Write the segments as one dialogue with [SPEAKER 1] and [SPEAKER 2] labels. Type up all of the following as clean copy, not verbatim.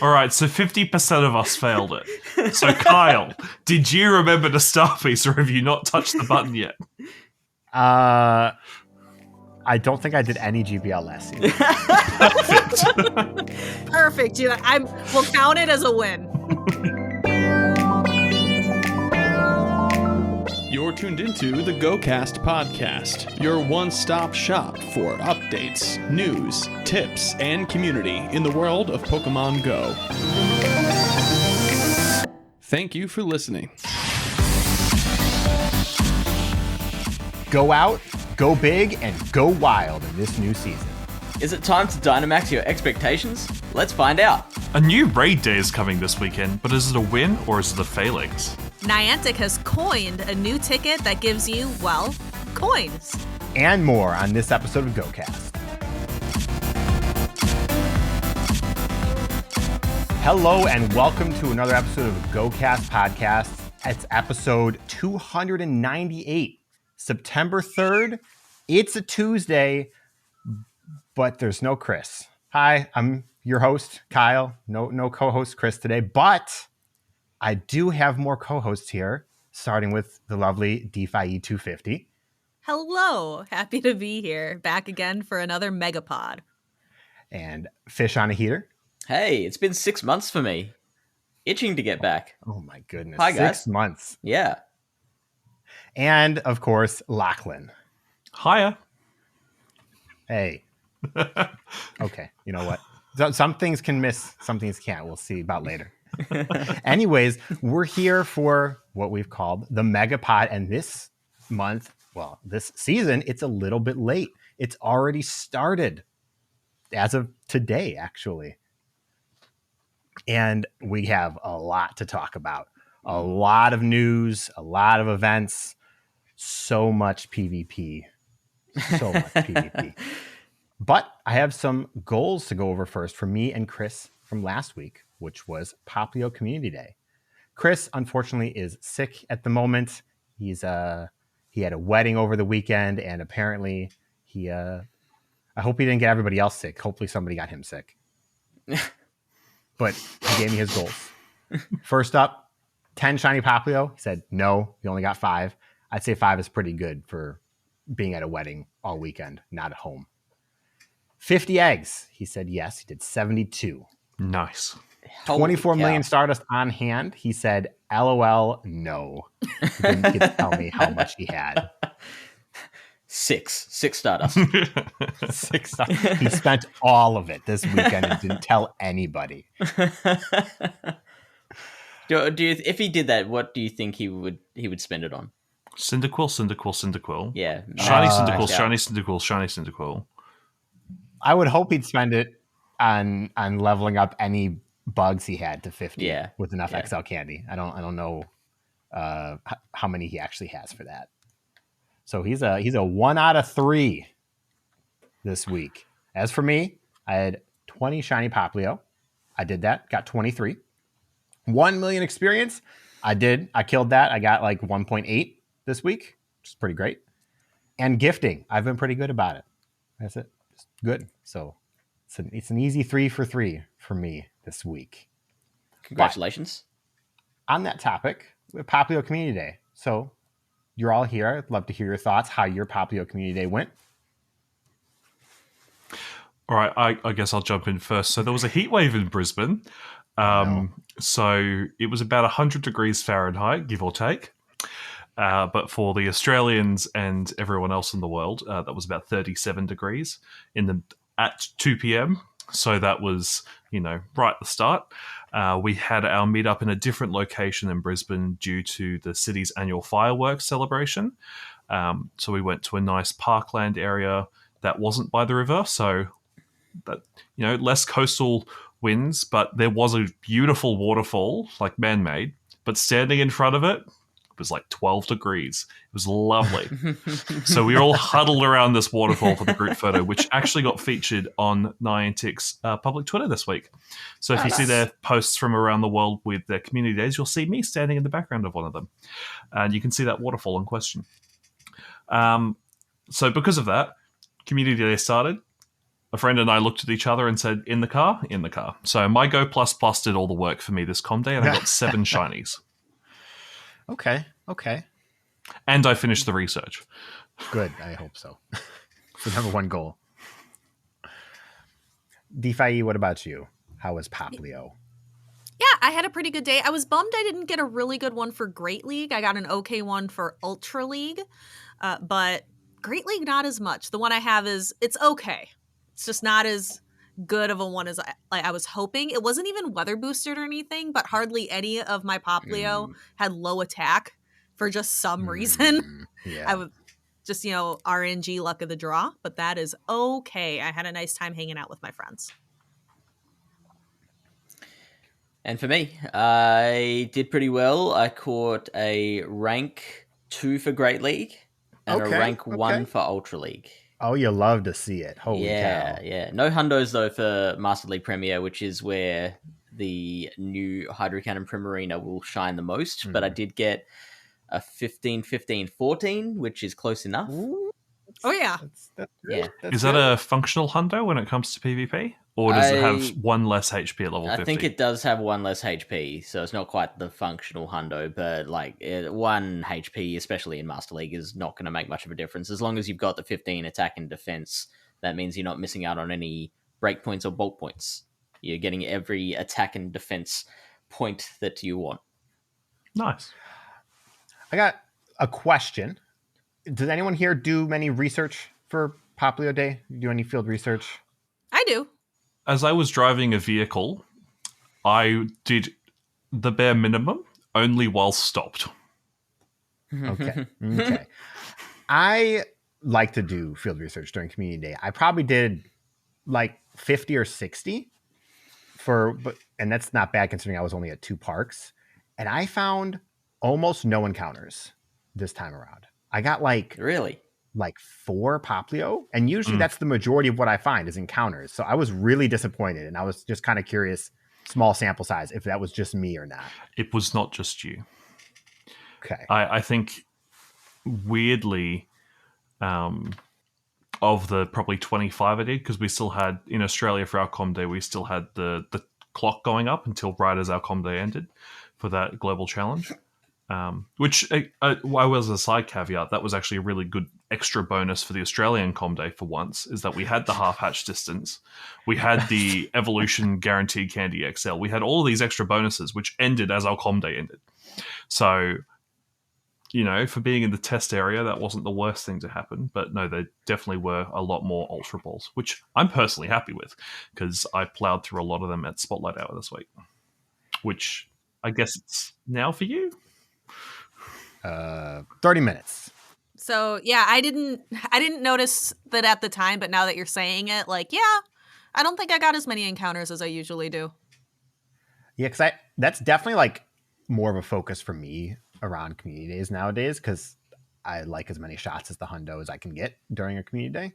[SPEAKER 1] All right, so 50% of us failed it. So, Kyle, did you remember the star piece, or have you not touched the button yet?
[SPEAKER 2] I don't think I did any GBL last season.
[SPEAKER 1] Perfect.
[SPEAKER 3] Perfect. We'll count it as a win.
[SPEAKER 4] You're tuned into the GOCast podcast, your one-stop shop for updates, news, tips, and community in the world of Pokemon Go. Thank you for listening.
[SPEAKER 2] Go out, go big, and go wild in this new season.
[SPEAKER 5] Is it time to Dynamax your expectations? Let's find out.
[SPEAKER 1] A new raid day is coming this weekend, but is it a win or is it a Falinks?
[SPEAKER 3] Niantic has coined a new ticket that gives you, well, coins.
[SPEAKER 2] And more on this episode of GOCast. Hello and welcome to another episode of the GOCast podcast. It's episode 298, September 3rd. It's a Tuesday, but there's no Chris. Hi, I'm your host, Kyle. No co-host Chris today, but I do have more co-hosts here, starting with the lovely DeFi 250.
[SPEAKER 3] Hello. Happy to be here. Back again for another Megapod.
[SPEAKER 2] And Fish on a Heater.
[SPEAKER 5] Hey, it's been 6 months for me. Itching to get back.
[SPEAKER 2] Oh my goodness.
[SPEAKER 5] Hi, guys.
[SPEAKER 2] 6 months.
[SPEAKER 5] Yeah.
[SPEAKER 2] And, of course, Lachlan.
[SPEAKER 1] Hiya.
[SPEAKER 2] Hey. Okay, you know what? Some things can miss, some things can't. We'll see about later. Anyways, we're here for what we've called the Megapod, and this month, well, this season, it's a little bit late. It's already started as of today, actually. And we have a lot to talk about. A lot of news, a lot of events, so much PvP. So much PvP. But I have some goals to go over first for me and Chris from last week, which was Popplio Community Day. Chris, unfortunately, is sick at the moment. He had a wedding over the weekend, and apparently I hope he didn't get everybody else sick. Hopefully somebody got him sick. But he gave me his goals. First up, 10 shiny Popplio. He said, no, he only got 5. I'd say 5 is pretty good for being at a wedding all weekend, not at home. 50 eggs. He said, yes, he did 72.
[SPEAKER 1] Nice.
[SPEAKER 2] 24 million Stardust on hand. He said, LOL, no. He didn't get to tell me how much he had.
[SPEAKER 5] 6 Stardust.
[SPEAKER 2] 6 Stardust. He spent all of it this weekend and didn't tell anybody.
[SPEAKER 5] If he did that, what do you think he would spend it on?
[SPEAKER 1] Cyndaquil.
[SPEAKER 5] Yeah.
[SPEAKER 1] Shiny Cyndaquil.
[SPEAKER 2] I would hope he'd spend it on leveling up any bugs he had to 50 with enough XL candy. I don't know how many he actually has for that. So he's a 1 out of 3 this week. As for me, I had 20 shiny Popplio. I did that, got 23. 1 million experience. I killed that. I got like 1.8 this week, which is pretty great. And gifting, I've been pretty good about it. That's it. Just good. So it's an easy 3 for 3 for me this week.
[SPEAKER 5] Congratulations.
[SPEAKER 2] But on that topic, we have Popplio Community Day. So you're all here. I'd love to hear your thoughts, how your Popplio Community Day went.
[SPEAKER 1] All right, I guess I'll jump in first. So there was a heat wave in Brisbane. So it was about 100 degrees Fahrenheit, give or take. But for the Australians and everyone else in the world, that was about 37 degrees at 2 p.m. So that was, right at the start. We had our meetup in a different location in Brisbane due to the city's annual fireworks celebration. So we went to a nice parkland area that wasn't by the river. So that, less coastal winds, but there was a beautiful waterfall, like man-made, but standing in front of it, was like 12 degrees. It was lovely. So we all huddled around this waterfall for the group photo, which actually got featured on Niantic's public Twitter this week. So if you see their posts from around the world with their community days, you'll see me standing in the background of one of them. And you can see that waterfall in question. So because of that, community day started. a friend and I looked at each other and said, in the car? In the car. So my Go++ did all the work for me this com day, and I got 7 shinies.
[SPEAKER 2] Okay.
[SPEAKER 1] And I finished the research.
[SPEAKER 2] Good. I hope so. For number 1 goal. DeFi, what about you? How was Poplio?
[SPEAKER 3] Yeah, I had a pretty good day. I was bummed I didn't get a really good one for Great League. I got an okay one for Ultra League, but Great League not as much. The one I have it's okay. It's just not as good of a one as I was hoping. It wasn't even weather boosted or anything, but hardly any of my Poplio had low attack for just some reason.
[SPEAKER 2] Yeah.
[SPEAKER 3] I was just, RNG luck of the draw, but that is okay. I had a nice time hanging out with my friends.
[SPEAKER 5] And for me, I did pretty well. I caught a rank 2 for Great League and a rank 1 for Ultra League.
[SPEAKER 2] Oh, you love to see it. Holy cow.
[SPEAKER 5] Yeah. No hundos, though, for Master League Premier, which is where the new Hydro Cannon Primarina will shine the most. But I did get a 15, 15, 14, which is close enough.
[SPEAKER 2] Ooh.
[SPEAKER 3] Oh, yeah.
[SPEAKER 2] That's
[SPEAKER 5] Yeah.
[SPEAKER 1] Is that a functional hundo when it comes to PvP? Or does it have 1 less HP at level 50?
[SPEAKER 5] I think it does have 1 less HP, so it's not quite the functional hundo, but 1 HP, especially in Master League, is not going to make much of a difference. As long as you've got the 15 attack and defense, that means you're not missing out on any break points or bulk points. You're getting every attack and defense point that you want.
[SPEAKER 1] Nice.
[SPEAKER 2] I got a question. Does anyone here do many research for Poplio Day? Do any field research?
[SPEAKER 3] I do.
[SPEAKER 1] As I was driving a vehicle, I did the bare minimum, only while stopped.
[SPEAKER 2] Okay. I like to do field research during Community Day. I probably did 50 or 60 and that's not bad considering I was only at 2 parks. And I found almost no encounters this time around. I got
[SPEAKER 5] Really?
[SPEAKER 2] 4 Poplio, and usually that's the majority of what I find is encounters. So I was really disappointed, and I was just kind of curious, small sample size, if that was just me or not.
[SPEAKER 1] It was not just you.
[SPEAKER 2] Okay.
[SPEAKER 1] I think, weirdly, of the probably 25 I did, because we still had, in Australia for our com day, we still had the clock going up until right as our com day ended for that global challenge. Which I was a side caveat. That was actually a really good extra bonus for the Australian com day for once, is that we had the half hatch distance, we had the evolution guaranteed candy XL, we had all of these extra bonuses which ended as our com day ended. So, for being in the test area, that wasn't the worst thing to happen. But no, there definitely were a lot more Ultra Balls, which I'm personally happy with because I plowed through a lot of them at Spotlight Hour this week, which I guess it's now for you.
[SPEAKER 2] 30 minutes.
[SPEAKER 3] So yeah, I didn't notice that at the time, but now that you're saying it, I don't think I got as many encounters as I usually do.
[SPEAKER 2] Yeah, because that's definitely more of a focus for me around community days nowadays, because I like as many shots as the hundo as I can get during a community day.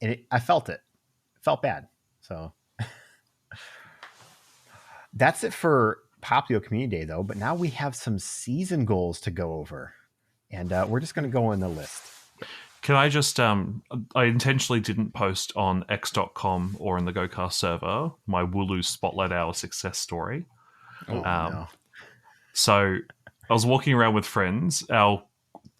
[SPEAKER 2] And I felt it. It felt bad. So that's it for Poplio Community Day, though. But now we have some season goals to go over. And we're just going to go on the list.
[SPEAKER 1] Can I just, I intentionally didn't post on x.com or in the GOCast server my Wooloo Spotlight Hour success story.
[SPEAKER 2] No.
[SPEAKER 1] So I was walking around with friends. The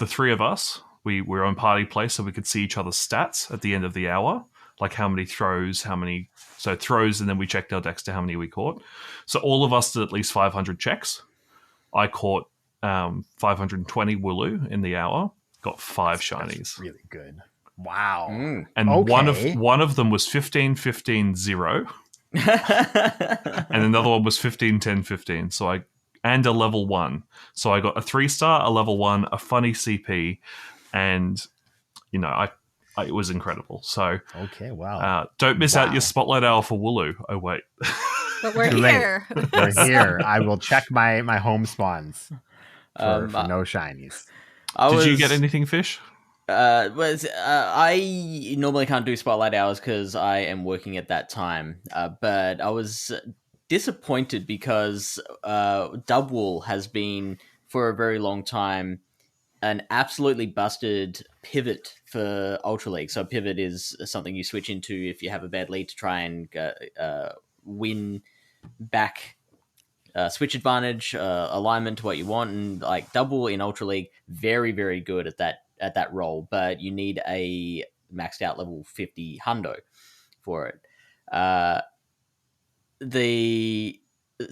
[SPEAKER 1] 3 of us, we were on party place so we could see each other's stats at the end of the hour, like how many throws, throws, and then we checked our decks to how many we caught. So all of us did at least 500 checks. I caught 520 Wooloo in the hour, got 5 shinies.
[SPEAKER 2] That's really good. Wow.
[SPEAKER 1] And
[SPEAKER 2] Okay.
[SPEAKER 1] one of them was 15, 15, 0. And another one was 15, 10, 15. And a level 1. So I got a 3-star, a level 1, a funny CP, and it was incredible. So
[SPEAKER 2] Okay, wow.
[SPEAKER 1] don't miss out your Spotlight Hour for Wooloo. Oh wait.
[SPEAKER 3] But we're
[SPEAKER 2] Too late.
[SPEAKER 3] here.
[SPEAKER 2] We're here. I will check my home spawns for no shinies.
[SPEAKER 1] Did you get anything, Fish?
[SPEAKER 5] I normally can't do Spotlight Hours because I am working at that time. But I was disappointed because Dubwool has been for a very long time an absolutely busted pivot for Ultra League. So pivot is something you switch into if you have a bad lead to try and win back switch advantage, alignment to what you want, and like double in Ultra League, very, very good at that role. But you need a maxed out level 50 hundo for it. The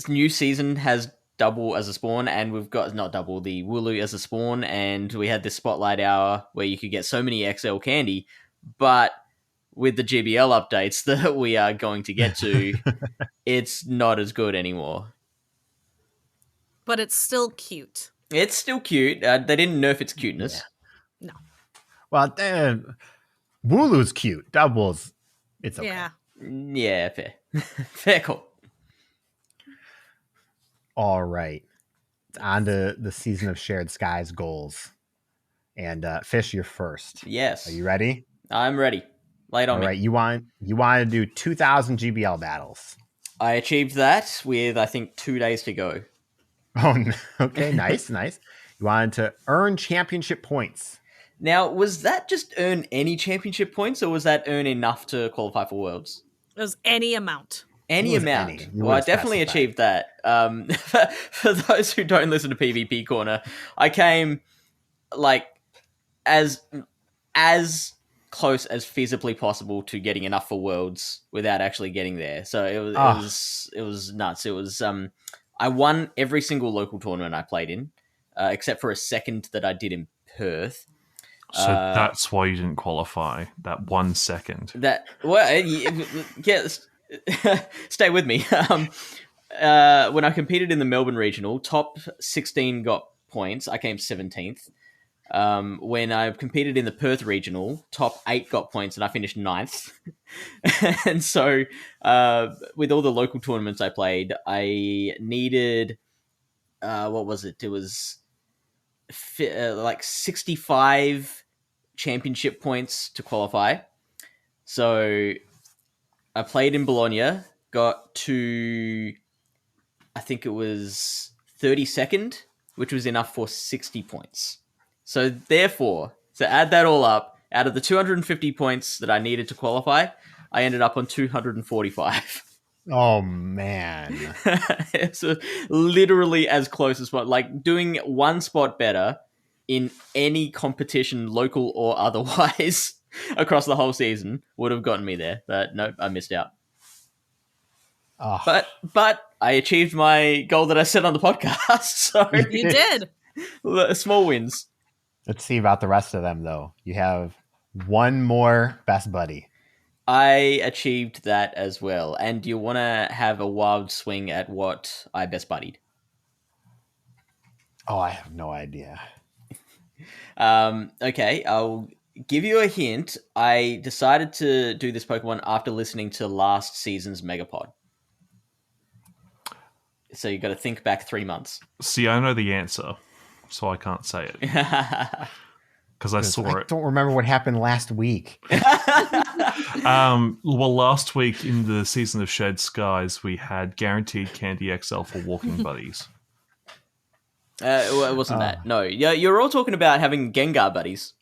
[SPEAKER 5] new season has double as a spawn, and we've got not double, the Wooloo as a spawn, and we had this spotlight hour where you could get so many XL candy, but with the GBL updates that we are going to get to, it's not as good anymore.
[SPEAKER 3] But it's still cute.
[SPEAKER 5] It's still cute. They didn't nerf its cuteness.
[SPEAKER 3] No.
[SPEAKER 2] Well, Wooloo's cute. Doubles, it's okay.
[SPEAKER 3] Yeah.
[SPEAKER 5] Yeah, fair. Fair call.
[SPEAKER 2] All right. It's on to the Season of Shared Skies goals. And Fish, you're first.
[SPEAKER 5] Yes.
[SPEAKER 2] Are you ready?
[SPEAKER 5] I'm ready. Lay it on
[SPEAKER 2] All
[SPEAKER 5] me.
[SPEAKER 2] right. You want to do 2,000 GBL battles.
[SPEAKER 5] I achieved that with, I think, 2 days to go.
[SPEAKER 2] Oh, okay. Nice. You wanted to earn championship points.
[SPEAKER 5] Now, was that just earn any championship points, or was that earn enough to qualify for Worlds?
[SPEAKER 3] It was any amount.
[SPEAKER 5] Any amount. Well, I definitely achieved that. For those who don't listen to PvP Corner, I came like as close as feasibly possible to getting enough for Worlds without actually getting there. So it was nuts. It was I won every single local tournament I played in, except for a second that I did in Perth.
[SPEAKER 1] So that's why you didn't qualify. That 1 second.
[SPEAKER 5] Stay with me. When I competed in the Melbourne Regional, top 16 got points. I came 17th. When I competed in the Perth Regional, top 8 got points, and I finished 9th. And so, with all the local tournaments I played, I needed, what was it? It was like 65 championship points to qualify. So I played in Bologna, got to, I think it was 32nd, which was enough for 60 points. So therefore, to add that all up, out of the 250 points that I needed to qualify, I ended up on 245.
[SPEAKER 2] Oh, man.
[SPEAKER 5] It's literally as close as possible. Like, doing one spot better in any competition, local or otherwise, across the whole season would have gotten me there. But nope, I missed out.
[SPEAKER 2] Oh.
[SPEAKER 5] But I achieved my goal that I set on the podcast. So
[SPEAKER 3] You did.
[SPEAKER 5] Small wins.
[SPEAKER 2] Let's see about the rest of them, though. You have one more best buddy.
[SPEAKER 5] I achieved that as well. And do you want to have a wild swing at what I best buddied?
[SPEAKER 2] Oh, I have no idea.
[SPEAKER 5] Okay, I'll give you a hint. I decided to do this Pokemon after listening to last season's Megapod. So you got to think back 3 months.
[SPEAKER 1] See, I know the answer, so I can't say it because I saw
[SPEAKER 2] I
[SPEAKER 1] it.
[SPEAKER 2] don't remember what happened last week.
[SPEAKER 1] Well, last week in the Season of Shared Skies, we had guaranteed Candy XL for walking buddies.
[SPEAKER 5] It wasn't that. No, you're all talking about having Gengar buddies.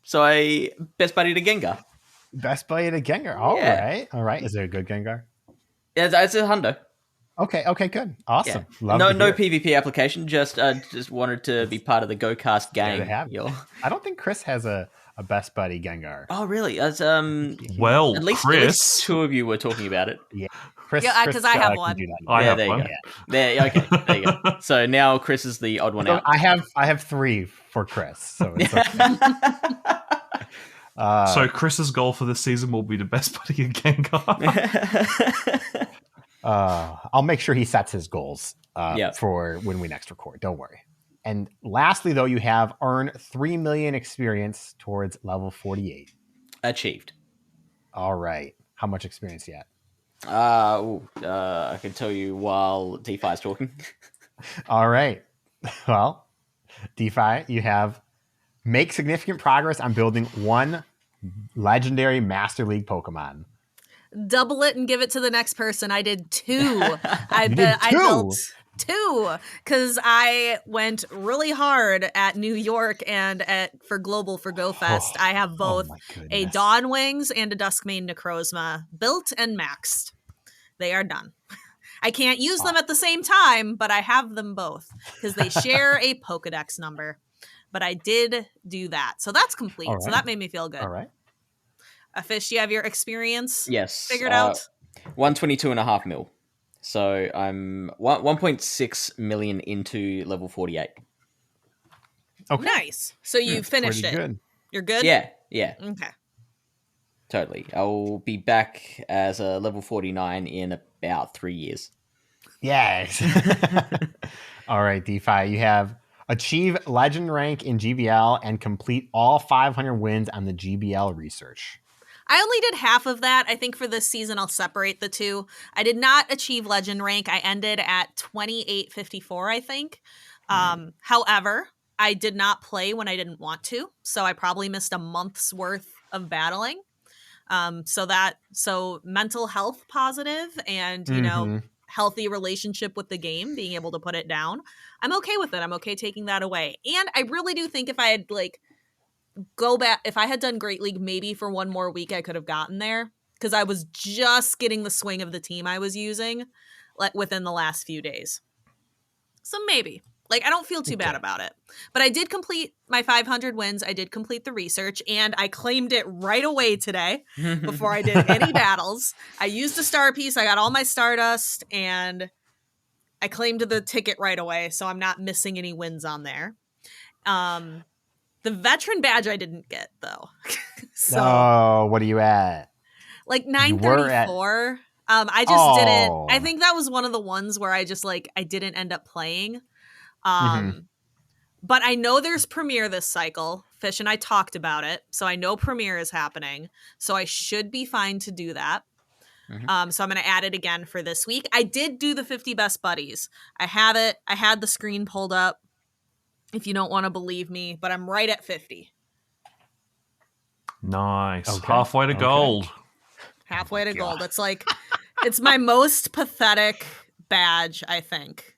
[SPEAKER 5] So I best buddied a Gengar.
[SPEAKER 2] Best buddy to Gengar. All right. Is there a good Gengar?
[SPEAKER 5] Yeah, it's a hundo.
[SPEAKER 2] Okay, good. Awesome.
[SPEAKER 5] Yeah.
[SPEAKER 2] Love
[SPEAKER 5] No
[SPEAKER 2] to hear it.
[SPEAKER 5] PvP application. Just wanted to be part of the GOCast gang.
[SPEAKER 2] There to have it.
[SPEAKER 5] Yo.
[SPEAKER 2] I don't think Chris has a best buddy Gengar.
[SPEAKER 5] Oh, really? As
[SPEAKER 1] Well,
[SPEAKER 5] at least
[SPEAKER 1] Chris,
[SPEAKER 5] 2 of you were talking about it.
[SPEAKER 2] Yeah. Chris,
[SPEAKER 3] Yeah, 'cause I have
[SPEAKER 2] can
[SPEAKER 3] one.
[SPEAKER 2] do that.
[SPEAKER 1] I have
[SPEAKER 5] there you
[SPEAKER 1] one.
[SPEAKER 5] go. There you go. So now Chris is the odd one
[SPEAKER 2] So
[SPEAKER 5] out.
[SPEAKER 2] I have 3 for Chris. So it's okay.
[SPEAKER 1] So Chris's goal for this season will be the best buddy of Gengar.
[SPEAKER 2] I'll make sure he sets his goals for when we next record. Don't worry. And lastly, though, you have earn 3 million experience towards level 48.
[SPEAKER 5] Achieved.
[SPEAKER 2] All right. How much experience yet?
[SPEAKER 5] I can tell you while DeFi is talking.
[SPEAKER 2] All right. Well, DeFi, you have make significant progress on building 1 legendary Master League Pokemon.
[SPEAKER 3] Double it and give it to the next person. I did 2. I
[SPEAKER 2] You did 2?
[SPEAKER 3] built 2, because I went really hard at New York and for Global for GoFest. I have both
[SPEAKER 2] my
[SPEAKER 3] a
[SPEAKER 2] goodness.
[SPEAKER 3] Dawn Wings and a Duskmane Necrozma built and maxed. They are done. I can't use them at the same time, but I have them both because they share a Pokedex number. But I did do that. So that's complete.
[SPEAKER 2] All
[SPEAKER 3] So
[SPEAKER 2] right.
[SPEAKER 3] that made me feel good.
[SPEAKER 2] All right.
[SPEAKER 3] Fish, you have your experience
[SPEAKER 5] Yes.
[SPEAKER 3] figured out?
[SPEAKER 5] 122.5 mil. So I'm 1.6 million into level 48.
[SPEAKER 2] Okay.
[SPEAKER 3] Nice. So you finished
[SPEAKER 2] Pretty
[SPEAKER 3] it.
[SPEAKER 2] good.
[SPEAKER 3] You're good?
[SPEAKER 5] Yeah.
[SPEAKER 3] Okay.
[SPEAKER 5] Totally. I'll be back as a level 49 in about 3 years.
[SPEAKER 2] Yes. All right, DeFi. You have achieve legend rank in GBL and complete all 500 wins on the GBL research.
[SPEAKER 3] I only did half of that. I think for this season, I'll separate the two. I did not achieve legend rank. I ended at 2854, I think. However, I did not play when I didn't want to. So I probably missed a month's worth of battling. So mental health positive and, you know, healthy relationship with the game, being able to put it down. I'm okay with it. I'm okay taking that away. And I really do think if I had if I had done Great League maybe for one more week, I could have gotten there because I was just getting the swing of the team I was using within the last few days. So maybe. I don't feel too bad about it. But I did complete my 500 wins. I did complete the research, and I claimed it right away today before I did any battles. I used a star piece. I got all my Stardust, and I claimed the ticket right away, so I'm not missing any wins on there. The veteran badge I didn't get, though.
[SPEAKER 2] So, what are you at?
[SPEAKER 3] 934. I just didn't. I think that was one of the ones where I just I didn't end up playing. But I know there's Premiere this cycle. Fish and I talked about it, so I know Premiere is happening. So I should be fine to do that. So I'm going to add it again for this week. I did do the 50 best buddies. I have it. I had the screen pulled up. If you don't want to believe me, but I'm right at 50.
[SPEAKER 1] Nice.
[SPEAKER 2] Okay.
[SPEAKER 1] Halfway to gold.
[SPEAKER 3] Halfway to gold. It's it's my most pathetic badge, I think,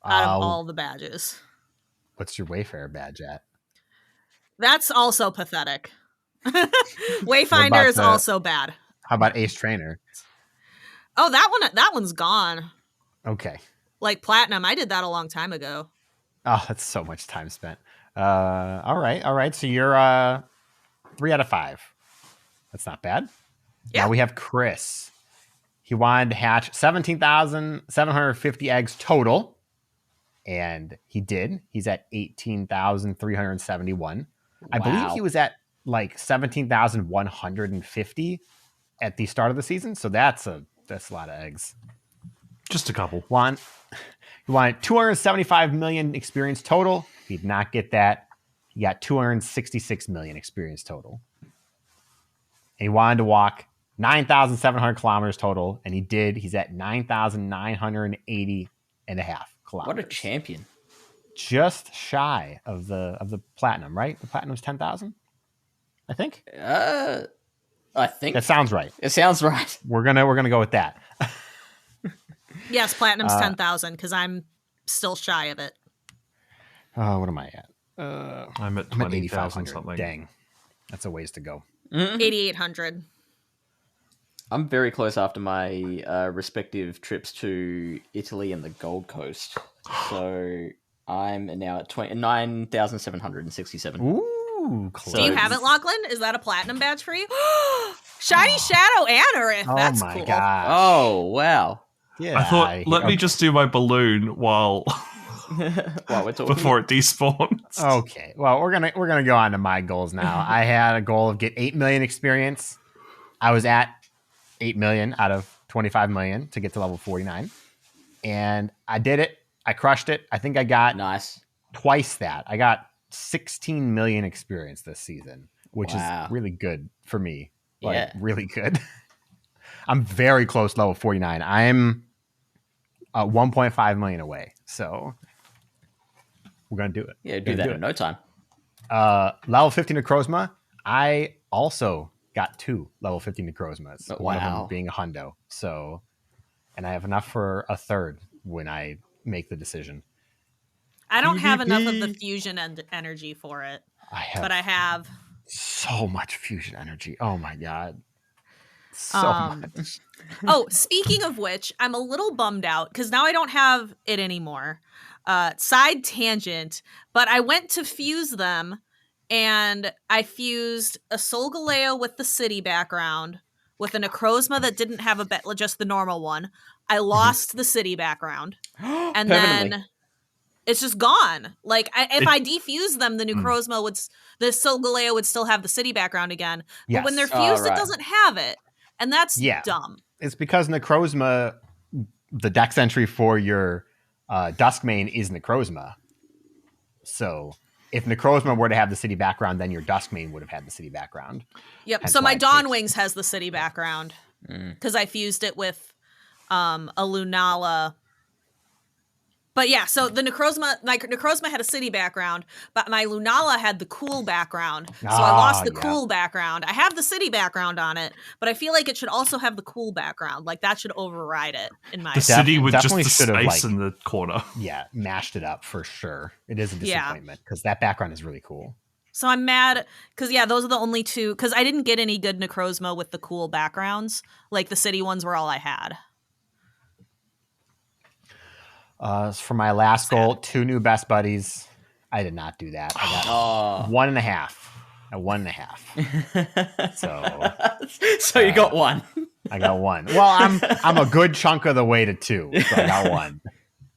[SPEAKER 3] out of all the badges.
[SPEAKER 2] What's your Wayfarer badge at?
[SPEAKER 3] That's also pathetic. Wayfinder is also bad.
[SPEAKER 2] How about Ace Trainer?
[SPEAKER 3] Oh, that one's gone.
[SPEAKER 2] Okay.
[SPEAKER 3] Platinum, I did that a long time ago.
[SPEAKER 2] Oh, that's so much time spent. All right. So you're 3 out of 5. That's not bad.
[SPEAKER 3] Yeah.
[SPEAKER 2] Now we have Chris. He wanted to hatch 17,750 eggs total, and he did. He's at 18,371. Wow. I believe he was at 17,150 at the start of the season. So that's a lot of eggs.
[SPEAKER 1] Just a couple.
[SPEAKER 2] He wanted 275 million experience total. He did not get that. He got 266 million experience total. And he wanted to walk 9,700 kilometers total, and he did. He's at 9,980 and a half kilometers.
[SPEAKER 5] What a champion.
[SPEAKER 2] Just shy of the platinum, right? The platinum's 10,000, I think.
[SPEAKER 5] I think
[SPEAKER 2] that sounds right.
[SPEAKER 5] It sounds right.
[SPEAKER 2] We're gonna go with that.
[SPEAKER 3] Yes, platinum's 10,000 because I'm still shy of it.
[SPEAKER 2] What am I at?
[SPEAKER 1] I'm at 20,000 something.
[SPEAKER 2] Dang, that's a ways to go.
[SPEAKER 3] 8,800.
[SPEAKER 5] I'm very close after my respective trips to Italy and the Gold Coast. So I'm now at 9,767.
[SPEAKER 2] Ooh, close.
[SPEAKER 3] Do you have it, Lachlan? Is that a platinum badge for you? Shiny Shadow Anorith. That's cool.
[SPEAKER 2] Gosh.
[SPEAKER 5] Oh, wow.
[SPEAKER 2] Yeah.
[SPEAKER 1] I thought, let me just do my balloon while
[SPEAKER 5] we're talking.
[SPEAKER 1] before it despawns.
[SPEAKER 2] Okay. Well, we're gonna go on to my goals now. I had a goal of get 8 million experience. I was at 8 million out of 25 million to get to level 49, and I did it. I crushed it. I think I got twice that. I got 16 million experience this season, which is really good for me. Really good. I'm very close to level 49. I'm 1.5 million away. So we're going to do it.
[SPEAKER 5] Yeah, do that in no time.
[SPEAKER 2] Level 50 Necrozma. I also got 2 level 50 Necrozmas. One of them being a hundo. So, and I have enough for a third when I make the decision.
[SPEAKER 3] I don't have enough of the
[SPEAKER 2] PvP.
[SPEAKER 3] fusion energy for it,
[SPEAKER 2] But
[SPEAKER 3] I have.
[SPEAKER 2] so much fusion energy. Oh my god. So much.
[SPEAKER 3] Oh, speaking of which, I'm a little bummed out because now I don't have it anymore. Side tangent, but I went to fuse them and I fused a Solgaleo with the city background with a Necrozma that didn't have just the normal one. I lost the city background and
[SPEAKER 5] Permanently.
[SPEAKER 3] then it's just gone. Like if I defuse them, the Necrozma the Solgaleo would still have the city background again. But when they're
[SPEAKER 2] Yes.
[SPEAKER 3] fused, it doesn't have it. And that's dumb.
[SPEAKER 2] It's because Necrozma, the dex entry for your Duskmane is Necrozma. So if Necrozma were to have the city background, then your Duskmane would have had the city background.
[SPEAKER 3] Yep.
[SPEAKER 2] Hence
[SPEAKER 3] So my
[SPEAKER 2] why it
[SPEAKER 3] Dawn
[SPEAKER 2] takes-
[SPEAKER 3] Wings has the city background because I fused it with a Lunala. But yeah, so the Necrozma had a city background, but my Lunala had the cool background. So I lost the cool background. I have the city background on it, but I feel like it should also have the cool background. Like that should override it in my
[SPEAKER 1] The city with just
[SPEAKER 2] definitely
[SPEAKER 1] the
[SPEAKER 2] should have,
[SPEAKER 1] space
[SPEAKER 2] like-
[SPEAKER 1] in the corner.
[SPEAKER 2] Yeah, mashed it up for sure. It is a
[SPEAKER 3] Yeah.
[SPEAKER 2] disappointment because that background is really cool.
[SPEAKER 3] So I'm mad because those are the only two. Because I didn't get any good Necrozma with the cool backgrounds. Like the city ones were all I had.
[SPEAKER 2] For my last goal, 2 new best buddies. I did not do that. I got 1.5. A 1.5.
[SPEAKER 5] So you got one.
[SPEAKER 2] I got 1. Well, I'm a good chunk of the way to 2, so I got 1.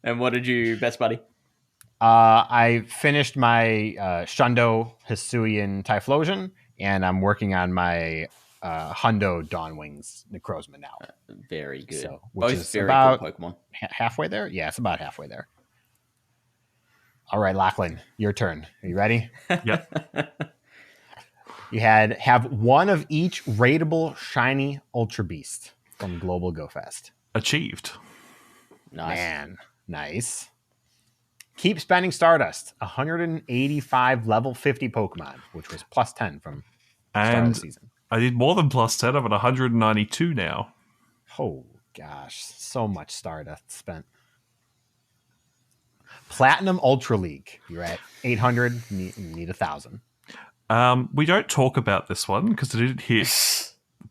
[SPEAKER 5] And what did you best buddy?
[SPEAKER 2] I finished my Shundo Hisuian Typhlosion, and I'm working on my Hundo Dawnwings Necrozma now.
[SPEAKER 5] Very good.
[SPEAKER 2] So, which
[SPEAKER 5] Both
[SPEAKER 2] is
[SPEAKER 5] very
[SPEAKER 2] about
[SPEAKER 5] good Pokemon.
[SPEAKER 2] halfway there? Yeah, it's about halfway there. All right, Lachlan, your turn. Are you ready?
[SPEAKER 1] Yep.
[SPEAKER 2] You have one of each rateable shiny Ultra Beast from Global GOFest.
[SPEAKER 1] Achieved.
[SPEAKER 5] Nice.
[SPEAKER 2] Man, nice. Keep spending Stardust. 185 level 50 Pokemon, which was plus 10 from start of
[SPEAKER 1] And
[SPEAKER 2] the season.
[SPEAKER 1] I did more than plus 10. I'm at 192 now.
[SPEAKER 2] Oh, gosh. So much Stardust spent. Platinum Ultra League. You're at 800. You need 1,000.
[SPEAKER 1] We don't talk about this one because I didn't hit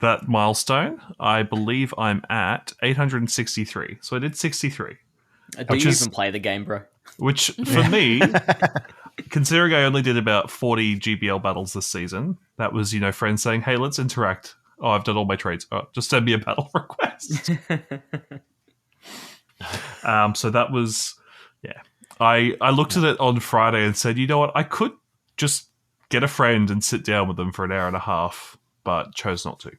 [SPEAKER 1] that milestone. I believe I'm at 863. So I did 63.
[SPEAKER 5] Do
[SPEAKER 1] Which
[SPEAKER 5] you
[SPEAKER 1] is-
[SPEAKER 5] even play the game, bro?
[SPEAKER 1] Which, for me, considering I only did about 40 GBL battles this season, that was, friends saying, hey, let's interact. Oh, I've done all my trades. Oh, just send me a battle request. So that was, yeah. I looked at it on Friday and said, you know what? I could just get a friend and sit down with them for an hour and a half, but chose not to.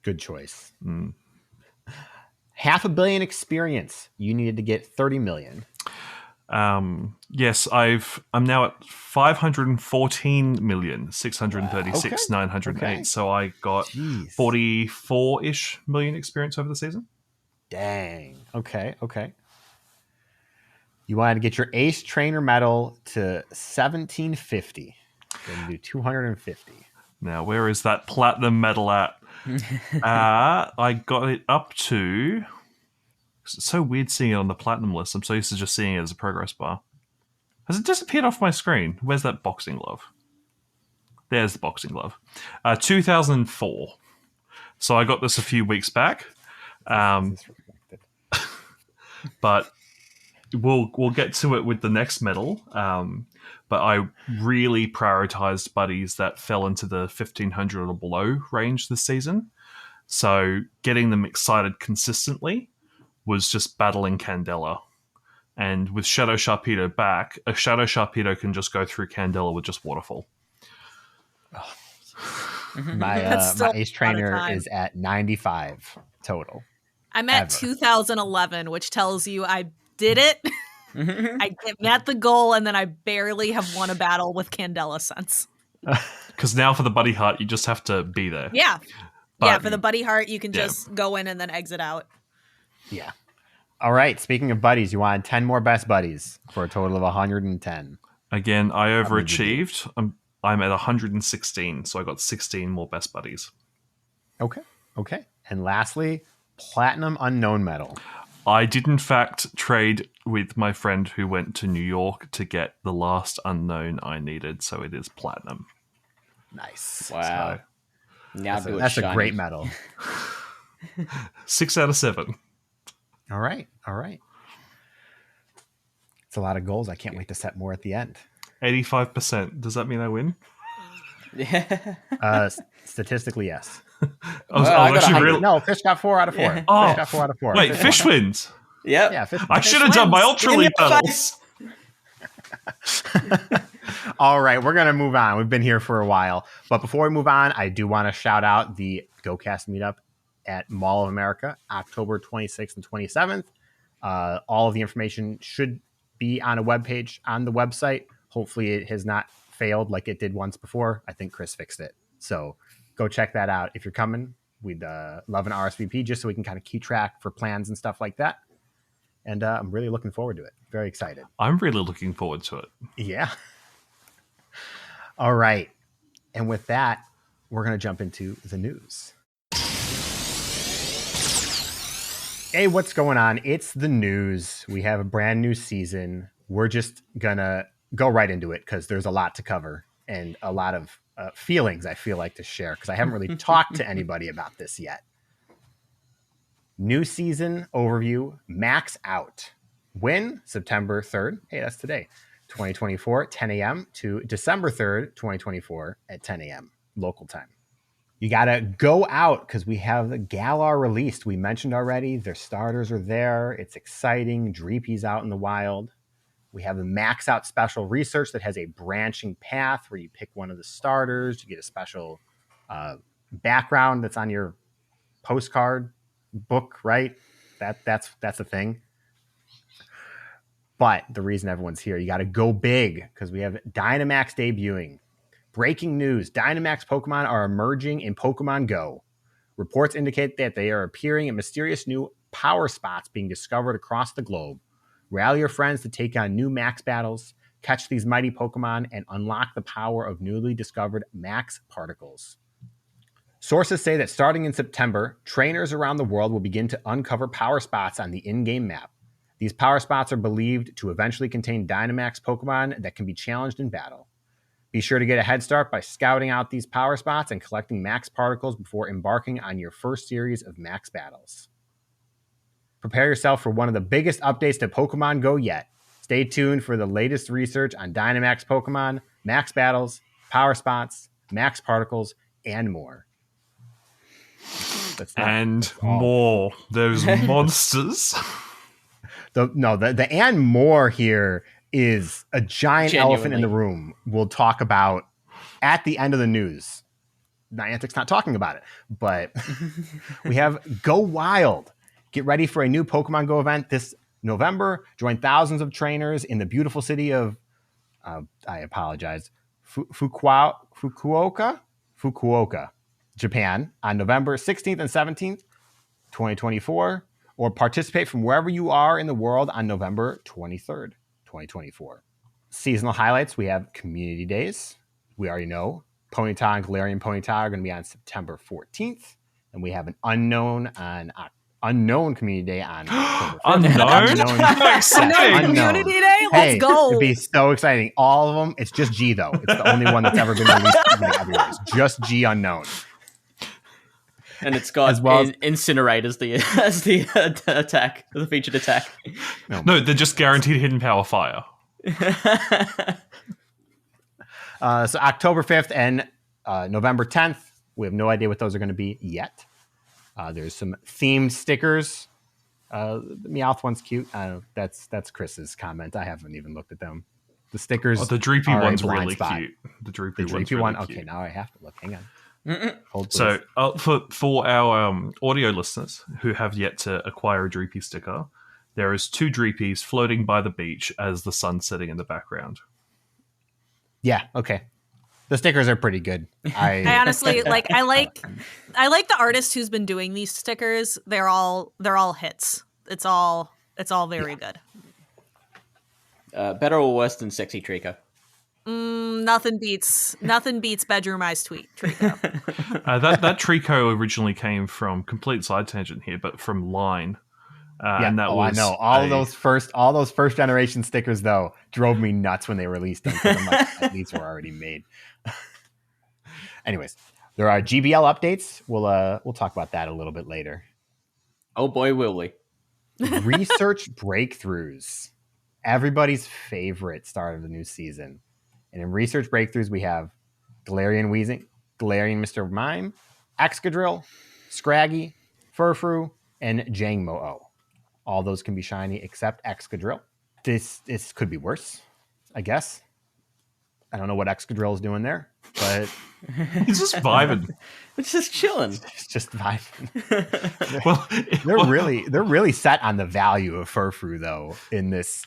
[SPEAKER 2] Good choice. 500 million experience. You needed to get 30 million.
[SPEAKER 1] Yes, I'm now at 514,636,908.
[SPEAKER 2] Okay.
[SPEAKER 1] So I got
[SPEAKER 2] Jeez.
[SPEAKER 1] 44-ish million experience over the season.
[SPEAKER 2] Dang. Okay. You wanted to get your Ace Trainer medal to 1750. Then do 250.
[SPEAKER 1] Now, where is that platinum medal at? I got it up to... It's so weird seeing it on the platinum list. I'm so used to just seeing it as a progress bar. Has it disappeared off my screen? Where's that boxing glove? There's the boxing glove. 2004. So I got this a few weeks back. But we'll get to it with the next medal. But I really prioritized buddies that fell into the 1500 or below range this season. So getting them excited consistently was just battling Candela. And with Shadow Sharpedo back, a Shadow Sharpedo can just go through Candela with just Waterfall.
[SPEAKER 2] My
[SPEAKER 3] That's still
[SPEAKER 2] Ace
[SPEAKER 3] a lot of
[SPEAKER 2] Trainer
[SPEAKER 3] time.
[SPEAKER 2] is at 95 total.
[SPEAKER 3] I'm at
[SPEAKER 2] Ever.
[SPEAKER 3] 2011, which tells you I did it. I met the goal, and then I barely have won a battle with Candela since.
[SPEAKER 1] Because now for the Buddy Heart, you just have to be there.
[SPEAKER 3] Yeah.
[SPEAKER 1] But-
[SPEAKER 3] For the Buddy Heart, you can
[SPEAKER 1] Yeah.
[SPEAKER 3] just go in and then exit out.
[SPEAKER 2] Yeah. All right. Speaking of buddies, you wanted 10 more best buddies for a total of 110.
[SPEAKER 1] Again, I
[SPEAKER 2] many did you
[SPEAKER 1] overachieved. I'm at 116, so I got 16 more best buddies.
[SPEAKER 2] Okay. And lastly, Platinum Unknown medal.
[SPEAKER 1] I did, in fact, trade with my friend who went to New York to get the last unknown I needed, so it is platinum.
[SPEAKER 2] Nice.
[SPEAKER 5] Wow. Now
[SPEAKER 2] That's a great medal.
[SPEAKER 1] 6 out of 7.
[SPEAKER 2] All right. It's a lot of goals. I can't wait to set more at the end.
[SPEAKER 1] 85%. Does that mean I win?
[SPEAKER 2] Statistically, yes.
[SPEAKER 5] I
[SPEAKER 2] Fish got 4 out of 4.
[SPEAKER 5] Yeah.
[SPEAKER 2] Fish got 4 out of 4.
[SPEAKER 1] Wait, Fish wins.
[SPEAKER 5] Yep.
[SPEAKER 2] Yeah, Fish.
[SPEAKER 1] I should have done my Ultra League battles.
[SPEAKER 2] All right, we're going to move on. We've been here for a while. But before we move on, I do want to shout out the GOCast meetup at Mall of America, October 26th and 27th. All of the information should be on a webpage on the website. Hopefully it has not failed like it did once before. I think Chris fixed it. So go check that out. If you're coming, we'd love an RSVP just so we can kind of keep track for plans and stuff like that. And I'm really looking forward to it. Very excited.
[SPEAKER 1] I'm really looking forward to it.
[SPEAKER 2] Yeah. All right. And with that, we're going to jump into the news. Hey, what's going on? It's the news. We have a brand new season. We're just going to go right into it because there's a lot to cover and a lot of feelings I feel like to share because I haven't really talked to anybody about this yet. New season overview, max out. When? September 3rd. Hey, that's today. 2024, 10 a.m. to December 3rd, 2024 at 10 a.m. local time. You got to go out because we have the Galar released. We mentioned already, their starters are there. It's exciting. Dreepy's out in the wild. We have the max out special research that has a branching path where you pick one of the starters. You get a special background that's on your postcard book, right? That's a thing. But the reason everyone's here, you got to go big because we have Dynamax debuting. Breaking news, Dynamax Pokemon are emerging in Pokemon Go. Reports indicate that they are appearing in mysterious new power spots being discovered across the globe. Rally your friends to take on new max battles, catch these mighty Pokemon, and unlock the power of newly discovered max particles. Sources say that starting in September, trainers around the world will begin to uncover power spots on the in-game map. These power spots are believed to eventually contain Dynamax Pokemon that can be challenged in battle. Be sure to get a head start by scouting out these power spots and collecting max particles before embarking on your first series of max battles. Prepare yourself for one of the biggest updates to Pokemon Go yet. Stay tuned for the latest research on Dynamax Pokemon, max battles, power spots, max particles, and more.
[SPEAKER 1] And more. Those monsters.
[SPEAKER 2] The and more here is a giant elephant in the room we'll talk about at the end of the news. Niantic's not talking about it, but we have Go Wild. Get ready for a new Pokemon Go event this November. Join thousands of trainers in the beautiful city of, Fukuoka, Japan on November 16th and 17th, 2024, or participate from wherever you are in the world on November 23rd, 2024. Seasonal highlights, we have Community Days. We already know Ponyta and Galarian Ponyta are going to be on September 14th, and we have an unknown Community Day on October 5th.
[SPEAKER 1] Unknown
[SPEAKER 3] Community Day? Let's go.
[SPEAKER 2] It'd be so exciting. All of them. It's just G, though. It's the only one that's ever been released everywhere. It's just G unknown.
[SPEAKER 5] And it's got Incinerate as the attack, the featured attack.
[SPEAKER 1] No, they're just guaranteed hidden power fire.
[SPEAKER 2] So October 5th and November 10th, we have no idea what those are going to be yet. There's some themed stickers. The Meowth one's cute. That's Chris's comment. I haven't even looked at them. The stickers.
[SPEAKER 1] The Dreepy one's really
[SPEAKER 2] spot.
[SPEAKER 1] Cute. The Dreepy
[SPEAKER 2] really
[SPEAKER 1] one.
[SPEAKER 2] Okay,
[SPEAKER 1] Cute.
[SPEAKER 2] now I have to look. Hang on.
[SPEAKER 1] So for our audio listeners who have yet to acquire a Dreepy sticker, there is 2 Dreepies floating by the beach as the sun's setting in the background.
[SPEAKER 2] Yeah. Okay. The stickers are pretty good.
[SPEAKER 3] I honestly I like the artist who's been doing these stickers. They're all hits. It's all very good.
[SPEAKER 5] Better or worse than Sexy Trico?
[SPEAKER 3] Nothing beats bedroomized Trico.
[SPEAKER 1] That Trico originally came from, complete side tangent here, but from Line. And that was
[SPEAKER 2] I know. All those first generation stickers though drove me nuts when they released them. I'm like, these were already made. Anyways, there are GBL updates. We'll talk about that a little bit later.
[SPEAKER 5] Oh boy, will we.
[SPEAKER 2] Research breakthroughs. Everybody's favorite start of the new season. And in research breakthroughs, we have Galarian Weezing, Galarian Mr. Mime, Excadrill, Scraggy, Furfrou, and Jangmo-O. All those can be shiny except Excadrill. This could be worse, I guess. I don't know what Excadrill is doing there, but
[SPEAKER 1] he's just vibing.
[SPEAKER 5] It's just chilling.
[SPEAKER 2] It's just vibing.
[SPEAKER 1] Well,
[SPEAKER 2] They're really set on the value of Furfrou though in this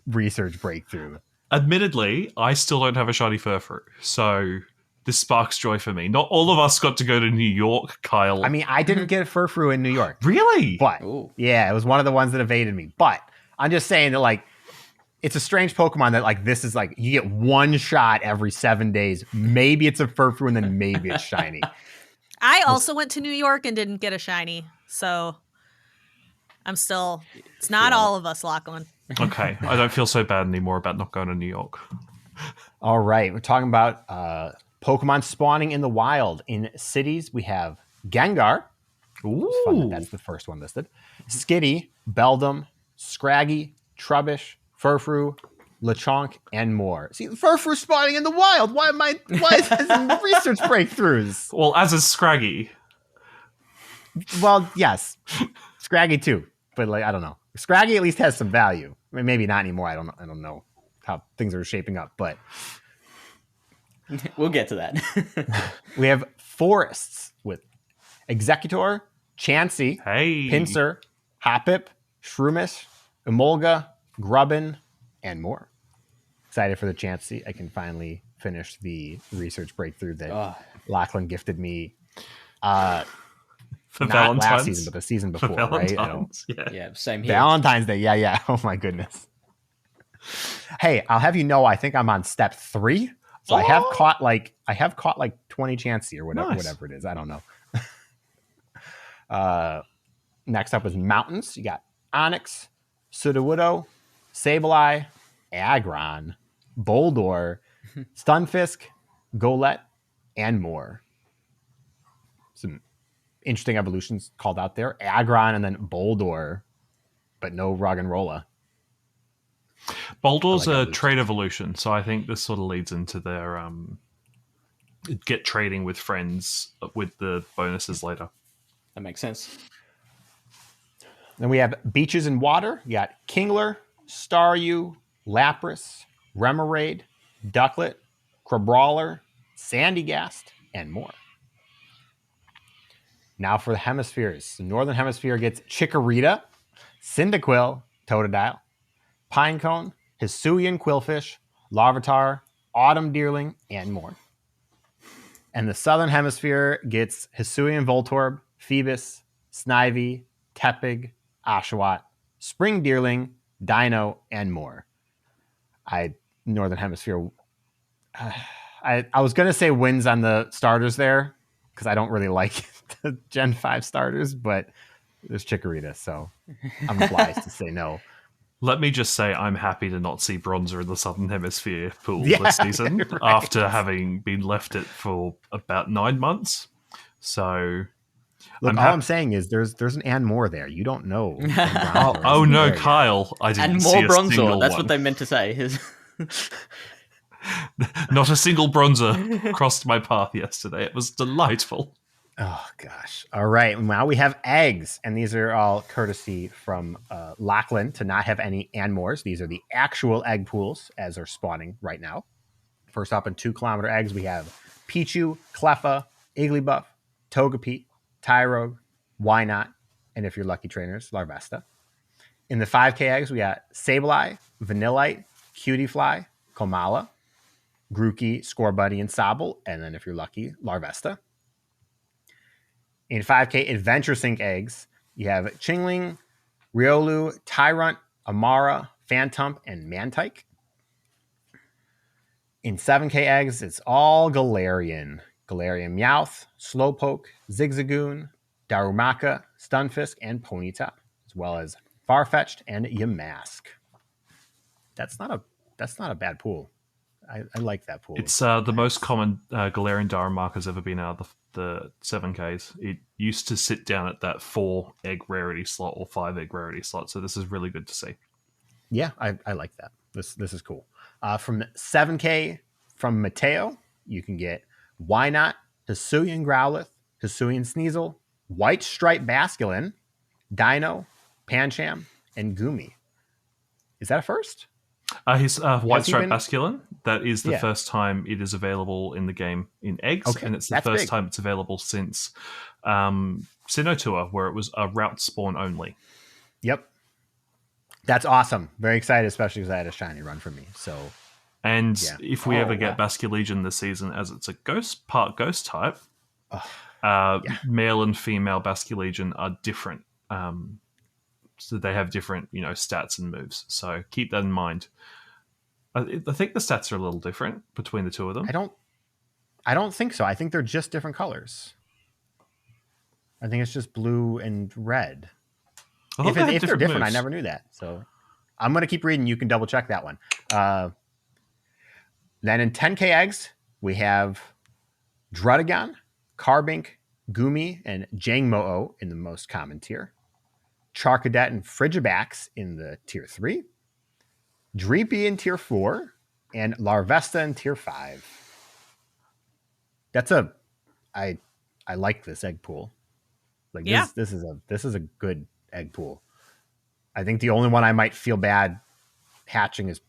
[SPEAKER 2] research breakthrough.
[SPEAKER 1] admittedly, I still don't have a shiny Furfrou, so this sparks joy for me. Not all of us got to go to New York, Kyle.
[SPEAKER 2] I mean, I didn't get a Furfrou in New York.
[SPEAKER 1] Really?
[SPEAKER 2] But yeah, it was one of the ones that evaded me. But I'm just saying that like it's a strange Pokemon that like this is like you get one shot every 7 days. Maybe it's a Furfrou and then maybe it's shiny.
[SPEAKER 3] I also went to New York and didn't get a shiny, so I'm still. It's not all of us, Lachlan.
[SPEAKER 1] Okay, I don't feel so bad anymore about not going to New York.
[SPEAKER 2] All right, we're talking about Pokemon spawning in the wild. In cities, we have Gengar.
[SPEAKER 1] Ooh.
[SPEAKER 2] It's fun that that's the first one listed. Skitty, Beldum, Scraggy, Trubbish, Furfrou, Lechonk, and more. See, Furfrou spawning in the wild. Why is this in research breakthroughs?
[SPEAKER 1] Well, as is Scraggy.
[SPEAKER 2] Well, yes. Scraggy too. But like I don't know. Scraggy at least has some value. I mean, maybe not anymore. I don't know how things are shaping up, but
[SPEAKER 5] we'll get to that.
[SPEAKER 2] we have forests with Executor, Chansey, Pinsir, Hoppip, Shroomish, Emolga, Grubbin, and more. Excited for the Chansey. I can finally finish the research breakthrough that Lachlan gifted me.
[SPEAKER 1] For
[SPEAKER 2] not
[SPEAKER 1] Valentine's.
[SPEAKER 2] last season, but the season before, right?
[SPEAKER 5] Yeah, same here.
[SPEAKER 2] Valentine's Day. Yeah. Oh my goodness. Hey, I'll have you know, I think I'm on step 3. So I have caught like 20 Chansey or whatever it is. I don't know. Next up is mountains. You got Onyx, Sudowoodo, Sableye, Aggron, Boldore, Stunfisk, Golett, and more. Some interesting evolutions called out there. Aggron and then Boldore, but no Roggenrola.
[SPEAKER 1] Boldor's a trade evolution, so I think this sort of leads into their get trading with friends with the bonuses later.
[SPEAKER 5] That makes sense.
[SPEAKER 2] Then we have beaches and water. You got Kingler, Staryu, Lapras, Remoraid, Ducklet, Crabrawler, Sandygast, and more. Now for the hemispheres. The northern hemisphere gets Chikorita, Cyndaquil, Totodile, Pinecone, Hisuian Quillfish, Larvitar, Autumn Deerling, and more. And the southern hemisphere gets Hisuian Voltorb, Phoebus, Snivy, Tepig, Oshawott, Spring Deerling, Dino, and more. Northern hemisphere. I was going to say wins on the starters there because I don't really like the Gen 5 starters, but there's Chikorita, so I'm obliged to say no.
[SPEAKER 1] Let me just say I'm happy to not see Bronzer in the Southern Hemisphere pool this season after having been left it for about 9 months. So,
[SPEAKER 2] look, all I'm saying is there's an and more there. You don't know.
[SPEAKER 1] Oh no, Kyle! I didn't see a single
[SPEAKER 5] That's
[SPEAKER 1] one.
[SPEAKER 5] what they meant to say.
[SPEAKER 1] Not a single Bronzer crossed my path yesterday. It was delightful.
[SPEAKER 2] Oh, gosh. All right. Now we have eggs, and these are all courtesy from Lachlan to not have any and mores. These are the actual egg pools as they're spawning right now. First up in 2 kilometer eggs, we have Pichu, Cleffa, Igglybuff, Togepi, Tyrogue, Wynot, and if you're lucky trainers, Larvesta. In the 5K eggs, we got Sableye, Vanillite, Cutiefly, Komala, Grookey, Scorbunny, and Sobble, and then if you're lucky, Larvesta. In 5K Adventure Sync eggs, you have Chingling, Riolu, Tyrunt, Amara, Phantump, and Mantike. In 7K eggs, it's all Galarian. Galarian Meowth, Slowpoke, Zigzagoon, Darumaka, Stunfisk, and Ponyta, as well as Farfetch'd, and Yamask. That's not a bad pool. I like that pool.
[SPEAKER 1] It's the most common Galarian Dynamax has ever been out of the 7Ks. It used to sit down at that 4 egg rarity slot or 5 egg rarity slot, so this is really good to see.
[SPEAKER 2] Yeah, I like that. This is cool. From 7K from Mateo, you can get Why Not, Hisuian Growlithe, Hisuian Sneasel, White Stripe Basculin, Dino, Pancham, and Gumi. Is that a first?
[SPEAKER 1] His White Stripe
[SPEAKER 2] been...
[SPEAKER 1] Basculin, that is the first time it is available in the game in eggs, and it's the first time it's available since Sinnoh Tour, where it was a route spawn only.
[SPEAKER 2] Yep. That's awesome. Very excited, especially because I had a shiny run for me. So,
[SPEAKER 1] and if we ever get Basculegion this season, as it's a ghost type, male and female Basculegion are different. So they have different, stats and moves. So keep that in mind. I think the stats are a little different between the two of them.
[SPEAKER 2] I don't think so. I think they're just different colors. I think it's just blue and red. If they're different, moves. I never knew that. So I'm going to keep reading. You can double check that one. Then in 10K eggs, we have Druddigon, Carbink, Gumi, and Jangmo-O in the most common tier. Charcadet and Frigibax in the tier 3. Dreepy in tier 4. And Larvesta in tier 5. I like this egg pool. This is a good egg pool. I think the only one I might feel bad hatching is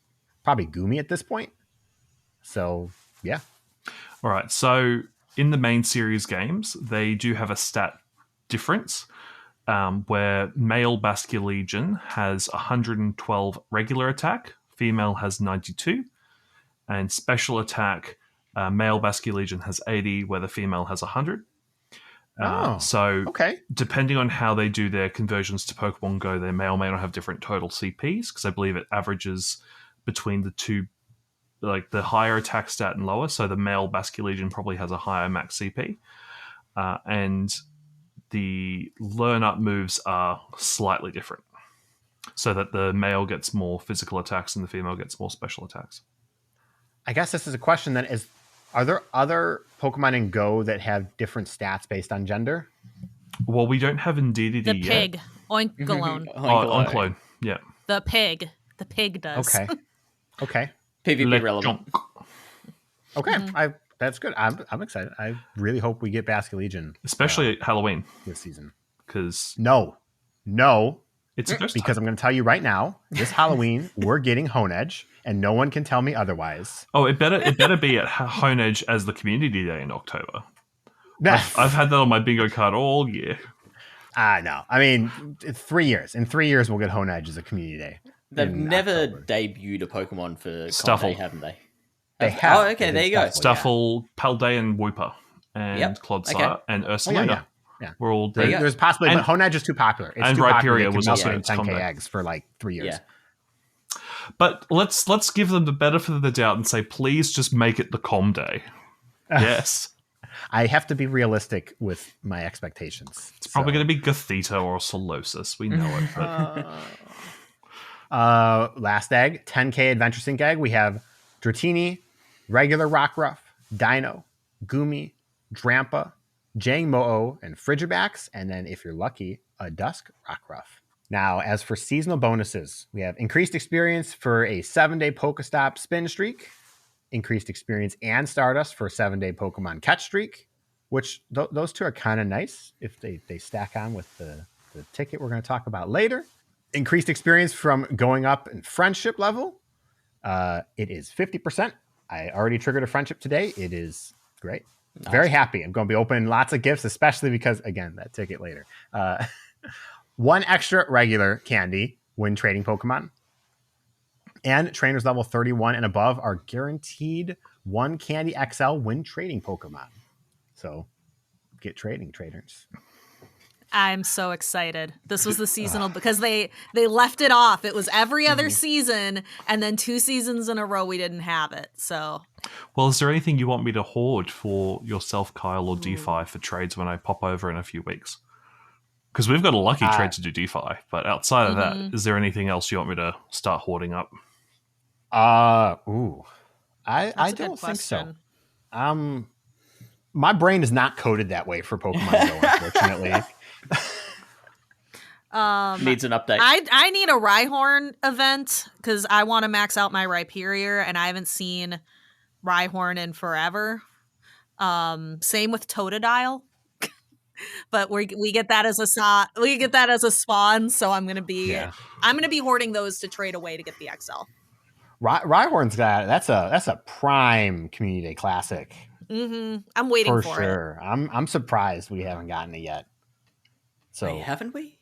[SPEAKER 2] probably Gumi at this point. So, yeah.
[SPEAKER 1] All right. So, in the main series games, they do have a stat difference where male Basculegion has 112 regular attack, female has 92, and special attack, male Basculegion has 80, where the female has 100. Depending on how they do their conversions to Pokemon Go, they may or may not have different total CPs, because I believe it averages between the two, like the higher attack stat and lower. So the male Basculegion probably has a higher max CP, and the learn up moves are slightly different, so that the male gets more physical attacks and the female gets more special attacks.
[SPEAKER 2] I guess this is a question then: are there other Pokemon in Go that have different stats based on gender?
[SPEAKER 1] Well, we don't have Indeedee
[SPEAKER 3] the
[SPEAKER 1] yet.
[SPEAKER 3] Pig, Oinkologne.
[SPEAKER 1] Oinkologne, yeah.
[SPEAKER 3] The pig does.
[SPEAKER 2] Okay.
[SPEAKER 5] PvP relevant.
[SPEAKER 2] Okay, that's good. I'm excited. I really hope we get Basculegion,
[SPEAKER 1] especially at Halloween
[SPEAKER 2] this season.
[SPEAKER 1] Because
[SPEAKER 2] no,
[SPEAKER 1] it's a ghost
[SPEAKER 2] because
[SPEAKER 1] type.
[SPEAKER 2] I'm going to tell you right now, this Halloween we're getting Honedge, and no one can tell me otherwise.
[SPEAKER 1] Oh, it better be at Honedge as the community day in October. I've had that on my bingo card all year.
[SPEAKER 2] No, I mean, 3 years. In 3 years, we'll get Honedge as a community day.
[SPEAKER 5] They've never debuted a Pokemon for
[SPEAKER 1] Stuffle,
[SPEAKER 5] Day, haven't they?
[SPEAKER 2] They have.
[SPEAKER 5] Oh, okay, there you go.
[SPEAKER 1] Stuffle, Paldean Wooper, and Clodsire, and Ursaluna.
[SPEAKER 2] Yeah.
[SPEAKER 1] We're all
[SPEAKER 2] there's possibly, but Honedge is too popular. It's too
[SPEAKER 1] Rhyperior
[SPEAKER 2] popular.
[SPEAKER 1] was also
[SPEAKER 2] in 10K
[SPEAKER 1] combat.
[SPEAKER 2] eggs for like 3 years.
[SPEAKER 5] Yeah.
[SPEAKER 1] But let's give them the benefit of the doubt and say, please just make it the Com Day. Yes.
[SPEAKER 2] I have to be realistic with my expectations.
[SPEAKER 1] It's probably going to be Gothita or Solosis. We know it.
[SPEAKER 2] But... last egg, 10K Adventure Sync egg. We have Dratini, regular Rockruff, Dino, Gumi, Drampa, Jangmo-O, and Frigibax. And then, if you're lucky, a Dusk Rockruff. Now, as for seasonal bonuses, we have increased experience for a 7-day Pokestop spin streak, increased experience and Stardust for a 7-day Pokemon catch streak, which those two are kind of nice if they stack on with the ticket we're going to talk about later. Increased experience from going up in friendship level. It is 50%. I already triggered a friendship today. It is great. Nice. Very happy. I'm going to be opening lots of gifts, especially because, again, that ticket later. 1 extra regular candy when trading Pokemon. And trainers level 31 and above are guaranteed 1 candy XL when trading Pokemon. So get trading, traders.
[SPEAKER 3] I'm so excited. This was the seasonal because they left it off. It was every other season, and then 2 seasons in a row we didn't have it. So,
[SPEAKER 1] well, is there anything you want me to hoard for yourself, Kyle, or DeFi for trades when I pop over in a few weeks? Because we've got a lucky trade to do DeFi, but outside of
[SPEAKER 3] Mm-hmm.
[SPEAKER 1] that, is there anything else you want me to start hoarding up?
[SPEAKER 2] I
[SPEAKER 3] That's a good
[SPEAKER 2] don't think so.
[SPEAKER 3] question.
[SPEAKER 2] My brain is not coded that way for Pokemon Go, unfortunately.
[SPEAKER 5] Needs an update.
[SPEAKER 3] I need a Rhyhorn event because I want to max out my Rhyperior, and I haven't seen Rhyhorn in forever. Same with Totodile. But we get that as a spawn, so I'm gonna be hoarding those to trade away to get the XL.
[SPEAKER 2] Rhyhorn's got that's a prime community day classic.
[SPEAKER 3] Mm-hmm. I'm waiting for
[SPEAKER 2] sure. I'm surprised we haven't gotten it yet. So
[SPEAKER 5] Wait, haven't we?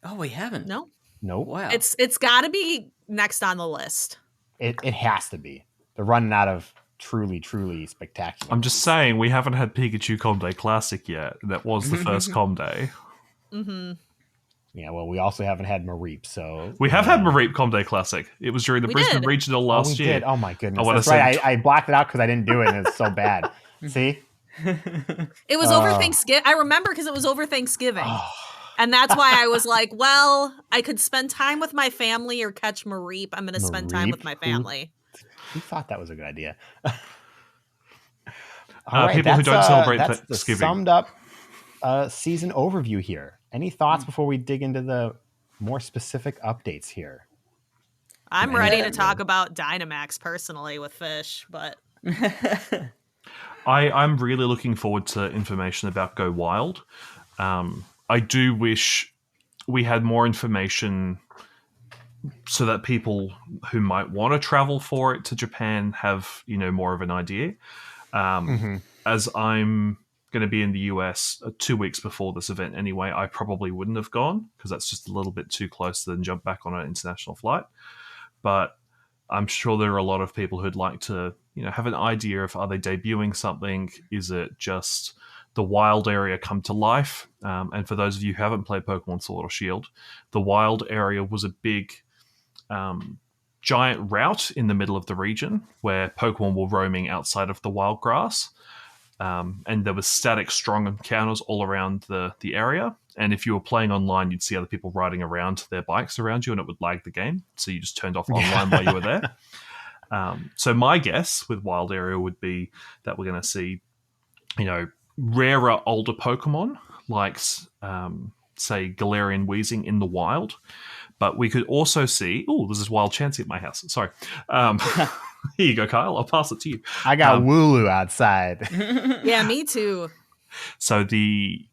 [SPEAKER 5] Oh, we haven't.
[SPEAKER 3] it. No,
[SPEAKER 2] nope.
[SPEAKER 5] Wow.
[SPEAKER 3] it's got to be next on the list.
[SPEAKER 2] It has to be. They're running out of truly spectacular.
[SPEAKER 1] I'm just saying, we haven't had Pikachu Com Day Classic yet. That was the first Com Day.
[SPEAKER 3] Mm-hmm.
[SPEAKER 2] Yeah, well, we also haven't had Mareep, so
[SPEAKER 1] We have had Mareep Com Day Classic. It was during the
[SPEAKER 3] We
[SPEAKER 1] Brisbane
[SPEAKER 3] did.
[SPEAKER 1] Regional last
[SPEAKER 2] we
[SPEAKER 1] year.
[SPEAKER 2] did. Oh my goodness,
[SPEAKER 1] wanna
[SPEAKER 2] that's right.
[SPEAKER 1] say-
[SPEAKER 2] I blocked it out because I didn't do it, and it's so bad. See,
[SPEAKER 3] It was over Thanksgiving. I remember because it was over Thanksgiving.
[SPEAKER 2] Oh,
[SPEAKER 3] And that's why I was like, well, I could spend time with my family or catch Mareep. I'm going to spend time with my
[SPEAKER 2] Mareep?
[SPEAKER 3] family.
[SPEAKER 2] who thought that was a good idea?
[SPEAKER 1] People who don't celebrate
[SPEAKER 2] that's the
[SPEAKER 1] Thanksgiving.
[SPEAKER 2] summed up season overview here. Any thoughts before we dig into the more specific updates here?
[SPEAKER 3] I'm
[SPEAKER 2] Man.
[SPEAKER 3] ready to talk about Dynamax personally with Fish, but
[SPEAKER 1] I'm really looking forward to information about Go Wild. I do wish we had more information so that people who might want to travel for it to Japan have, more of an idea. As I'm going to be in the US 2 weeks before this event anyway, I probably wouldn't have gone because that's just a little bit too close to then jump back on an international flight. But I'm sure there are a lot of people who'd like to, have an idea of, are they debuting something? Is it just the wild area come to life? And for those of you who haven't played Pokemon Sword or Shield, the wild area was a big giant route in the middle of the region where Pokemon were roaming outside of the wild grass. And there was static strong encounters all around the area. And if you were playing online, you'd see other people riding around their bikes around you and it would lag the game. So you just turned off online while you were there. So my guess with Wild Area would be that we're going to see, rarer older Pokemon like, say, Galarian Weezing in the wild. But we could also see... Oh, this is Wild Chansey at my house. Sorry. Here you go, Kyle. I'll pass it to you.
[SPEAKER 2] I got Wooloo outside.
[SPEAKER 3] yeah, me too.
[SPEAKER 1] So the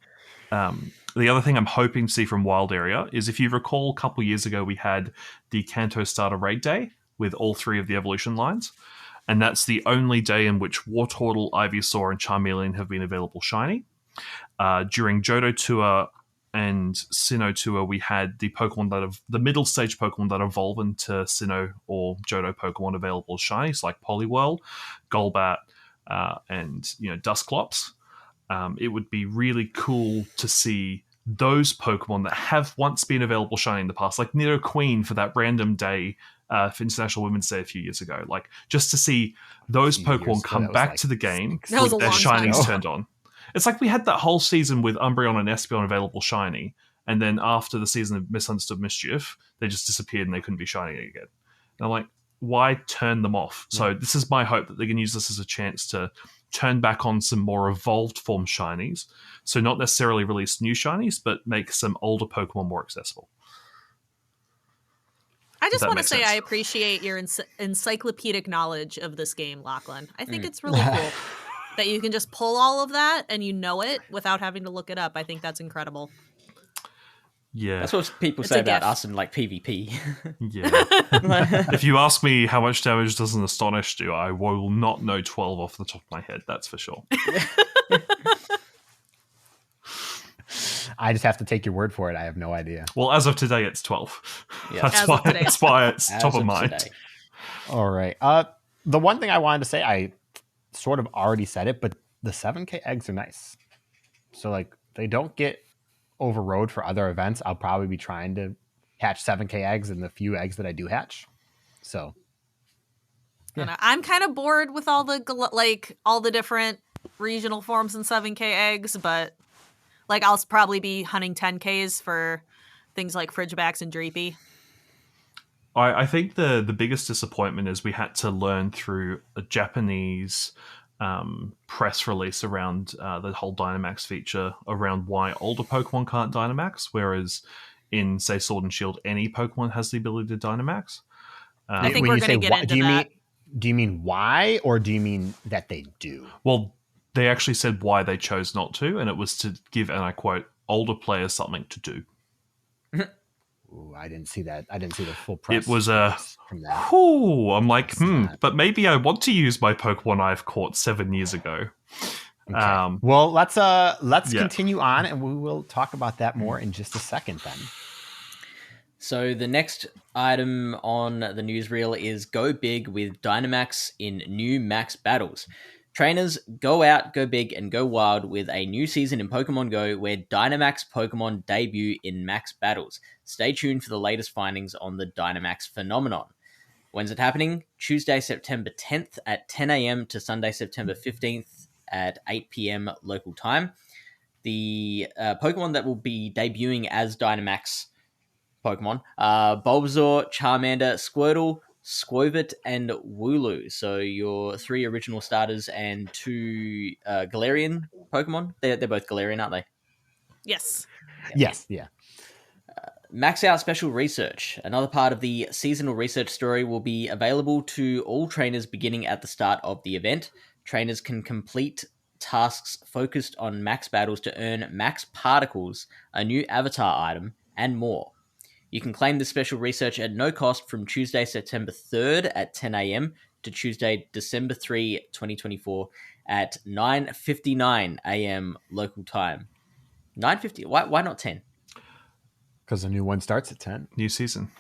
[SPEAKER 1] other thing I'm hoping to see from Wild Area is, if you recall, a couple years ago we had the Kanto Starter Raid Day with all 3 of the evolution lines, and that's the only day in which Wartortle, Ivysaur, and Charmeleon have been available shiny. During Johto Tour and Sinnoh Tour, we had the Pokemon the middle stage Pokemon that evolve into Sinnoh or Johto Pokemon available as shinies, like Poliwhirl, Golbat, and Dusclops. It would be really cool to see those Pokemon that have once been available shiny in the past, like Nidoqueen for that random day for International Women's Day a few years ago. Like, just to see those Pokemon come back to the game
[SPEAKER 3] That was
[SPEAKER 1] with
[SPEAKER 3] a
[SPEAKER 1] their
[SPEAKER 3] long time
[SPEAKER 1] shinies
[SPEAKER 3] ago.
[SPEAKER 1] turned on. It's like we had that whole season with Umbreon and Espeon available shiny, and then after the season of Misunderstood Mischief, they just disappeared and they couldn't be shiny again. And I'm like, why turn them off? So this is my hope that they can use this as a chance to turn back on some more evolved form shinies. So not necessarily release new shinies, but make some older Pokemon more accessible.
[SPEAKER 3] I just
[SPEAKER 1] that
[SPEAKER 3] want to
[SPEAKER 1] makes
[SPEAKER 3] say
[SPEAKER 1] sense.
[SPEAKER 3] I appreciate your encyclopedic knowledge of this game, Lachlan. I think it's really cool that you can just pull all of that and you know it without having to look it up. I think that's incredible.
[SPEAKER 1] Yeah.
[SPEAKER 5] That's what people
[SPEAKER 3] It's
[SPEAKER 5] say
[SPEAKER 3] a
[SPEAKER 5] about
[SPEAKER 3] gift.
[SPEAKER 5] us in like PvP.
[SPEAKER 1] Yeah. If you ask me how much damage does an Astonish do, I will not know 12 off the top of my head, that's for sure.
[SPEAKER 2] I just have to take your word for it. I have no idea.
[SPEAKER 1] Well, as of today, it's 12.
[SPEAKER 5] Yeah.
[SPEAKER 1] That's
[SPEAKER 3] As
[SPEAKER 1] why,
[SPEAKER 3] of today,
[SPEAKER 1] that's why it's
[SPEAKER 5] As
[SPEAKER 1] top of
[SPEAKER 5] of
[SPEAKER 1] mind.
[SPEAKER 5] today.
[SPEAKER 2] All right. The one thing I wanted to say, I sort of already said it, but the 7K eggs are nice. So like they don't get overrode for other events. I'll probably be trying to hatch 7K eggs in the few eggs that I do hatch. So
[SPEAKER 3] And I'm kind of bored with all the different regional forms and 7K eggs, but Like I'll probably be hunting 10Ks for things like Fridgebacks and Dreepy.
[SPEAKER 1] I think the biggest disappointment is we had to learn through a Japanese press release around the whole Dynamax feature around why older Pokemon can't Dynamax, whereas in, say, Sword and Shield, any Pokemon has the ability to Dynamax.
[SPEAKER 3] I think
[SPEAKER 2] When
[SPEAKER 3] we're
[SPEAKER 2] you
[SPEAKER 3] going
[SPEAKER 2] say
[SPEAKER 3] to get
[SPEAKER 2] why-
[SPEAKER 3] into that.
[SPEAKER 2] Do you mean why, or do you mean that they do?
[SPEAKER 1] Well, they actually said why they chose not to, and it was to give, and I quote, older players something to do.
[SPEAKER 2] Ooh, I didn't see that. I didn't see the full press.
[SPEAKER 1] It was
[SPEAKER 2] from that.
[SPEAKER 1] whew, I'm like,
[SPEAKER 2] It's not.
[SPEAKER 1] but maybe I want to use my Pokemon I've caught 7 years ago.
[SPEAKER 2] Okay. Well, let's
[SPEAKER 1] yeah.
[SPEAKER 2] continue on, and we will talk about that more in just a second. Then.
[SPEAKER 5] So the next item on the newsreel is Go Big with Dynamax in new Max battles. Trainers, go out, go big, and go wild with a new season in Pokemon Go where Dynamax Pokemon debut in Max battles. Stay tuned for the latest findings on the Dynamax phenomenon. When's it happening? Tuesday, September 10th at 10 a.m. to Sunday, September 15th at 8 p.m. local time. The Pokemon that will be debuting as Dynamax Pokemon are Bulbasaur, Charmander, Squirtle, Squovit, and Wooloo. So your 3 original starters and 2 Galarian Pokemon. They're both Galarian, aren't they?
[SPEAKER 3] Yes.
[SPEAKER 2] Yes. Yeah.
[SPEAKER 5] Max Out Special Research. Another part of the seasonal research story will be available to all trainers beginning at the start of the event. Trainers can complete tasks focused on max battles to earn max particles, a new avatar item, and more. You can claim this special research at no cost from Tuesday, September 3rd at 10 a.m. to Tuesday, December 3, 2024 at 9:59 a.m. local time. 9:50? Why not 10?
[SPEAKER 2] Because the new one starts at 10.
[SPEAKER 1] New season.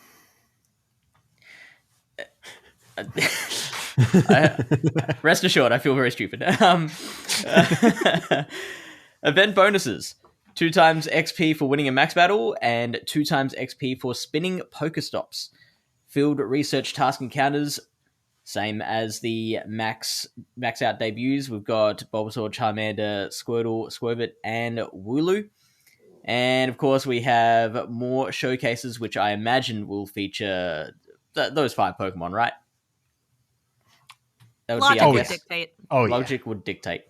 [SPEAKER 5] Rest assured, I feel very stupid. Event bonuses. 2 times XP for winning a max battle and 2 times XP for spinning Pokestops. Field research task encounters, same as the max out debuts. We've got Bulbasaur, Charmander, Squirtle, Squirtle, and Wooloo. And of course, we have more showcases, which I imagine will feature those 5 Pokemon, right? That would
[SPEAKER 3] Logic
[SPEAKER 5] I
[SPEAKER 3] would
[SPEAKER 5] guess.
[SPEAKER 3] dictate.
[SPEAKER 2] Oh, yeah.
[SPEAKER 5] Logic would dictate.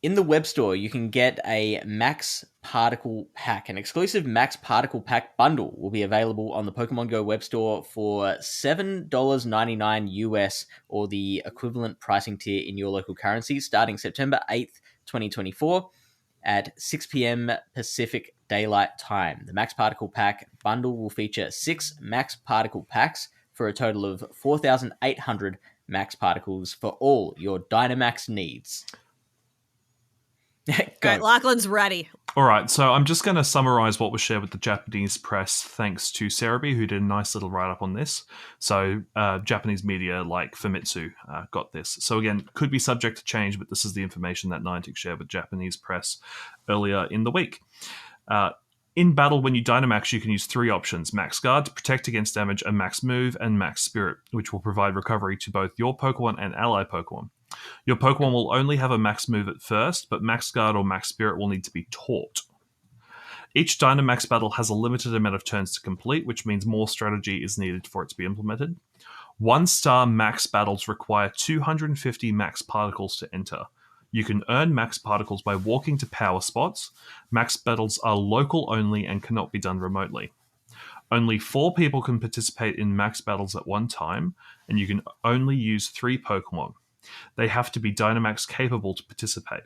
[SPEAKER 5] In the web store, you can get a Max Particle Pack. An exclusive Max Particle Pack bundle will be available on the Pokemon Go web store for $7.99 US, or the equivalent pricing tier in your local currency, starting September 8th, 2024 at 6 p.m. Pacific Daylight Time. The Max Particle Pack bundle will feature 6 Max Particle Packs for a total of 4,800 Max Particles for all your Dynamax needs.
[SPEAKER 3] All right, Lachlan's ready.
[SPEAKER 1] All right, so I'm just going to summarize what was shared with the Japanese press, thanks to Cerebi, who did a nice little write-up on this. So Japanese media like Famitsu got this. So again, could be subject to change, but this is the information that Niantic shared with Japanese press earlier in the week. In battle, when you Dynamax, you can use 3 options: Max Guard to protect against damage, and Max Move, and Max Spirit, which will provide recovery to both your Pokemon and ally Pokemon. Your Pokemon will only have a Max Move at first, but Max Guard or Max Spirit will need to be taught. Each Dynamax battle has a limited amount of turns to complete, which means more strategy is needed for it to be implemented. 1-star Max battles require 250 Max Particles to enter. You can earn Max Particles by walking to power spots. Max battles are local only and cannot be done remotely. Only 4 people can participate in Max battles at one time, and you can only use 3 Pokemon. They have to be Dynamax capable to participate.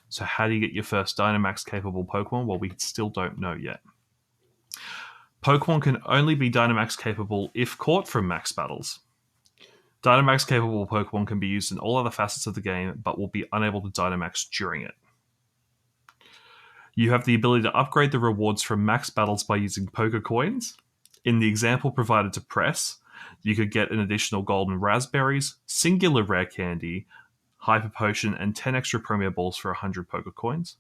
[SPEAKER 1] So how do you get your first Dynamax capable Pokemon? Well, we still don't know yet. Pokemon can only be Dynamax capable if caught from Max battles. Dynamax capable Pokemon can be used in all other facets of the game, but will be unable to Dynamax during it. You have the ability to upgrade the rewards from Max battles by using PokéCoins. In the example provided to press, you could get an additional golden raspberries, singular rare candy, hyper potion, and 10 extra Premier Balls for 100 PokéCoins.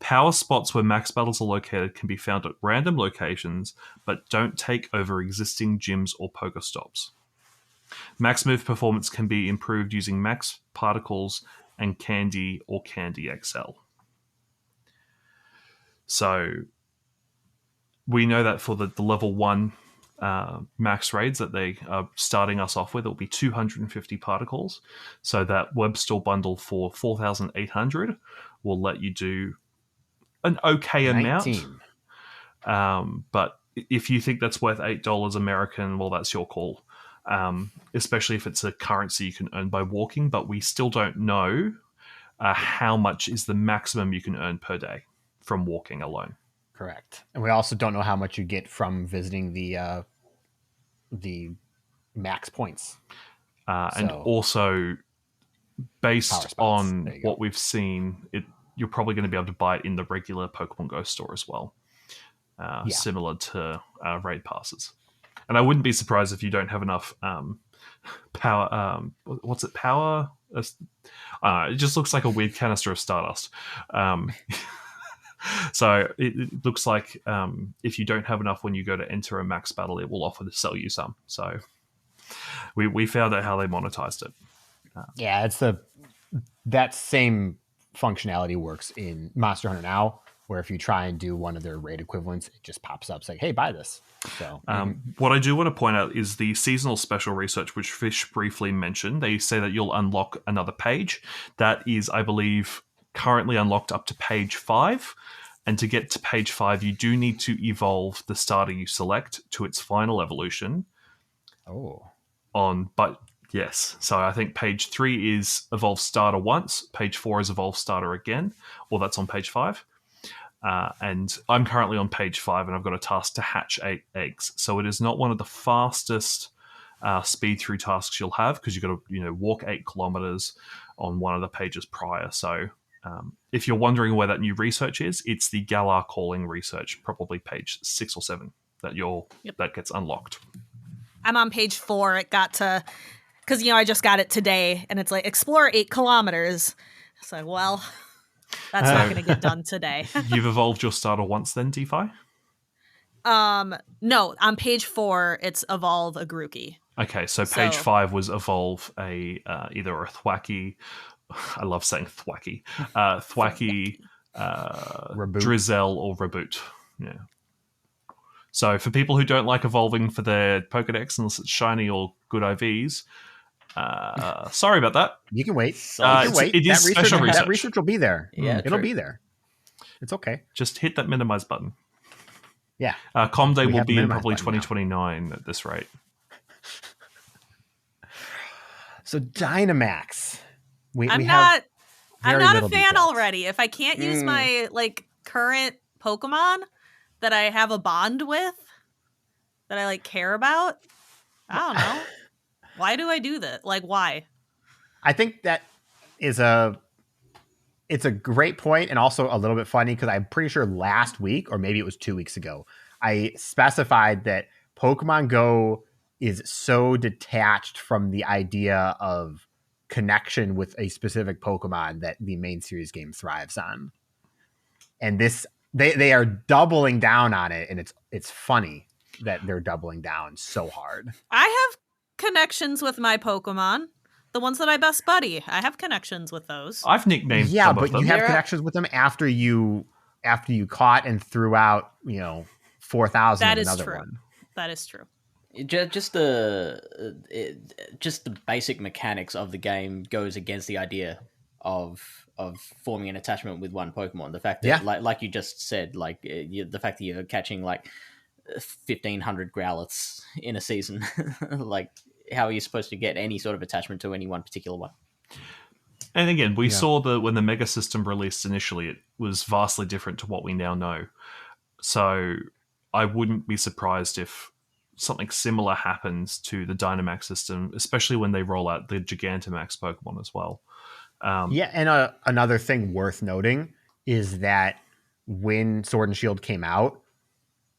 [SPEAKER 1] Power spots where Max battles are located can be found at random locations, but don't take over existing gyms or Pokestops. Max Move performance can be improved using Max Particles and Candy or Candy XL. So we know that for the level 1 max raids that they are starting us off with, it'll be 250 particles. So that web store bundle for 4,800 will let you do an okay
[SPEAKER 2] 19.
[SPEAKER 1] amount. But if you think that's worth $8 American, well, that's your call. Especially if it's a currency you can earn by walking, but we still don't know how much is the maximum you can earn per day from walking alone.
[SPEAKER 2] Correct. And we also don't know how much you get from visiting the max points.
[SPEAKER 1] And also, based on
[SPEAKER 2] There you
[SPEAKER 1] what
[SPEAKER 2] go.
[SPEAKER 1] we've seen, you're probably going to be able to buy it in the regular Pokemon Go store as well, similar to raid passes. And I wouldn't be surprised if you don't have enough power. What's it? Power? It just looks like a weird canister of Stardust. So it looks like if you don't have enough when you go to enter a max battle, it will offer to sell you some. So we found out how they monetized it.
[SPEAKER 2] Yeah, it's that same functionality works in Monster Hunter Now, where if you try and do one of their raid equivalents, it just pops up saying, "Hey, buy this." So
[SPEAKER 1] what I do want to point out is the seasonal special research, which Fish briefly mentioned. They say that you'll unlock another page. That is, I believe, currently unlocked up to page 5. And to get to page 5, you do need to evolve the starter you select to its final evolution. But yes, so I think page 3 is evolve starter once, page 4 is evolve starter again, or that's on page 5. And I'm currently on page 5, and I've got a task to hatch 8 eggs. So it is not one of the fastest speed through tasks you'll have, because you've got to walk 8 kilometers on one of the pages prior. So if you're wondering where that new research is, it's the Galar calling research, probably page 6 or 7 that gets unlocked.
[SPEAKER 3] I'm on page 4. It got to, because I just got it today, and it's like explore 8 kilometers. So well, that's not going to get done today.
[SPEAKER 1] You've evolved your starter once, then, DeFi?
[SPEAKER 3] No, on page 4, it's evolve a Grookey.
[SPEAKER 1] Okay, so page 5 was evolve a either a Thwacky. I love saying Thwacky. Thwacky, Drizzle, or Reboot. Yeah. So for people who don't like evolving for their Pokedex unless it's shiny or good IVs, sorry about that.
[SPEAKER 2] you can wait.
[SPEAKER 1] It is special research.
[SPEAKER 2] That research will be there.
[SPEAKER 5] Yeah,
[SPEAKER 2] it'll
[SPEAKER 5] true.
[SPEAKER 2] be there. It's okay.
[SPEAKER 1] Just hit that minimize button.
[SPEAKER 2] Yeah.
[SPEAKER 1] Com Day
[SPEAKER 2] We
[SPEAKER 1] will
[SPEAKER 2] have
[SPEAKER 1] be
[SPEAKER 2] the
[SPEAKER 1] in
[SPEAKER 2] minimize
[SPEAKER 1] probably
[SPEAKER 2] button now.
[SPEAKER 1] 2029 at this rate.
[SPEAKER 2] So Dynamax.
[SPEAKER 3] I'm not
[SPEAKER 2] very
[SPEAKER 3] a
[SPEAKER 2] little
[SPEAKER 3] fan
[SPEAKER 2] details.
[SPEAKER 3] already. If I can't use my current Pokemon that I have a bond with, that I care about, I don't know. Why do I do that? Why?
[SPEAKER 2] I think that it's a great point, and also a little bit funny, because I'm pretty sure last week, or maybe it was 2 weeks ago, I specified that Pokemon Go is so detached from the idea of connection with a specific Pokemon that the main series game thrives on. And this, they are doubling down on it, and it's funny that they're doubling down so hard.
[SPEAKER 3] I have connections with my Pokemon. The ones that I best buddy. I have connections with those.
[SPEAKER 1] I've nicknamed
[SPEAKER 2] Yeah,
[SPEAKER 1] some
[SPEAKER 2] but
[SPEAKER 1] of them.
[SPEAKER 2] you have connections with them after you caught and threw out 4,000
[SPEAKER 3] That
[SPEAKER 2] of
[SPEAKER 3] is
[SPEAKER 2] another
[SPEAKER 3] true.
[SPEAKER 2] one.
[SPEAKER 3] That is true.
[SPEAKER 5] Just the basic mechanics of the game goes against the idea of forming an attachment with one Pokemon. The fact that, like you just said, the fact that you're catching 1,500 Growlithes in a season, how are you supposed to get any sort of attachment to any one particular one?
[SPEAKER 1] And again, we saw that when the Mega System released initially, it was vastly different to what we now know. So I wouldn't be surprised if something similar happens to the Dynamax system, especially when they roll out the Gigantamax Pokemon as well.
[SPEAKER 2] And another thing worth noting is that when Sword and Shield came out,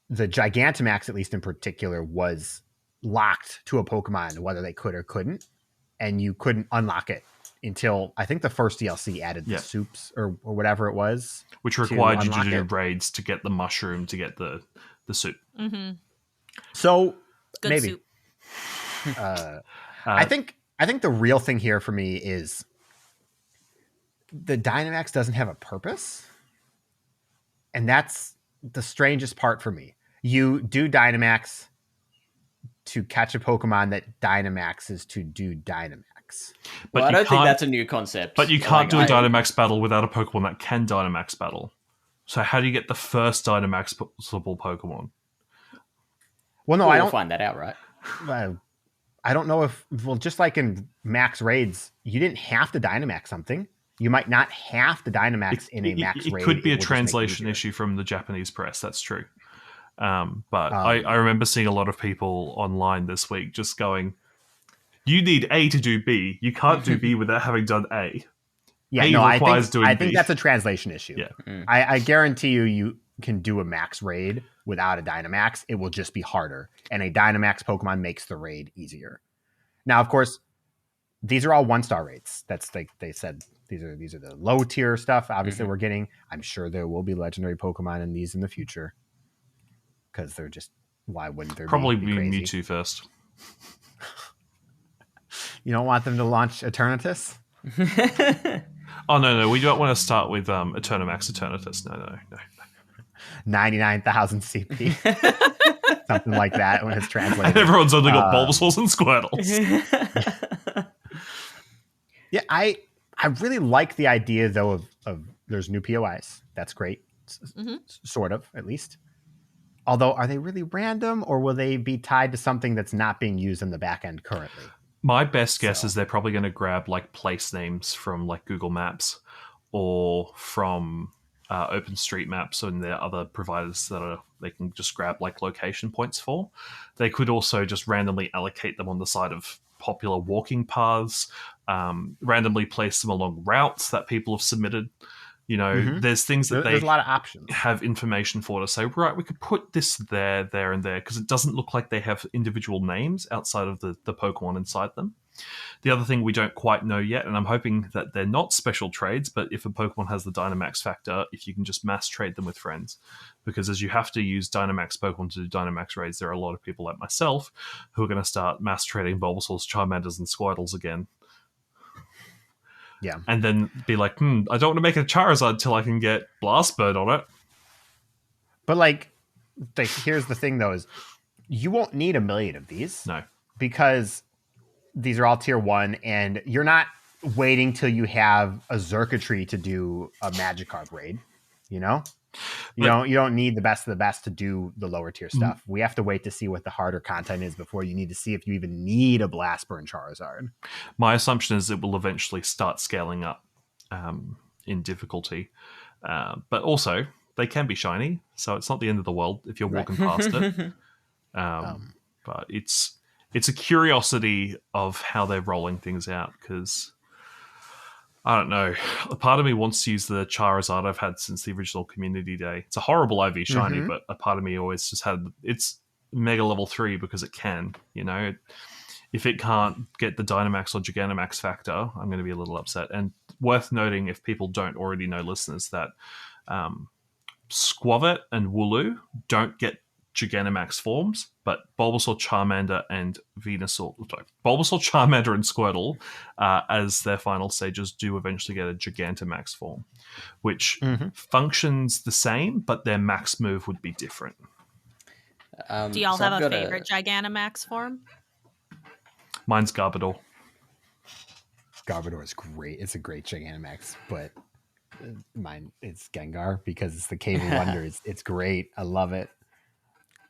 [SPEAKER 2] the Gigantamax, at least in particular, was locked to a Pokemon, whether they could or couldn't, and you couldn't unlock it until I think the first DLC added the soups or whatever it was,
[SPEAKER 1] which required you to do
[SPEAKER 2] it.
[SPEAKER 1] raids to get the mushroom to get the soup.
[SPEAKER 3] Mm-hmm.
[SPEAKER 2] So
[SPEAKER 3] Good
[SPEAKER 2] maybe
[SPEAKER 3] soup.
[SPEAKER 2] I think the real thing here for me is the Dynamax doesn't have a purpose. And that's the strangest part for me. You do Dynamax to catch a Pokemon that Dynamaxes to do Dynamax.
[SPEAKER 5] Well, I don't think that's a new concept.
[SPEAKER 1] But you can't do a Dynamax battle without a Pokemon that can Dynamax battle. So how do you get the first Dynamax-able Pokemon?
[SPEAKER 2] Well, no,
[SPEAKER 5] we'll find that out, right?
[SPEAKER 2] I don't know if, well, just like in Max Raids, you didn't have to Dynamax something. You might not have to Dynamax in a Max Raid.
[SPEAKER 1] It could be a translation issue from the Japanese press. That's true. But I remember seeing a lot of people online this week just going, you need A to do B. You can't do B without having done A.
[SPEAKER 2] Yeah,
[SPEAKER 1] A
[SPEAKER 2] no, I think
[SPEAKER 1] B.
[SPEAKER 2] that's a translation issue.
[SPEAKER 1] Yeah.
[SPEAKER 2] I guarantee you can do a Max Raid without a Dynamax. It will just be harder. And a Dynamax Pokemon makes the raid easier. Now, of course, these are all 1-star raids. That's like they said. These are the low tier stuff. Obviously, we're getting. I'm sure there will be legendary Pokemon in these in the future. Because they're just, why wouldn't there
[SPEAKER 1] probably
[SPEAKER 2] be
[SPEAKER 1] be
[SPEAKER 2] crazy?
[SPEAKER 1] Mewtwo first.
[SPEAKER 2] You don't want them to launch Eternatus?
[SPEAKER 1] Oh no, we don't want to start with Eternamax Eternatus. No.
[SPEAKER 2] 99,000 CP. Something like that when it's translated.
[SPEAKER 1] And everyone's only got Bulbasaurs and Squirtles.
[SPEAKER 2] Yeah, I really like the idea though of there's new POIs. That's great. Sort of, at least. Although, are they really random, or will they be tied to something that's not being used in the back end currently?
[SPEAKER 1] My best guess is they're probably going to grab like place names from like Google Maps or from OpenStreetMaps and their other providers that they can just grab like location points for. They could also just randomly allocate them on the side of popular walking paths, randomly place them along routes that people have submitted. You know, there's things that
[SPEAKER 2] there's a lot of options.
[SPEAKER 1] Have information for to say, right, we could put this there, and there, because it doesn't look like they have individual names outside of the Pokemon inside them. The other thing we don't quite know yet, and I'm hoping that they're not special trades, but if a Pokemon has the Dynamax factor, if you can just mass trade them with friends. Because as you have to use Dynamax Pokemon to do Dynamax raids, there are a lot of people like myself who are going to start mass trading Bulbasaurs, Charmanders, and Squirtles again.
[SPEAKER 2] Yeah.
[SPEAKER 1] And then be like, I don't want to make a Charizard until I can get Blast Bird on it.
[SPEAKER 2] But like here's the thing though, is you won't need 1 million of these.
[SPEAKER 1] No.
[SPEAKER 2] Because these are all tier 1 and you're not waiting till you have a Xurkitree to do a Magikarp raid, you know? You don't need the best of the best to do the lower tier stuff. We have to wait to see what the harder content is before you need to see if you even need a Blastburn Charizard.
[SPEAKER 1] My assumption is it will eventually start scaling up in difficulty. But also, they can be shiny, so it's not the end of the world if you're walking past it. But it's a curiosity of how they're rolling things out, because I don't know. A part of me wants to use the Charizard I've had since the original Community Day. It's a horrible IV shiny, but a part of me always just had it's Mega Level 3 because it can. You know, if it can't get the Dynamax or Gigantamax factor, I'm going to be a little upset. And worth noting, if people don't already know, listeners, that Squavit and Wooloo don't get Gigantamax forms, but Bulbasaur, Charmander, and Bulbasaur, Charmander, and Squirtle, as their final stages, do eventually get a Gigantamax form, which functions the same, but their max move would be different.
[SPEAKER 3] Do y'all have a favorite Gigantamax form?
[SPEAKER 1] Mine's Garbodor.
[SPEAKER 2] Garbodor is great. It's a great Gigantamax, but mine it's Gengar because it's the Cave of Wonders. It's great. I love it.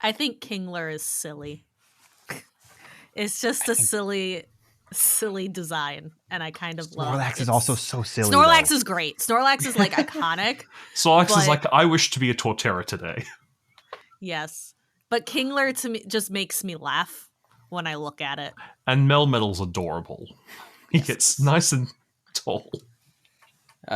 [SPEAKER 3] I think Kingler is silly. It's just a silly design, and I kind of love it.
[SPEAKER 2] Snorlax is also so silly.
[SPEAKER 3] Snorlax is great. Snorlax is like iconic.
[SPEAKER 1] Snorlax is like, I wish to be a Torterra today.
[SPEAKER 3] Yes. But Kingler to me just makes me laugh when I look at it.
[SPEAKER 1] And Melmetal's adorable. He gets nice and tall.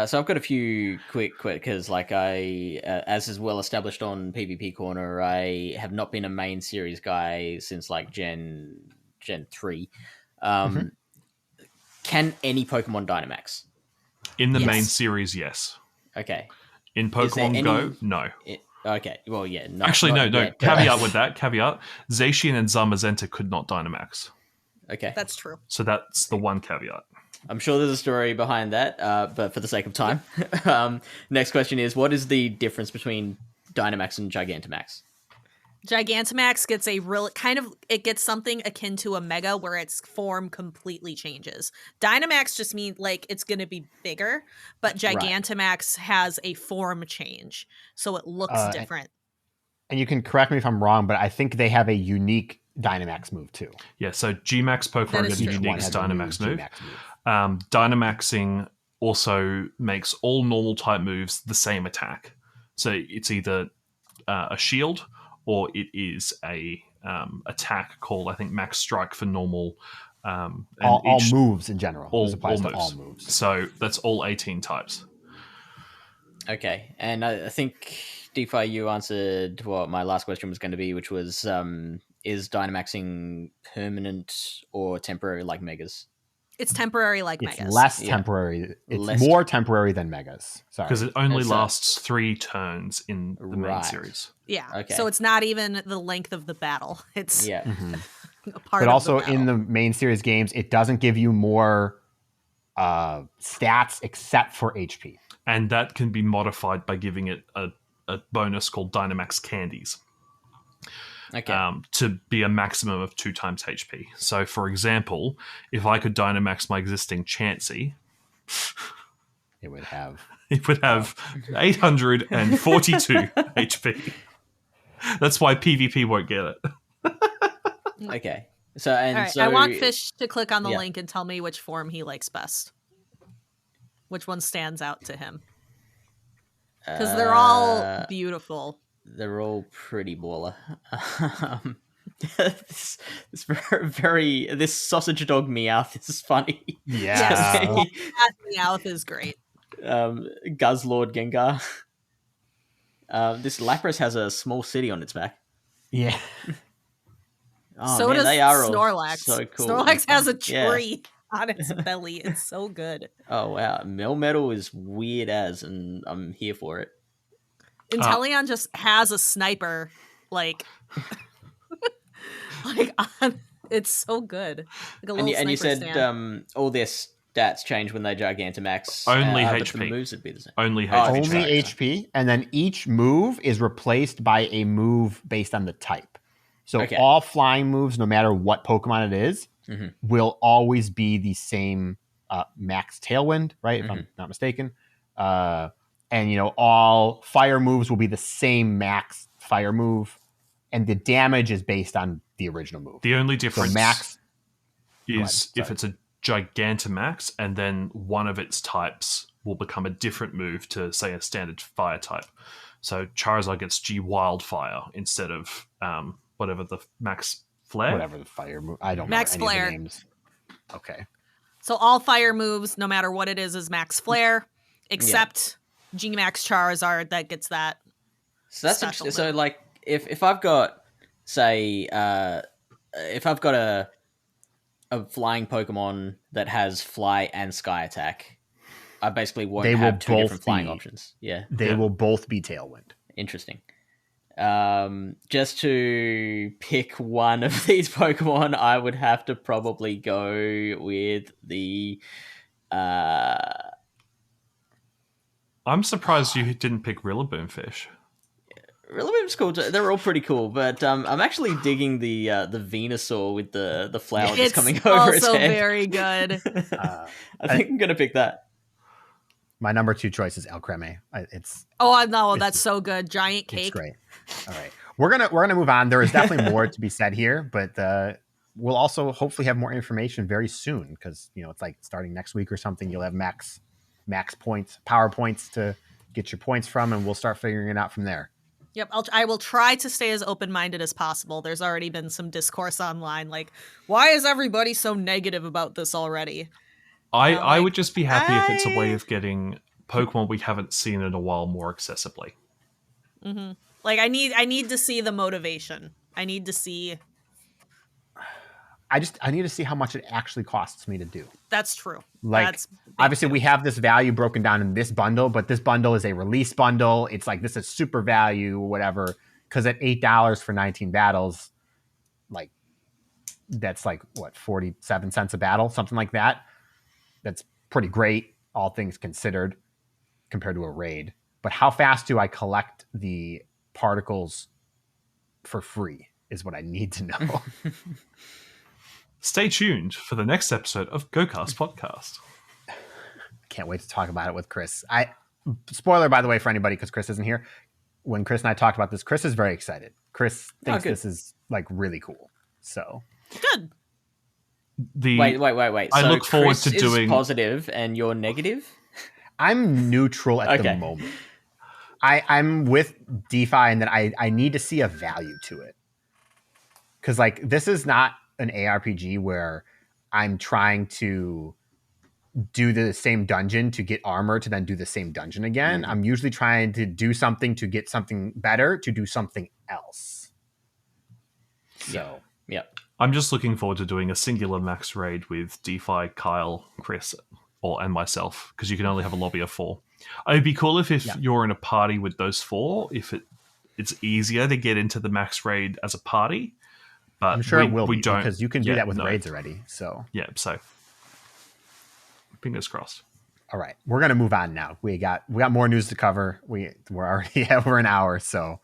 [SPEAKER 5] So I've got a few quick, because like as is well established on PvP Corner, I have not been a main series guy since like Gen 3. Can any Pokemon Dynamax?
[SPEAKER 1] In the main series, yes.
[SPEAKER 5] Okay.
[SPEAKER 1] In Pokemon Go, no.
[SPEAKER 5] Okay, well, yeah.
[SPEAKER 1] Actually, no. Caveat with that. Zacian and Zamazenta could not Dynamax.
[SPEAKER 5] Okay.
[SPEAKER 3] That's true.
[SPEAKER 1] So that's the one caveat.
[SPEAKER 5] I'm sure there's a story behind that, but for the sake of time. Next question is, what is the difference between Dynamax and Gigantamax?
[SPEAKER 3] Gigantamax gets a real it gets something akin to a Mega where its form completely changes. Dynamax just means like it's going to be bigger, but Gigantamax has a form change, so it looks different.
[SPEAKER 2] And you can correct me if I'm wrong, but I think they have a unique Dynamax move too.
[SPEAKER 1] Yeah, so G-Max Pokemon get a unique Dynamax move. Dynamaxing also makes all normal type moves the same attack. So it's either a shield or it is a attack called, I think, Max Strike for normal. And
[SPEAKER 2] all moves in general.
[SPEAKER 1] All
[SPEAKER 2] applies
[SPEAKER 1] moves.
[SPEAKER 2] To all moves.
[SPEAKER 1] So that's all 18 types.
[SPEAKER 5] Okay, and I think, DeFi, you answered what my last question was going to be, which was, is Dynamaxing permanent or temporary like Megas?
[SPEAKER 3] It's temporary like Megas.
[SPEAKER 2] It's less temporary. It's more temporary than Megas. Sorry.
[SPEAKER 1] Because it only lasts 3 turns in the main series.
[SPEAKER 3] Yeah. Okay. So it's not even the length of the battle. It's a part
[SPEAKER 2] but
[SPEAKER 3] of
[SPEAKER 2] also
[SPEAKER 3] the
[SPEAKER 2] in the main series games, it doesn't give you more stats except for HP.
[SPEAKER 1] And that can be modified by giving it a bonus called Dynamax Candies.
[SPEAKER 5] Okay.
[SPEAKER 1] To be a maximum of 2 times HP. So, for example, if I could Dynamax my existing Chansey,
[SPEAKER 2] it would have
[SPEAKER 1] 842 HP. That's why PvP won't get it.
[SPEAKER 5] Okay. So
[SPEAKER 3] I want Fish to click on the link and tell me which form he likes best. Which one stands out to him? Because they're all beautiful.
[SPEAKER 5] They're all pretty baller. This sausage dog Meowth is funny.
[SPEAKER 2] Yeah.
[SPEAKER 3] That Meowth is great.
[SPEAKER 5] Guzzlord Gengar. This Lapras has a small city on its back.
[SPEAKER 2] Yeah.
[SPEAKER 3] So does
[SPEAKER 5] they are
[SPEAKER 3] Snorlax.
[SPEAKER 5] So cool.
[SPEAKER 3] Snorlax has a tree on its belly. It's so good.
[SPEAKER 5] Oh wow, Melmetal is weird and I'm here for it.
[SPEAKER 3] Inteleon just has a sniper, like it's so good. Like a little
[SPEAKER 5] and you said
[SPEAKER 3] stand.
[SPEAKER 5] all their stats change when they Gigantamax.
[SPEAKER 1] Only
[SPEAKER 5] but
[SPEAKER 1] HP.
[SPEAKER 5] the moves would be the same.
[SPEAKER 1] Only HP.
[SPEAKER 2] Only HP, and then each move is replaced by a move based on the type. So all flying moves, no matter what Pokemon it is, will always be the same max Tailwind, right? If I'm not mistaken. And, all fire moves will be the same max fire move. And the damage is based on the original move.
[SPEAKER 1] The only difference
[SPEAKER 2] is
[SPEAKER 1] if it's a Gigantamax and then one of its types will become a different move to, say, a standard fire type. So Charizard gets G Wildfire instead of whatever the Max Flare.
[SPEAKER 2] Whatever the fire move. I don't
[SPEAKER 3] Max
[SPEAKER 2] remember any
[SPEAKER 3] Flare.
[SPEAKER 2] of the names. Okay.
[SPEAKER 3] So all fire moves, no matter what it is Max Flare, except G-Max Charizard that gets that.
[SPEAKER 5] So that's interesting. So like if I've got, say, if I've got a flying Pokemon that has Fly and Sky Attack, I basically won't have 2 different flying options. Yeah.
[SPEAKER 2] They will both be Tailwind.
[SPEAKER 5] Interesting. Just to pick one of these Pokemon, I would have to probably go with the
[SPEAKER 1] I'm surprised you didn't pick Rillaboom Fish.
[SPEAKER 5] Rillaboom's cool. They're all pretty cool, but I'm actually digging the Venusaur with the flower that's coming over its head.
[SPEAKER 3] It's also very good.
[SPEAKER 5] I think I'm gonna pick that.
[SPEAKER 2] My number 2 choice is Alcremie.
[SPEAKER 3] That's so good. Giant cake.
[SPEAKER 2] It's great. All right, we're gonna move on. There is definitely more to be said here, but we'll also hopefully have more information very soon because it's like starting next week or something. You'll have max points, power points to get your points from, and we'll start figuring it out from there.
[SPEAKER 3] Yep, I will try to stay as open-minded as possible. There's already been some discourse online, like, why is everybody so negative about this already?
[SPEAKER 1] I would just be happy if it's a way of getting Pokemon we haven't seen in a while more accessibly.
[SPEAKER 3] Mm-hmm. Like, I need to see the motivation. I need to see...
[SPEAKER 2] I need to see how much it actually costs me to do.
[SPEAKER 3] That's true.
[SPEAKER 2] Like, obviously we have this value broken down in this bundle, but this bundle is a release bundle. It's like, this is super value, whatever. Because at $8 for 19 battles, like, that's like, what, 47 cents a battle? Something like that. that's pretty great, all things considered, compared to a raid. But how fast do I collect the particles for free is what I need to know.
[SPEAKER 1] Stay tuned for the next episode of GOCast Podcast.
[SPEAKER 2] Can't wait to talk about it with Chris. Spoiler, by the way, for anybody, because Chris isn't here. When Chris and I talked about this, Chris is very excited. Chris thinks this is like really cool. So
[SPEAKER 3] Good.
[SPEAKER 5] Wait.
[SPEAKER 1] I
[SPEAKER 5] So
[SPEAKER 1] look forward
[SPEAKER 5] Chris
[SPEAKER 1] to
[SPEAKER 5] is
[SPEAKER 1] doing
[SPEAKER 5] positive and you're negative?
[SPEAKER 2] I'm neutral at the moment. I'm with DeFi, and then I need to see a value to it. Because like this is not an ARPG where I'm trying to do the same dungeon to get armor to then do the same dungeon again. I'm usually trying to do something to get something better to do something else. So
[SPEAKER 5] Yeah.
[SPEAKER 1] I'm just looking forward to doing a singular max raid with DeFi, Kyle, Chris, and myself, because you can only have a lobby of 4. It'd be cool if you're in a party with those 4, if it's easier to get into the max raid as a party. But
[SPEAKER 2] I'm sure it will be,
[SPEAKER 1] don't,
[SPEAKER 2] because you can do that with raids already. So
[SPEAKER 1] yeah, so fingers crossed.
[SPEAKER 2] All right, we're gonna move on now. We got more news to cover. We're already over an hour, so.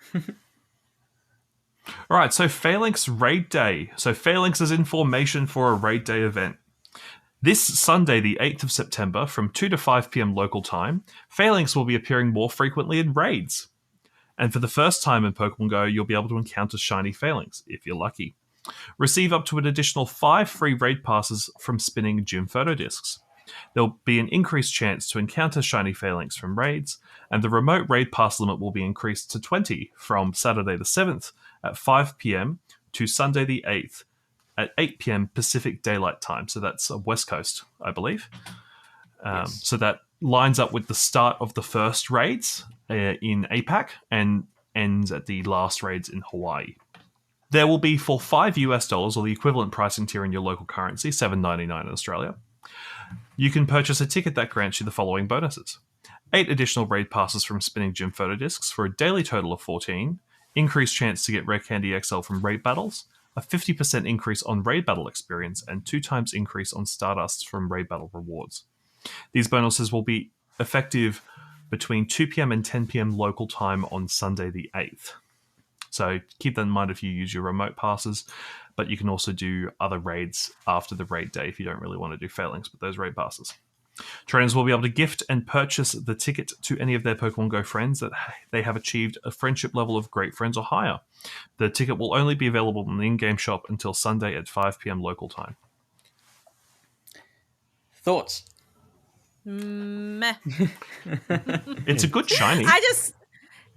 [SPEAKER 1] All right, so Falinks Raid Day. So Falinks is in formation for a Raid Day event. This Sunday, the 8th of September, from 2 to 5 p.m. local time, Falinks will be appearing more frequently in raids. And for the first time in Pokemon Go, you'll be able to encounter shiny Falinks, if you're lucky. Receive up to an additional 5 free raid passes from spinning gym photo discs. There'll be an increased chance to encounter shiny Falinks from raids, and the remote raid pass limit will be increased to 20 from Saturday the 7th at 5 p.m. to Sunday the 8th at 8 p.m. Pacific Daylight Time. So that's West Coast, I believe.
[SPEAKER 5] Yes.
[SPEAKER 1] So that lines up with the start of the first raids in APAC and ends at the last raids in Hawaii. There will be for $5 or the equivalent pricing tier in your local currency, $7.99 in Australia. You can purchase a ticket that grants you the following bonuses: 8 additional raid passes from spinning gym photo discs for a daily total of 14, increased chance to get Rare Candy XL from raid battles, a 50% increase on raid battle experience, and 2 times increase on Stardust from raid battle rewards. These bonuses will be effective between 2 p.m. and 10 p.m. local time on Sunday the 8th. So keep that in mind if you use your remote passes, but you can also do other raids after the raid day if you don't really want to do Falinks with those raid passes. Trainers will be able to gift and purchase the ticket to any of their Pokemon Go friends that they have achieved a friendship level of Great Friends or higher. The ticket will only be available in the in-game shop until Sunday at 5 p.m. local time.
[SPEAKER 5] Thoughts?
[SPEAKER 3] Meh.
[SPEAKER 1] It's a good shiny.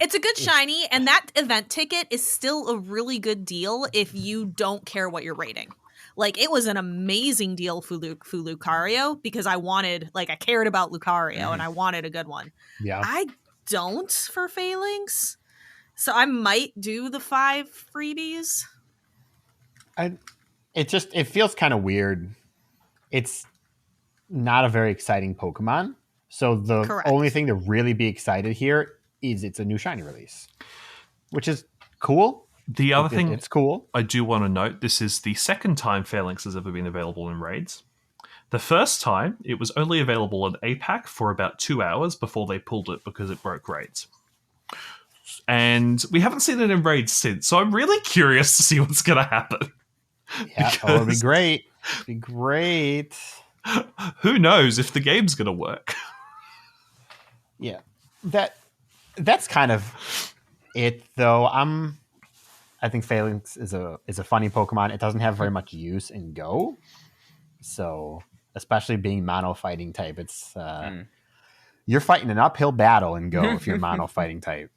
[SPEAKER 3] It's a good shiny, and that event ticket is still a really good deal if you don't care what you're rating. Like, it was an amazing deal for Lucario, because I cared about Lucario, and I wanted a good one.
[SPEAKER 2] Yeah.
[SPEAKER 3] I don't for Falinks, so I might do the 5 freebies.
[SPEAKER 2] It feels kind of weird. It's not a very exciting Pokemon. So the
[SPEAKER 3] Correct.
[SPEAKER 2] only thing to really be excited here is it's a new shiny release, which is cool.
[SPEAKER 1] The other thing
[SPEAKER 2] it's cool.
[SPEAKER 1] I do want to note, this is the second time Falinks has ever been available in raids. The first time, it was only available in APAC for about 2 hours before they pulled it because it broke raids. And we haven't seen it in raids since, so I'm really curious to see what's going to happen.
[SPEAKER 2] Yeah, it'd be great. It'd be great.
[SPEAKER 1] Who knows if the game's going to work?
[SPEAKER 2] Yeah, that's kind of it, though. I think Falinks is a funny Pokemon. It doesn't have very much use in Go, so especially being mono fighting type, it's you're fighting an uphill battle in Go if you're mono fighting type.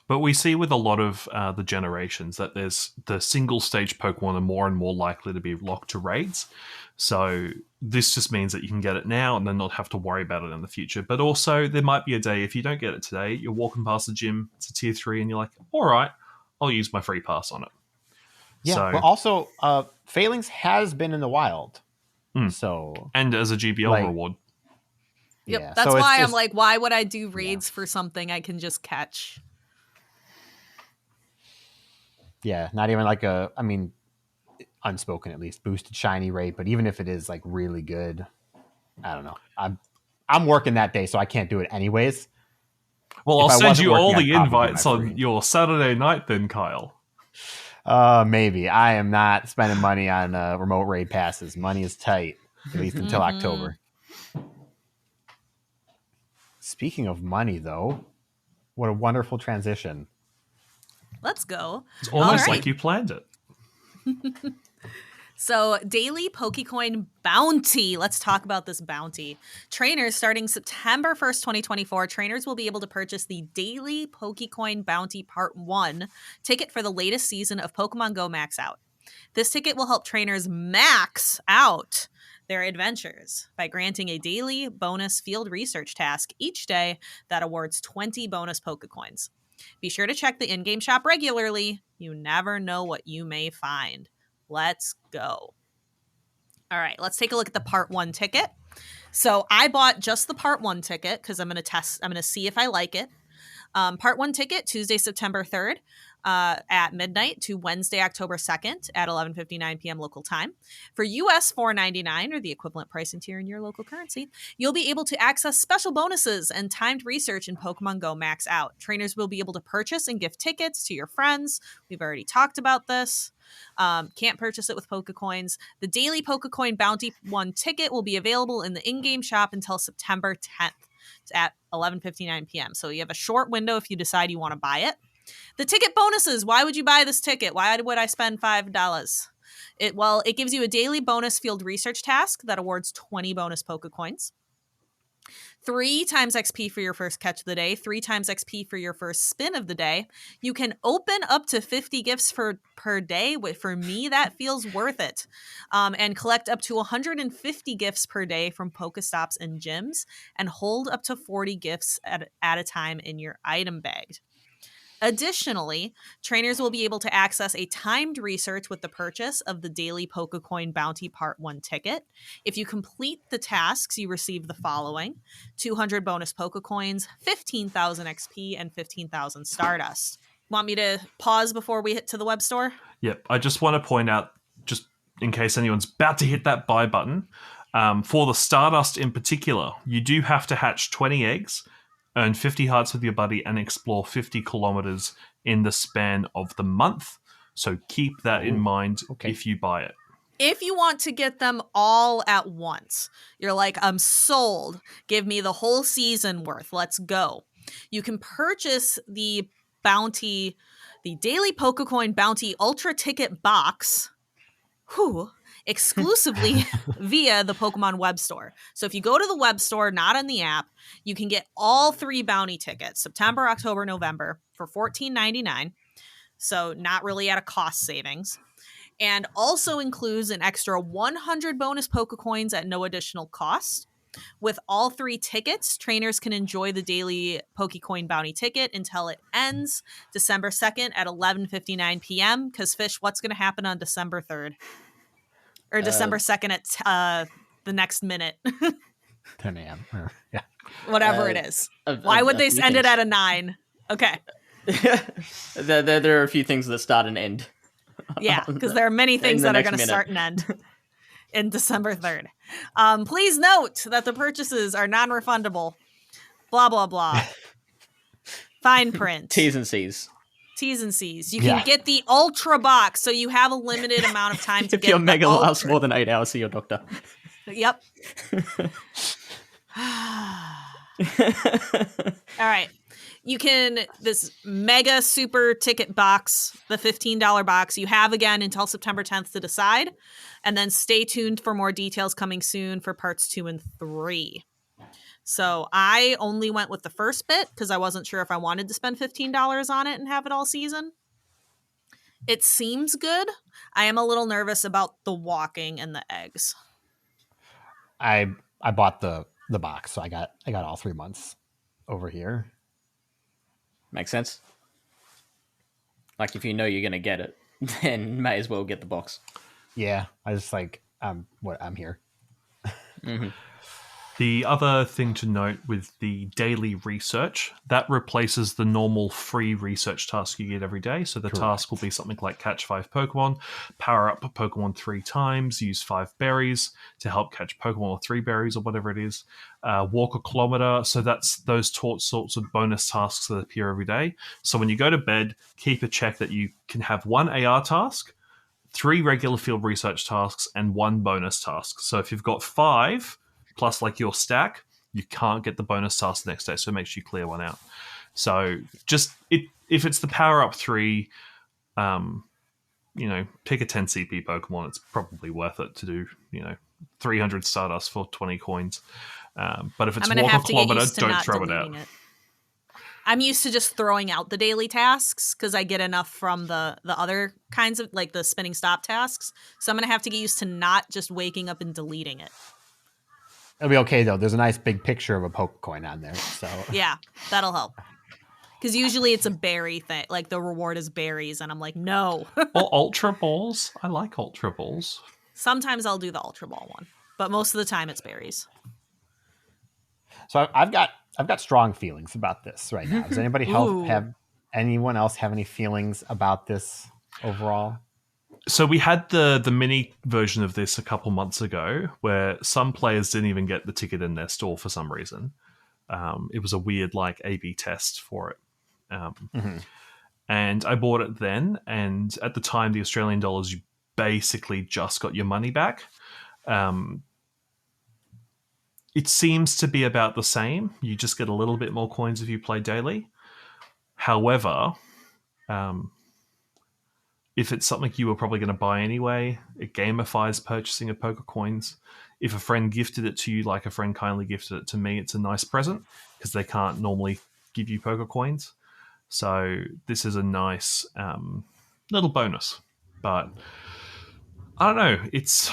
[SPEAKER 1] But we see with a lot of the generations that there's the single stage Pokemon are more and more likely to be locked to raids. So this just means that you can get it now and then not have to worry about it in the future. But also there might be a day if you don't get it today, you're walking past the gym, it's a tier 3, and you're like, all right, I'll use my free pass on it.
[SPEAKER 2] Yeah,
[SPEAKER 1] so,
[SPEAKER 2] but also Falinks has been in the wild. So
[SPEAKER 1] and as a GBL reward.
[SPEAKER 3] Yep,
[SPEAKER 2] yeah,
[SPEAKER 3] that's
[SPEAKER 2] so
[SPEAKER 3] why I'm like, why would I do raids for something I can just catch?
[SPEAKER 2] Yeah, not even like unspoken at least, boosted shiny rate, but even if it is like really good, I don't know. I'm working that day, so I can't do it anyways.
[SPEAKER 1] Well,
[SPEAKER 2] If
[SPEAKER 1] I'll
[SPEAKER 2] I
[SPEAKER 1] send
[SPEAKER 2] wasn't
[SPEAKER 1] you all
[SPEAKER 2] working,
[SPEAKER 1] the
[SPEAKER 2] I'd probably do
[SPEAKER 1] invites
[SPEAKER 2] my
[SPEAKER 1] on
[SPEAKER 2] free.
[SPEAKER 1] your Saturday night then, Kyle.
[SPEAKER 2] Maybe. I am not spending money on remote raid passes. Money is tight, at least until October. Speaking of money, though, what a wonderful transition.
[SPEAKER 3] Let's go.
[SPEAKER 1] It's almost
[SPEAKER 3] All
[SPEAKER 1] like you planned it.
[SPEAKER 3] So, daily PokéCoin bounty. Let's talk about this bounty. Trainers, starting September 1st, 2024, trainers will be able to purchase the daily PokéCoin bounty Part 1 ticket for the latest season of Pokemon Go Max Out. This ticket will help trainers max out their adventures by granting a daily bonus field research task each day that awards 20 bonus PokéCoins. Be sure to check the in-game shop regularly. You never know what you may find. Let's go. All right, let's take a look at the Part 1 ticket. So I bought just the Part 1 ticket because I'm going to see if I like it. Part 1 ticket, Tuesday, September 3rd at midnight to Wednesday, October 2nd at 11:59 p.m. local time. For US $4.99 or the equivalent pricing tier in your local currency, you'll be able to access special bonuses and timed research in Pokemon Go Max Out. Trainers will be able to purchase and gift tickets to your friends. We've already talked about this. Can't purchase it with PokéCoins. The daily PokéCoin Bounty 1 ticket will be available in the in-game shop until September 10th at 11:59 p.m. So you have a short window if you decide you want to buy it. The ticket bonuses. Why would you buy this ticket? Why would I spend $5? It gives you a daily bonus field research task that awards 20 bonus PokéCoins. 3 times XP for your first catch of the day, 3 times XP for your first spin of the day. You can open up to 50 gifts per day. For me, that feels worth it. And collect up to 150 gifts per day from Pokestops and gyms, and hold up to 40 gifts at a time in your item bag. Additionally, trainers will be able to access a timed research with the purchase of the daily PokéCoin Bounty Part 1 ticket. If you complete the tasks, you receive the following: 200 bonus PokéCoins, 15,000 XP, and 15,000 Stardust. Want me to pause before we hit to the web store?
[SPEAKER 1] Yep. I just want to point out, just in case anyone's about to hit that buy button, for the Stardust in particular, you do have to hatch 20 eggs, earn 50 hearts with your buddy, and explore 50 kilometers in the span of the month. So keep that in mind if you buy it.
[SPEAKER 3] If you want to get them all at once, you're like, I'm sold. Give me the whole season worth. Let's go. You can purchase the bounty, the daily PokéCoin Bounty Ultra Ticket Box, exclusively via the Pokemon web store. So if you go to the web store, not on the app, you can get all 3 bounty tickets, September, October, November, for $14.99. So not really at a cost savings. And also includes an extra 100 bonus PokéCoins at no additional cost. With all 3 tickets, trainers can enjoy the daily PokéCoin Bounty ticket until it ends December 2nd at 11:59 p.m. Because, Fish, what's going to happen on December 3rd? Or December 2nd at the next minute.
[SPEAKER 2] 10 a.m. Yeah.
[SPEAKER 3] Whatever it is. Why would they send it at a 9? Okay.
[SPEAKER 5] There are a few things that start and end.
[SPEAKER 3] Yeah, because there are many things that are going to start and end in December 3rd. Please note that the purchases are non-refundable. Blah, blah, blah. Fine print.
[SPEAKER 5] T's and C's.
[SPEAKER 3] T's and C's. You can get the Ultra Box, so you have a limited amount of time to
[SPEAKER 5] If
[SPEAKER 3] get
[SPEAKER 5] your Mega
[SPEAKER 3] Ultra.
[SPEAKER 5] lasts more than 8 hours, see your doctor.
[SPEAKER 3] Yep. All right. You can, this mega super ticket box, the $15 box, you have again until September 10th to decide. And then stay tuned for more details coming soon for parts 2 and 3. So I only went with the first bit because I wasn't sure if I wanted to spend $15 on it and have it all season. It seems good. I am a little nervous about the walking and the eggs.
[SPEAKER 2] I bought the box, so I got all 3 months over here.
[SPEAKER 5] Makes sense. Like, if you know you're going to get it, then may as well get the box.
[SPEAKER 2] Yeah, I just I'm here.
[SPEAKER 5] Mm-hmm.
[SPEAKER 1] The other thing to note with the daily research, that replaces the normal free research task you get every day. So the task will be something like catch 5 Pokemon, power up a Pokemon 3 times, use 5 berries to help catch Pokemon, or 3 berries, or whatever it is. Walk a kilometer. So that's those sorts of bonus tasks that appear every day. So when you go to bed, keep a check that you can have 1 AR task, 3 regular field research tasks, and 1 bonus task. So if you've got 5 plus like your stack, you can't get the bonus task the next day, so it makes you clear 1 out. So just if it's the power up 3, pick a 10 CP Pokemon. It's probably worth it to do 300 Stardust for 20 coins. But if it's walk a kilometer, don't throw it out.
[SPEAKER 3] I'm used to just throwing out the daily tasks because I get enough from the other kinds of, like, the spinning stop tasks. So I'm going to have to get used to not just waking up and deleting it.
[SPEAKER 2] It'll be okay, though. There's a nice big picture of a PokéCoin on there. So
[SPEAKER 3] yeah, that'll help. Because usually it's a berry thing. Like, the reward is berries, and I'm like, no.
[SPEAKER 1] Or Ultra Balls. I like Ultra Balls.
[SPEAKER 3] Sometimes I'll do the Ultra Ball one, but most of the time it's berries.
[SPEAKER 2] So I've got strong feelings about this right now. Does anybody have anyone else have any feelings about this overall?
[SPEAKER 1] So we had the mini version of this a couple months ago where some players didn't even get the ticket in their store for some reason. It was a weird like A/B test for it. And I bought it then. And at the time, the Australian dollars, you basically just got your money back. It seems to be about the same. You just get a little bit more coins if you play daily. However, if it's something you were probably going to buy anyway, it gamifies purchasing of PokéCoins. If a friend gifted it to you, like a friend kindly gifted it to me, it's a nice present because they can't normally give you PokéCoins. So this is a nice little bonus. But I don't know. It's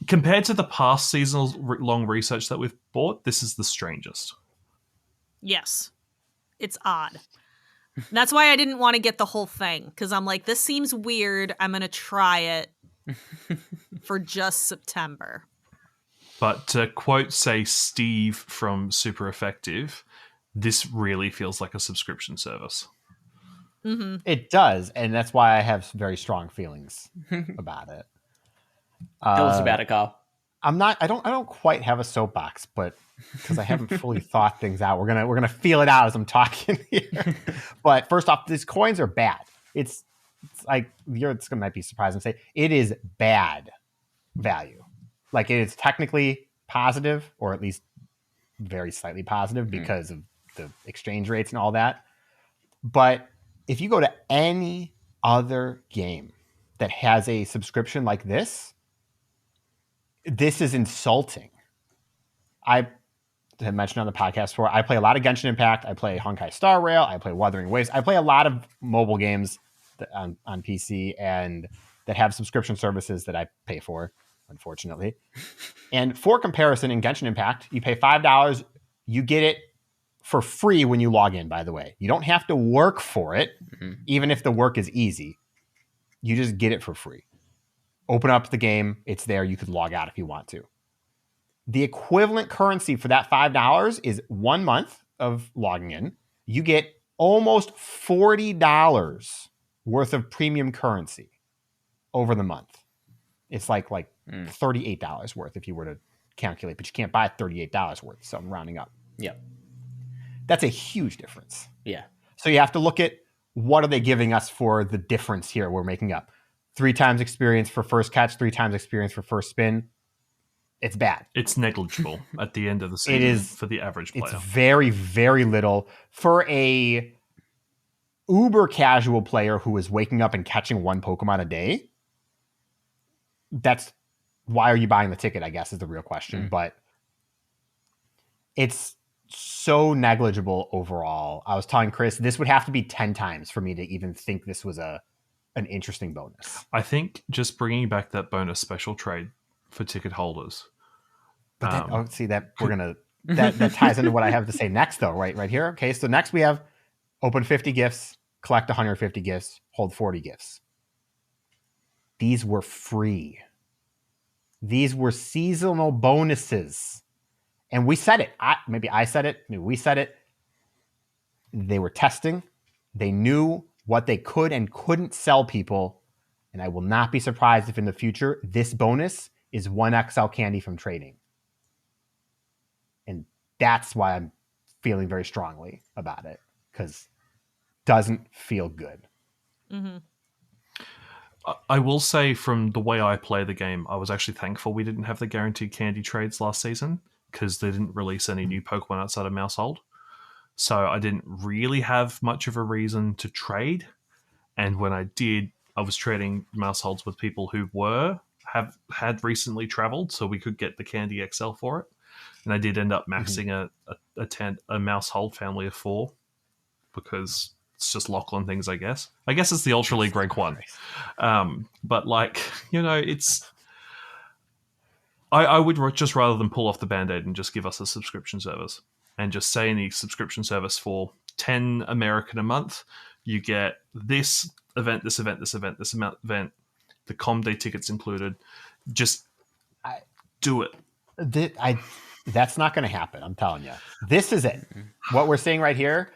[SPEAKER 1] compared to the past seasonal long research that we've bought, this is the strangest.
[SPEAKER 3] Yes. It's odd. That's why I didn't want to get the whole thing, because I'm like, this seems weird. I'm going to try it for just September.
[SPEAKER 1] But to quote, say, Steve from Super Effective, this really feels like a subscription service.
[SPEAKER 3] Mm-hmm.
[SPEAKER 2] It does, and that's why I have very strong feelings about it.
[SPEAKER 5] Tell us about it, Carl.
[SPEAKER 2] I don't quite have a soapbox, but because I haven't fully thought things out, we're gonna feel it out as I'm talking here. But first off, these coins are bad. It's like might be surprising to say it is bad value. Like, it is technically positive, or at least very slightly positive because of the exchange rates and all that. But if you go to any other game that has a subscription like this is insulting. I had mentioned on the podcast before, I play a lot of Genshin Impact. I play Honkai Star Rail. I play Wuthering Waves. I play a lot of mobile games on PC and that have subscription services that I pay for, unfortunately. And for comparison, in Genshin Impact, you pay $5. You get it for free when you log in, by the way. You don't have to work for it, even if the work is easy. You just get it for free. Open up the game. It's there. You could log out if you want to. The equivalent currency for that $5 is 1 month of logging in. You get almost $40 worth of premium currency over the month. It's like $38 worth if you were to calculate, but you can't buy $38 worth, so I'm rounding up.
[SPEAKER 5] Yeah.
[SPEAKER 2] That's a huge difference.
[SPEAKER 5] Yeah.
[SPEAKER 2] So you have to look at what are they giving us for the difference here we're making up. 3 times experience for first catch, 3 times experience for first spin. It's bad.
[SPEAKER 1] It's negligible at the end of the season. It is for the average player.
[SPEAKER 2] It's very, very little. For a uber casual player who is waking up and catching 1 Pokemon a day, that's why are you buying the ticket, I guess, is the real question. But it's so negligible overall. I was telling Chris, this would have to be 10 times for me to even think this was an interesting bonus.
[SPEAKER 1] I think just bringing back that bonus special trade for ticket holders.
[SPEAKER 2] But that ties into what I have to say next, though, right here. Okay, so next we have open 50 gifts, collect 150 gifts, hold 40 gifts. These were free. These were seasonal bonuses. And we said it. Maybe I said it. Maybe we said it. They were testing. They knew what they could and couldn't sell people. And I will not be surprised if in the future this bonus is 1XL candy from trading. And that's why I'm feeling very strongly about it, because it doesn't feel good.
[SPEAKER 3] Mm-hmm.
[SPEAKER 1] I will say, from the way I play the game, I was actually thankful we didn't have the guaranteed candy trades last season, because they didn't release any new Pokemon outside of Mousehold. So I didn't really have much of a reason to trade. And when I did, I was trading Mouseholds with people who had recently traveled, so we could get the Candy XL for it. And I did end up maxing a Mousehold family of 4, because it's just Lachlan things, I guess. I guess it's the Ultra League rank 1. But it's... I would just, rather than pull off the Band-Aid and just give us a subscription service, and just say in the subscription service, for 10 American a month, you get this event, this event, this event, this event, the Com Day tickets included. Just do it.
[SPEAKER 2] That's not going to happen. I'm telling you. This is it. What we're seeing right here,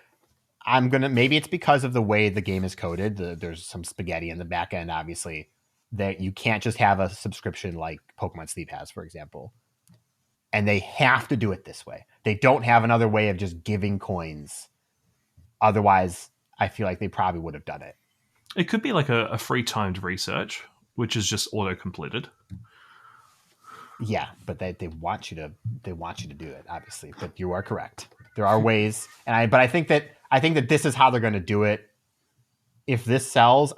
[SPEAKER 2] maybe it's because of the way the game is coded. There's some spaghetti in the back end, obviously, that you can't just have a subscription like Pokemon Sleep has, for example. And they have to do it this way. They don't have another way of just giving coins. Otherwise, I feel like they probably would have done it.
[SPEAKER 1] It could be like a free timed research, which is just auto completed.
[SPEAKER 2] Yeah, but they want you to do it, obviously. But you are correct. There are ways, but I think that this is how they're going to do it. If this sells,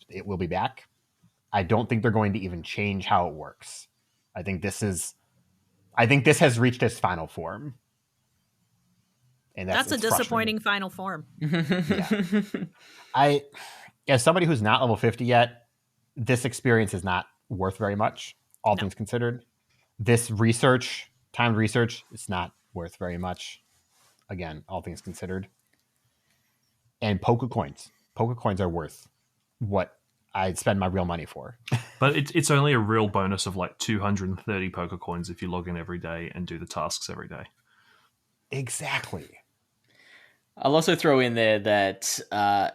[SPEAKER 2] it will be back. I don't think they're going to even change how it works. I think this has reached its final form. And
[SPEAKER 3] that's a disappointing final form.
[SPEAKER 2] Yeah. As somebody who's not level 50 yet, this experience is not worth very much, all things considered. This timed research, it's not worth very much. Again, all things considered. And PokéCoins are worth what I'd spend my real money for.
[SPEAKER 1] But it's only a real bonus of like 230 PokéCoins if you log in every day and do the tasks every day.
[SPEAKER 2] Exactly.
[SPEAKER 5] I'll also throw in there that I'm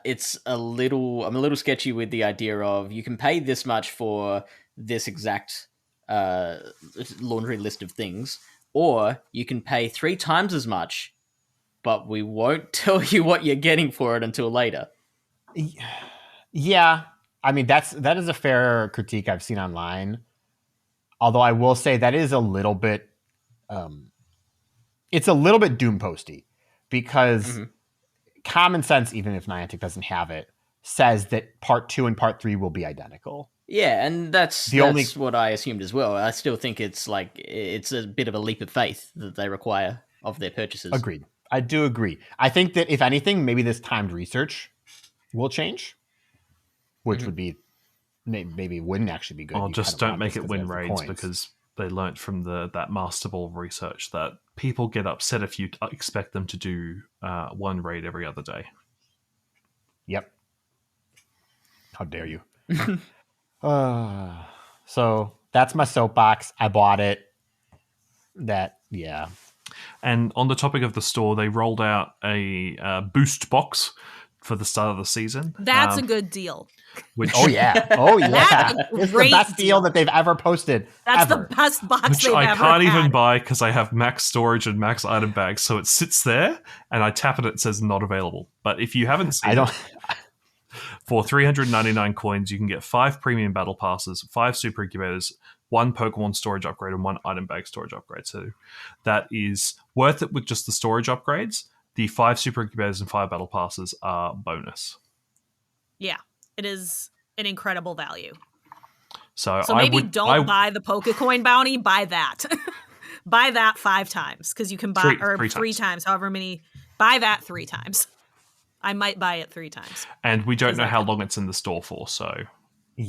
[SPEAKER 5] a little sketchy with the idea of you can pay this much for this exact laundry list of things, or you can pay 3 times as much, but we won't tell you what you're getting for it until later.
[SPEAKER 2] Yeah. I mean, that is a fair critique I've seen online. Although I will say that is a little bit, it's a little bit doom posty, because common sense, even if Niantic doesn't have it, says that part 2 and part 3 will be identical.
[SPEAKER 5] Yeah, and that's what I assumed as well. I still think it's a bit of a leap of faith that they require of their purchases.
[SPEAKER 2] Agreed. I do agree. I think that if anything, maybe this timed research will change, which would be maybe wouldn't actually be good.
[SPEAKER 1] Oh, just don't make it win raids, because they learnt from that Master Ball research that people get upset if you expect them to do 1 raid every other day.
[SPEAKER 2] Yep. How dare you? So that's my soapbox. I bought it. Yeah.
[SPEAKER 1] And on the topic of the store, they rolled out a boost box for the start of the season.
[SPEAKER 3] That's a good deal.
[SPEAKER 1] Which,
[SPEAKER 2] oh yeah. It's the best deal that they've ever posted.
[SPEAKER 3] That's
[SPEAKER 2] ever.
[SPEAKER 3] the best box
[SPEAKER 1] which
[SPEAKER 3] they've
[SPEAKER 1] I
[SPEAKER 3] ever
[SPEAKER 1] can't
[SPEAKER 3] had.
[SPEAKER 1] even buy because I have max storage and max item bags, so it sits there and I tap it says not available. But if you haven't seen it, for 399 coins, you can get 5 premium battle passes, 5 super incubators, 1 Pokemon storage upgrade, and 1 item bag storage upgrade. So that is worth it with just the storage upgrades. The 5 super incubators and 5 battle passes are bonus.
[SPEAKER 3] Yeah, it is an incredible value.
[SPEAKER 1] So
[SPEAKER 3] maybe don't buy the PokéCoin bounty, buy that. Buy that 5 times, because you can buy three times, however many. Buy that 3 times. I might buy it 3 times.
[SPEAKER 1] And we don't know how long it's in the store for, so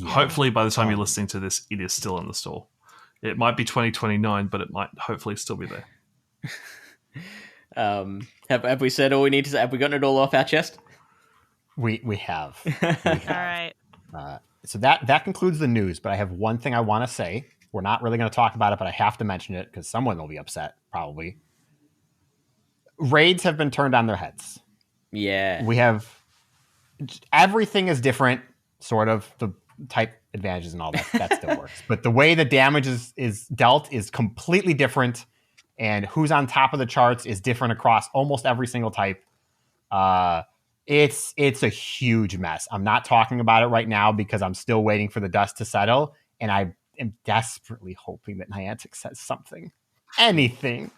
[SPEAKER 1] hopefully by the time you're listening to this, it is still in the store. It might be 2029, but it might hopefully still be there.
[SPEAKER 5] Have we said all we need to say? Have we gotten it all off our chest?
[SPEAKER 2] We have.
[SPEAKER 3] All right.
[SPEAKER 2] So that concludes the news, but I have one thing I want to say We're not really going to talk about it, but I have to mention it because someone will be upset, probably. Raids have been turned on their heads.
[SPEAKER 5] Yeah.
[SPEAKER 2] We have everything is different, sort of. The type advantages and all that still works. But the way the damage is dealt is completely different. And who's on top of the charts is different across almost every single type. It's a huge mess. I'm not talking about it right now because I'm still waiting for the dust to settle. And I am desperately hoping that Niantic says something. Anything.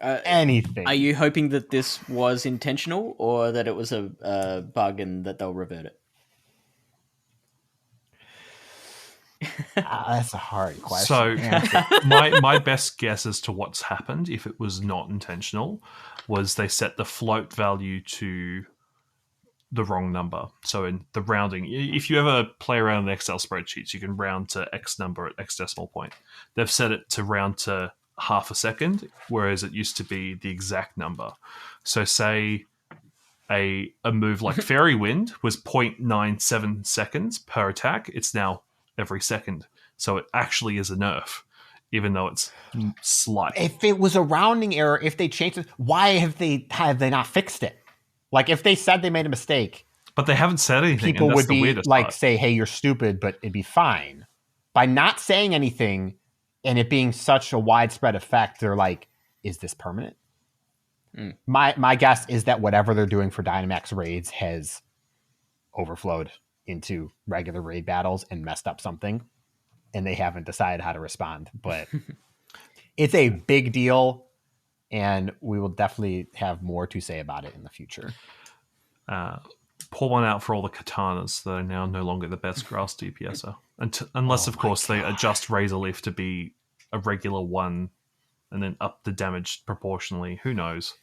[SPEAKER 2] Anything.
[SPEAKER 5] Are you hoping that this was intentional or that it was a bug and that they'll revert it?
[SPEAKER 2] That's a hard question.
[SPEAKER 1] So my best guess as to what's happened, if it was not intentional, was they set the float value to the wrong number. So in the rounding, if you ever play around in Excel spreadsheets, you can round to X number at X decimal point. They've set it to round to half a second, whereas it used to be the exact number. So say a move like Fairy Wind was 0.97 seconds per attack. It's now every second. So it actually is a nerf, even though it's slight.
[SPEAKER 2] If it was a rounding error, if they changed it, why have they not fixed it? Like, if they said they made a mistake,
[SPEAKER 1] but they haven't said anything.
[SPEAKER 2] People
[SPEAKER 1] and that's
[SPEAKER 2] would be like,
[SPEAKER 1] part.
[SPEAKER 2] say, hey, you're stupid, but it'd be fine. By not saying anything and it being such a widespread effect, they're like, is this permanent? My guess is that whatever they're doing for Dynamax raids has overflowed into regular raid battles and messed up something, and they haven't decided how to respond. But it's a big deal, and we will definitely have more to say about it in the future.
[SPEAKER 1] Pour one out for all the katanas that are now no longer the best grass DPSer. Unless, of course, they adjust Razor Leaf to be a regular one and then up the damage proportionally. Who knows?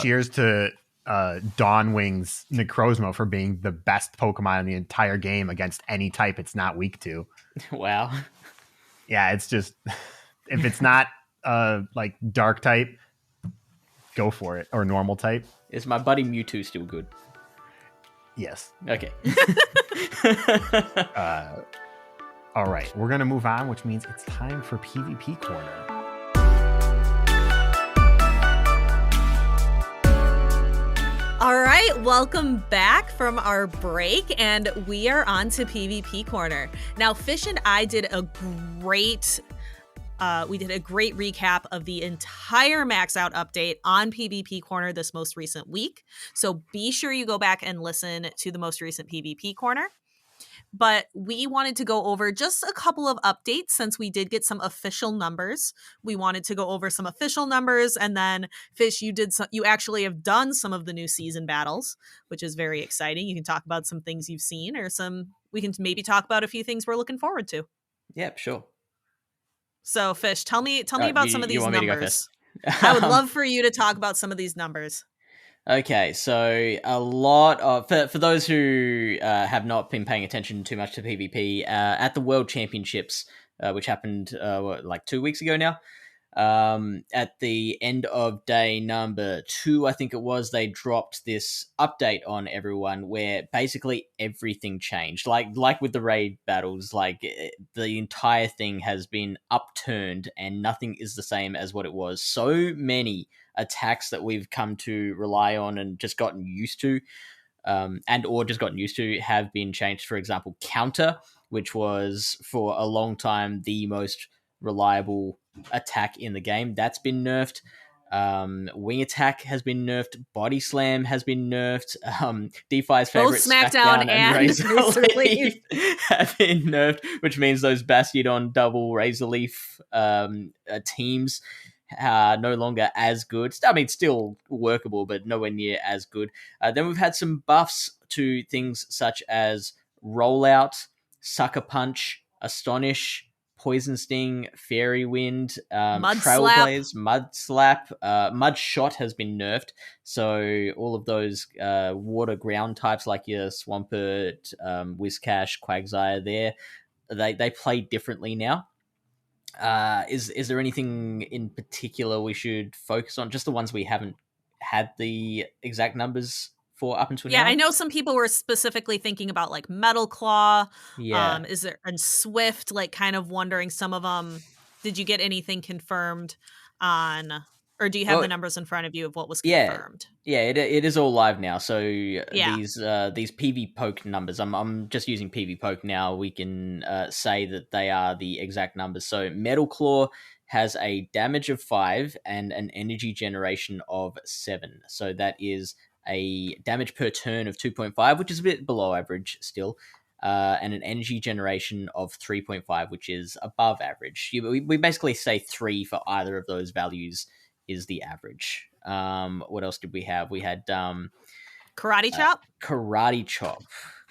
[SPEAKER 2] Cheers to Dawnwing's Necrozma for being the best Pokemon in the entire game against any type it's not weak to.
[SPEAKER 5] Wow.
[SPEAKER 2] Yeah, it's just, if it's not like dark type, go for it. Or normal type.
[SPEAKER 5] Is my buddy Mewtwo still good?
[SPEAKER 2] Yes.
[SPEAKER 5] Okay.
[SPEAKER 2] All right, we're going to move on, which means it's time for PvP Corner.
[SPEAKER 3] All right, welcome back from our break, and we are on to PvP Corner. Now, Fish and I did a great recap of the entire Max Out update on PvP Corner this most recent week. So be sure you go back and listen to the most recent PvP Corner. But we wanted to go over just a couple of updates since we did get some official numbers. We wanted to go over some official numbers, and then Fish, you actually have done some of the new season battles, which is very exciting. You can talk about some things you've seen, or we can maybe talk about a few things we're looking forward to.
[SPEAKER 5] Yep, sure.
[SPEAKER 3] So, Fish, tell me about some of these numbers.
[SPEAKER 5] I
[SPEAKER 3] would love for you to talk about some of these numbers.
[SPEAKER 5] Okay, so a lot of for those who have not been paying attention too much to PvP at the World Championships, which happened like 2 weeks ago now. At the end of day number 2, I think it was, they dropped this update on everyone where basically everything changed. Like with the raid battles, the entire thing has been upturned and nothing is the same as what it was. So many attacks that we've come to rely on and just gotten used to, have been changed. For example, Counter, which was for a long time the most reliable attack in the game, that's been nerfed. Wing Attack has been nerfed. Body Slam has been nerfed. DeFi's favorite,
[SPEAKER 3] both Smackdown and Razor Leaf
[SPEAKER 5] have been nerfed, which means those Bastiodon double Razor Leaf teams no longer as good. I mean, still workable, but nowhere near as good. Then we've had some buffs to things such as Rollout, Sucker Punch, Astonish, Poison Sting, Fairy Wind, Trailblaze, Mud Slap, Mud Shot has been nerfed. So all of those water ground types like your Swampert, Whiscash, Quagsire they play differently now. Is there anything in particular we should focus on? Just the ones we haven't had the exact numbers for up until
[SPEAKER 3] Yeah,
[SPEAKER 5] now.
[SPEAKER 3] I know some people were specifically thinking about like Metal Claw.
[SPEAKER 5] Yeah.
[SPEAKER 3] Is there and Swift? Like, kind of wondering some of them. Did you get anything confirmed on, or do you have
[SPEAKER 5] Well,
[SPEAKER 3] the numbers in front of you of what was
[SPEAKER 5] yeah.
[SPEAKER 3] confirmed?
[SPEAKER 5] Yeah, it is all live now. So
[SPEAKER 3] Yeah.
[SPEAKER 5] these PV Poke numbers, I'm just using PV Poke now. We can say that they are the exact numbers. So Metal Claw has a damage of 5 and an energy generation of 7. So that is a damage per turn of 2.5, which is a bit below average still. And an energy generation of 3.5, which is above average. We basically say 3 for either of those values is the average. What else did we have? We had
[SPEAKER 3] Karate Chop.
[SPEAKER 5] Karate Chop.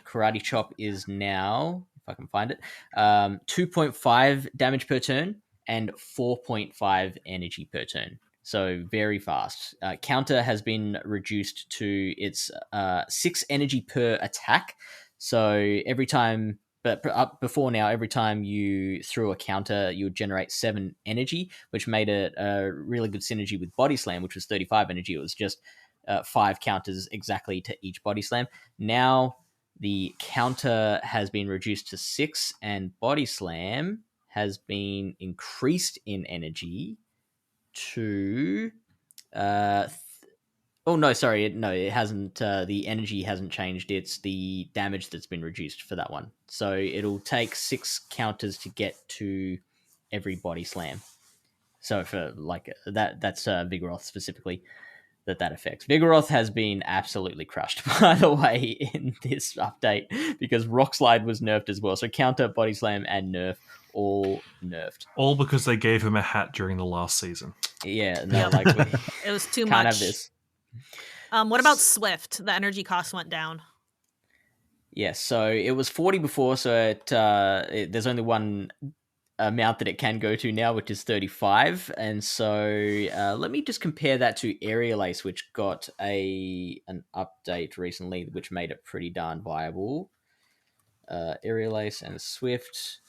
[SPEAKER 5] Karate Chop is now, if I can find it, 2.5 damage per turn and 4.5 energy per turn. So very fast. Counter has been reduced to its 6 energy per attack. So every time, but before now, every time you threw a counter, you would generate 7 energy, which made it a really good synergy with Body Slam, which was 35 energy. It was just 5 counters exactly to each Body Slam. Now the counter has been reduced to 6, and Body Slam has been increased in energy to oh no, sorry, it hasn't. The energy hasn't changed. It's the damage that's been reduced for that one. So it'll take 6 counters to get to every Body Slam. So for like that's Vigoroth specifically that affects. Vigoroth has been absolutely crushed, by the way, in this update because Rock Slide was nerfed as well. So counter, Body Slam, and nerf all nerfed.
[SPEAKER 1] All because they gave him a hat during the last season.
[SPEAKER 5] Yeah, no, like
[SPEAKER 3] it was too
[SPEAKER 5] can't
[SPEAKER 3] much.
[SPEAKER 5] have this.
[SPEAKER 3] What about Swift? The energy cost went down.
[SPEAKER 5] Yeah, so it was 40 before, so there's only one amount that it can go to now, which is 35. And so let me just compare that to Aerial Ace, which got an update recently, which made it pretty darn viable. Aerial Ace and Swift.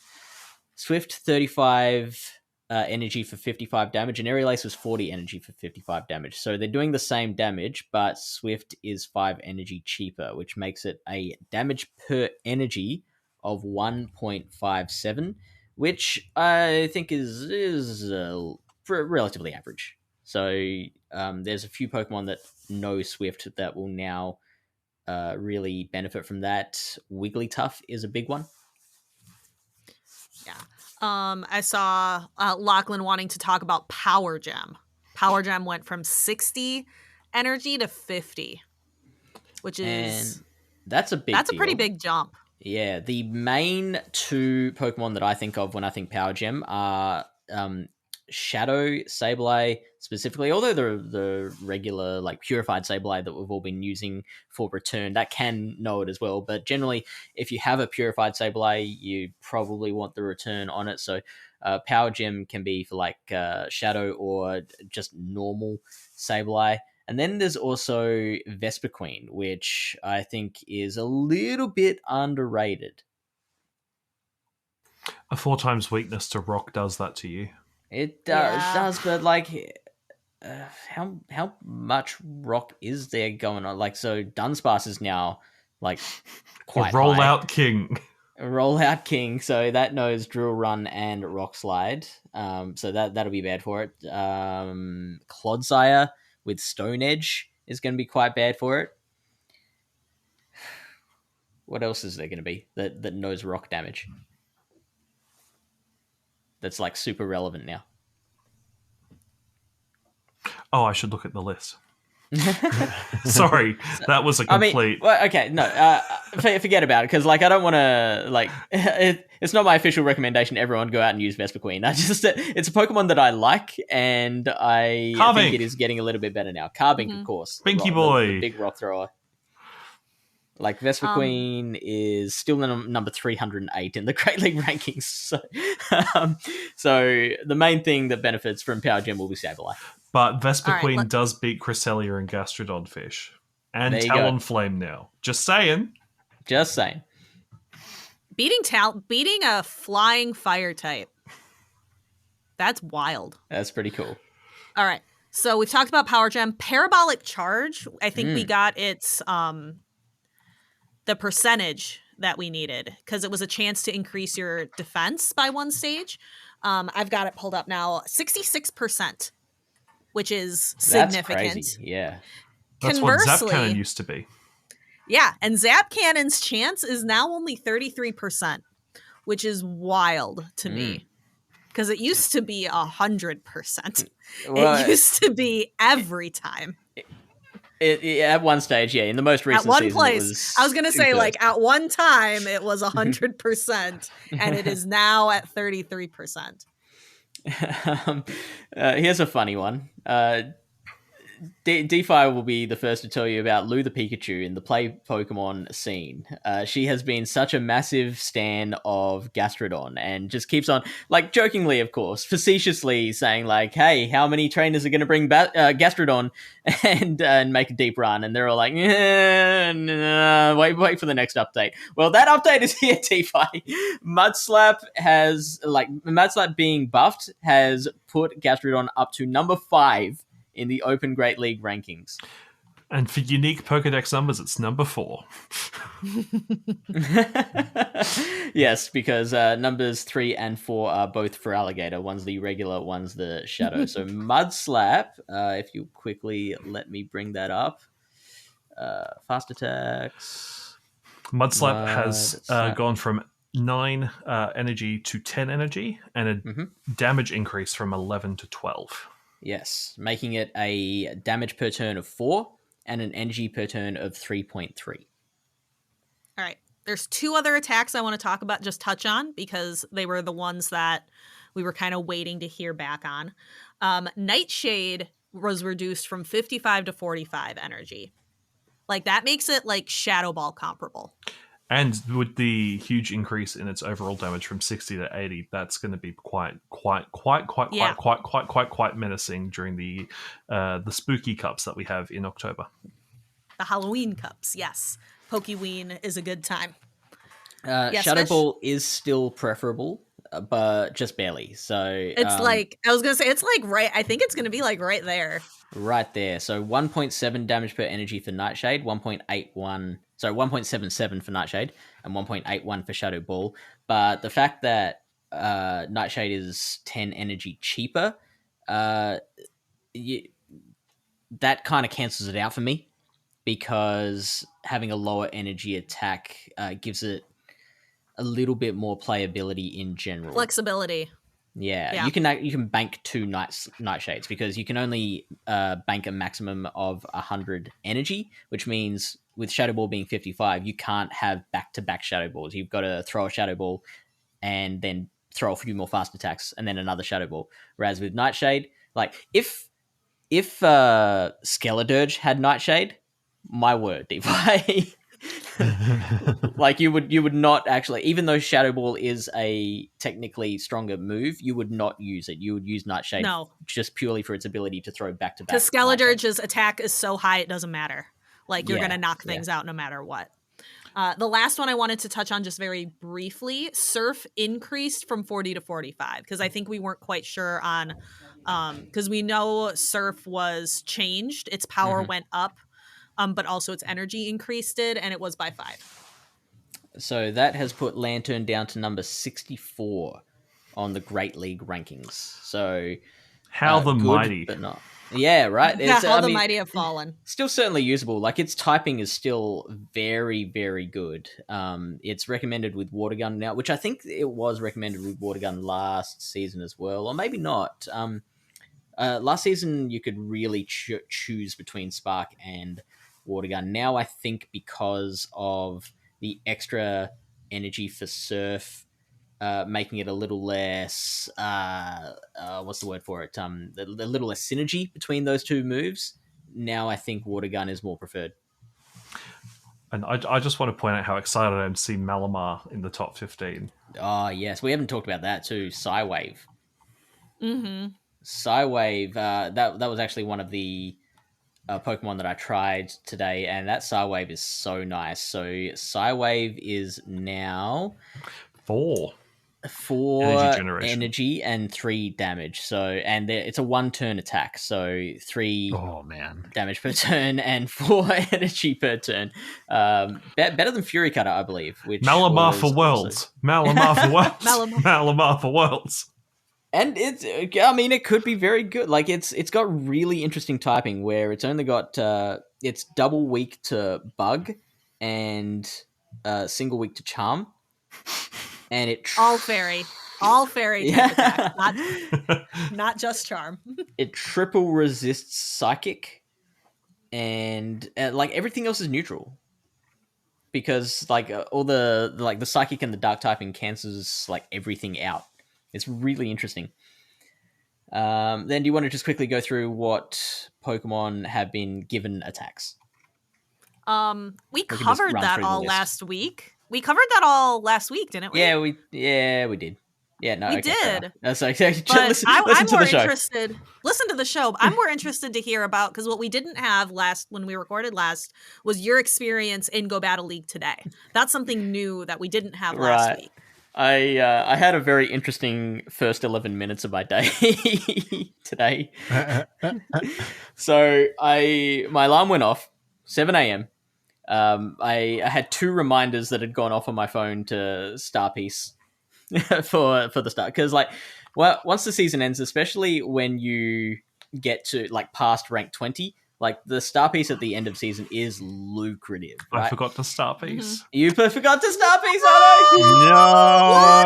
[SPEAKER 5] Swift 35 energy for 55 damage, and Aerial Ace was 40 energy for 55 damage. So they're doing the same damage, but Swift is 5 energy cheaper, which makes it a damage per energy of 1.57, which I think is relatively average. So there's a few Pokemon that know Swift that will now really benefit from that. Wigglytuff is a big one.
[SPEAKER 3] Yeah. I saw Lachlan wanting to talk about Power Gem. Power Gem went from 60 energy to 50, which is
[SPEAKER 5] that's a
[SPEAKER 3] pretty big jump.
[SPEAKER 5] Yeah, the main 2 Pokemon that I think of when I think Power Gem are Shadow Sableye specifically, although the regular like purified Sableye that we've all been using for return, that can know it as well. But generally, if you have a purified Sableye, you probably want the return on it. So Power Gem can be for like Shadow or just normal Sableye. And then there's also Vespiquen, which I think is a little bit underrated.
[SPEAKER 1] A 4 times weakness to rock does that to you.
[SPEAKER 5] It does, but like, how much rock is there going on? Like, so Dunsparce is now like quite
[SPEAKER 1] a rollout
[SPEAKER 5] high.
[SPEAKER 1] king.
[SPEAKER 5] A rollout king, so that knows Drill Run and Rock Slide. So that'll be bad for it. Clodsire with Stone Edge is going to be quite bad for it. What else is there going to be that knows rock damage? That's like super relevant now.
[SPEAKER 1] Oh, I should look at the list. Sorry, that was a complete.
[SPEAKER 5] I mean, well, okay, no, forget about it because, like, I don't want to like. It's not my official recommendation. Everyone go out and use Vespiquen. It's a Pokemon that I like, and I think it is getting a little bit better now. Carbink, of course,
[SPEAKER 1] Binky boy,
[SPEAKER 5] the big rock thrower. Like Vespiquen is still number 308 in the Great League rankings. So the main thing that benefits from Power Gem will be Sableye.
[SPEAKER 1] But Vespiquen does beat Cresselia and Gastrodon Fish. And Talonflame now. Just saying.
[SPEAKER 3] Beating a flying fire type. That's wild.
[SPEAKER 5] That's pretty cool.
[SPEAKER 3] All right. So we've talked about Power Gem. Parabolic Charge, I think we got its the percentage that we needed because it was a chance to increase your defense by 1 stage. I've got it pulled up now, 66%, which is significant.
[SPEAKER 5] That's crazy. Yeah.
[SPEAKER 1] That's what Zap Cannon used to be.
[SPEAKER 3] Yeah, and Zap Cannon's chance is now only 33%, which is wild to me. Because it used to be 100%.
[SPEAKER 5] Well,
[SPEAKER 3] it used to be every time.
[SPEAKER 5] It at one stage, yeah. In the most recent
[SPEAKER 3] at one
[SPEAKER 5] season,
[SPEAKER 3] place, I was gonna say, like at one time, it was 100%, and it is now at 33%.
[SPEAKER 5] Here's a funny one. DeFi will be the first to tell you about Lou the Pikachu in the play Pokemon scene. She has been such a massive stan of Gastrodon and just keeps on, like, jokingly, of course, facetiously saying, like, hey, how many trainers are going to bring Gastrodon and make a deep run? And they're all like, wait for the next update. Well, that update is here, DeFi. Mudslap being buffed has put Gastrodon up to number 5 in the Open Great League rankings.
[SPEAKER 1] And for unique Pokedex numbers, it's number 4.
[SPEAKER 5] Yes, because numbers 3 and 4 are both for Alligator. One's the regular, one's the Shadow. So Mudslap, if you quickly let me bring that up. Fast attacks.
[SPEAKER 1] Mudslap has gone from 9 energy to 10 energy, and a damage increase from 11 to 12.
[SPEAKER 5] Yes, making it a damage per turn of 4 and an energy per turn of 3.3.
[SPEAKER 3] All right. There's 2 other attacks I want to talk about, just touch on, because they were the ones that we were kind of waiting to hear back on. Nightshade was reduced from 55 to 45 energy. Like, that makes it, like, Shadow Ball comparable.
[SPEAKER 1] And with the huge increase in its overall damage from 60 to 80, that's going to be quite menacing during the spooky cups that we have in October.
[SPEAKER 3] The Halloween cups, yes. PokéWeen is a good time. Yes,
[SPEAKER 5] Shadow
[SPEAKER 3] Fish?
[SPEAKER 5] Ball is still preferable, but just barely. So
[SPEAKER 3] it's like, I was going to say, it's like right, I think it's going to be like right there.
[SPEAKER 5] Right there. So 1.7 damage per energy for Nightshade, 1.77 for Nightshade, and 1.81 for Shadow Ball. But the fact that Nightshade is 10 energy cheaper, that kind of cancels it out for me, because having a lower energy attack gives it a little bit more playability in general.
[SPEAKER 3] Flexibility.
[SPEAKER 5] Yeah. You can bank 2 Nightshades, because you can only bank a maximum of 100 energy, which means with Shadow Ball being 55, you can't have back-to-back Shadow Balls. You've got to throw a Shadow Ball and then throw a few more fast attacks and then another Shadow Ball. Whereas with Nightshade, like, if Skeledirge had Nightshade, my word, DeFi. Like, you would not actually, even though Shadow Ball is a technically stronger move, you would not use it. You would use Nightshade just purely for its ability to throw back to back.
[SPEAKER 3] Because Skeledirge's attack is so high, it doesn't matter. Like, you're going to knock things out no matter what. The last one I wanted to touch on just very briefly, Surf increased from 40 to 45, because I think we weren't quite sure on, because we know Surf was changed. Its power went up, but also its energy increased it, and it was by 5. So
[SPEAKER 5] that has put Lantern down to number 64 on the Great League rankings. So
[SPEAKER 1] how the mighty.
[SPEAKER 5] But not. Yeah, right.
[SPEAKER 3] Yeah, how the mighty have fallen.
[SPEAKER 5] Still certainly usable. Like, its typing is still very, very good. It's recommended with Water Gun now, which I think it was recommended with Water Gun last season as well, or maybe not. Last season, you could really choose between Spark and Water Gun. Now, I think because of the extra energy for Surf, making it a little less, what's the word for it? A little less synergy between those two moves. Now I think Water Gun is more preferred.
[SPEAKER 1] And I just want to point out how excited I am to see Malamar in the top 15.
[SPEAKER 5] Oh, yes. We haven't talked about that too. Psywave.
[SPEAKER 3] Mm-hmm.
[SPEAKER 5] Psywave, that was actually one of the Pokemon that I tried today, and that Psywave is so nice. So Psywave is now
[SPEAKER 1] 4.
[SPEAKER 5] 4
[SPEAKER 1] Energy generation.
[SPEAKER 5] energy and 3 damage. So, and it's a 1-turn attack. So 3
[SPEAKER 2] Oh man.
[SPEAKER 5] damage per turn and 4 energy per turn. Better than Fury Cutter, I believe. Which
[SPEAKER 1] Malamar
[SPEAKER 5] was
[SPEAKER 1] for
[SPEAKER 5] also-
[SPEAKER 1] Worlds. Malamar for Worlds.
[SPEAKER 3] Malamar.
[SPEAKER 1] Malamar for Worlds.
[SPEAKER 5] And it could be very good. Like it's got really interesting typing where it's only got it's double weak to bug and single weak to charm. And it
[SPEAKER 3] All fairy type attack, not just charm.
[SPEAKER 5] it triple resists psychic, and like everything else is neutral. Because like all the psychic and the dark typing cancels like everything out. It's really interesting. Then do you want to just quickly go through what Pokemon have been given attacks?
[SPEAKER 3] We
[SPEAKER 5] can just
[SPEAKER 3] covered
[SPEAKER 5] run
[SPEAKER 3] that
[SPEAKER 5] through the
[SPEAKER 3] all
[SPEAKER 5] list.
[SPEAKER 3] last week. We covered that all last week, didn't we?
[SPEAKER 5] Yeah, we did. Yeah, no,
[SPEAKER 3] We
[SPEAKER 5] okay, fair
[SPEAKER 3] did.
[SPEAKER 5] enough. So
[SPEAKER 3] But
[SPEAKER 5] listen
[SPEAKER 3] I'm
[SPEAKER 5] to
[SPEAKER 3] more
[SPEAKER 5] the show.
[SPEAKER 3] interested. Listen to the show. I'm more interested to hear about, because what we didn't have when we recorded last was your experience in Go Battle League today. That's something new that we didn't have last
[SPEAKER 5] Right.
[SPEAKER 3] week.
[SPEAKER 5] I had a very interesting first 11 minutes of my day today. So my alarm went off 7 a.m. I had 2 reminders that had gone off on my phone to Star Piece for the start, because like, well, once the season ends, especially when you get to like past rank 20, like the Star Piece at the end of season is lucrative. Right?
[SPEAKER 1] I forgot the star piece.
[SPEAKER 5] You forgot to Star Piece. Oh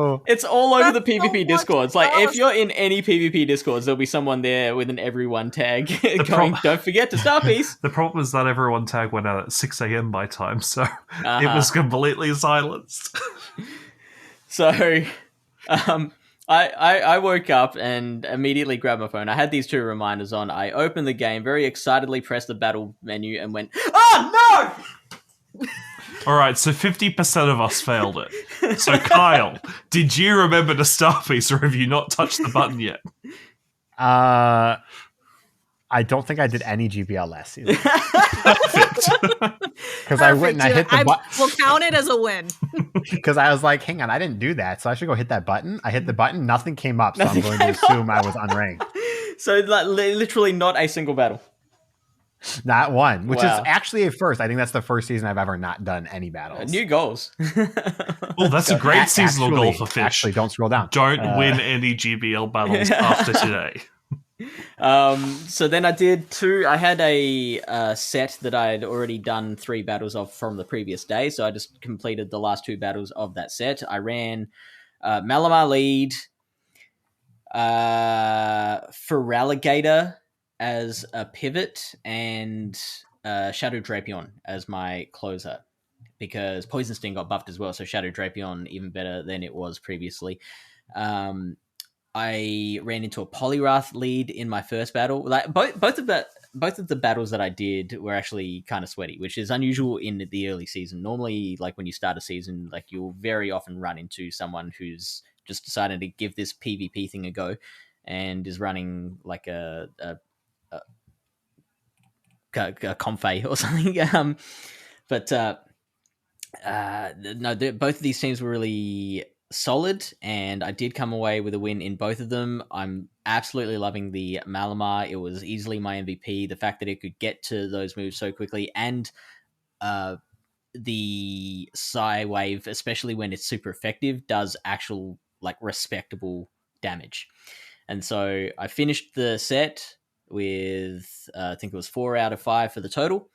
[SPEAKER 2] No.
[SPEAKER 5] It's all over
[SPEAKER 3] That's
[SPEAKER 5] the
[SPEAKER 3] so
[SPEAKER 5] PvP
[SPEAKER 3] much
[SPEAKER 5] discords. Like, if
[SPEAKER 3] fun.
[SPEAKER 5] you're in any PvP discords, there'll be someone there with an everyone tag going, don't forget to Star Piece.
[SPEAKER 1] The problem is that everyone tag went out at 6 a.m. my time, so it
[SPEAKER 5] Uh-huh.
[SPEAKER 1] was completely silenced.
[SPEAKER 5] So, I woke up and immediately grabbed my phone. I had these 2 reminders on. I opened the game, very excitedly pressed the battle menu and went, oh no!
[SPEAKER 1] All right, so 50% of us failed it. So, Kyle, did you remember the star piece, or have you not touched the button yet?
[SPEAKER 2] I don't think I did any GBL last season
[SPEAKER 1] Perfect.
[SPEAKER 2] because I went and I hit the button
[SPEAKER 3] We'll count it as a win.
[SPEAKER 2] because I was like, hang on, I didn't do that, so I should go hit that button. I hit the button, nothing came up, so I'm going to assume I was unranked.
[SPEAKER 5] So, like, literally not a single battle.
[SPEAKER 2] Not one, which
[SPEAKER 5] Wow.
[SPEAKER 2] is actually a first. I think that's the first season I've ever not done any battles.
[SPEAKER 5] New goals.
[SPEAKER 1] Oh, that's a great seasonal goal for Fish.
[SPEAKER 2] Actually, don't scroll down.
[SPEAKER 1] Don't win any GBL battles after today.
[SPEAKER 5] So then I did 2. I had a set that I had already done 3 battles of from the previous day, so I just completed the last 2 battles of that set. I ran Malamar lead, Feraligatr as a pivot, and Shadow Drapion as my closer, because Poison Sting got buffed as well, so Shadow Drapion even better than it was previously. I ran into a Poliwrath lead in my first battle. Like both of the battles that I did were actually kind of sweaty, which is unusual in the early season. Normally, like when you start a season, like you'll very often run into someone who's just decided to give this PvP thing a go and is running like a Comfey or something. No, both of these teams were really solid, and I did come away with a win in both of them. I'm absolutely loving the Malamar. It was easily my MVP. The fact that it could get to those moves so quickly, and the Psy Wave, especially when it's super effective, does actual like respectable damage. And so I finished the set with I think it was 4 out of 5 for the total,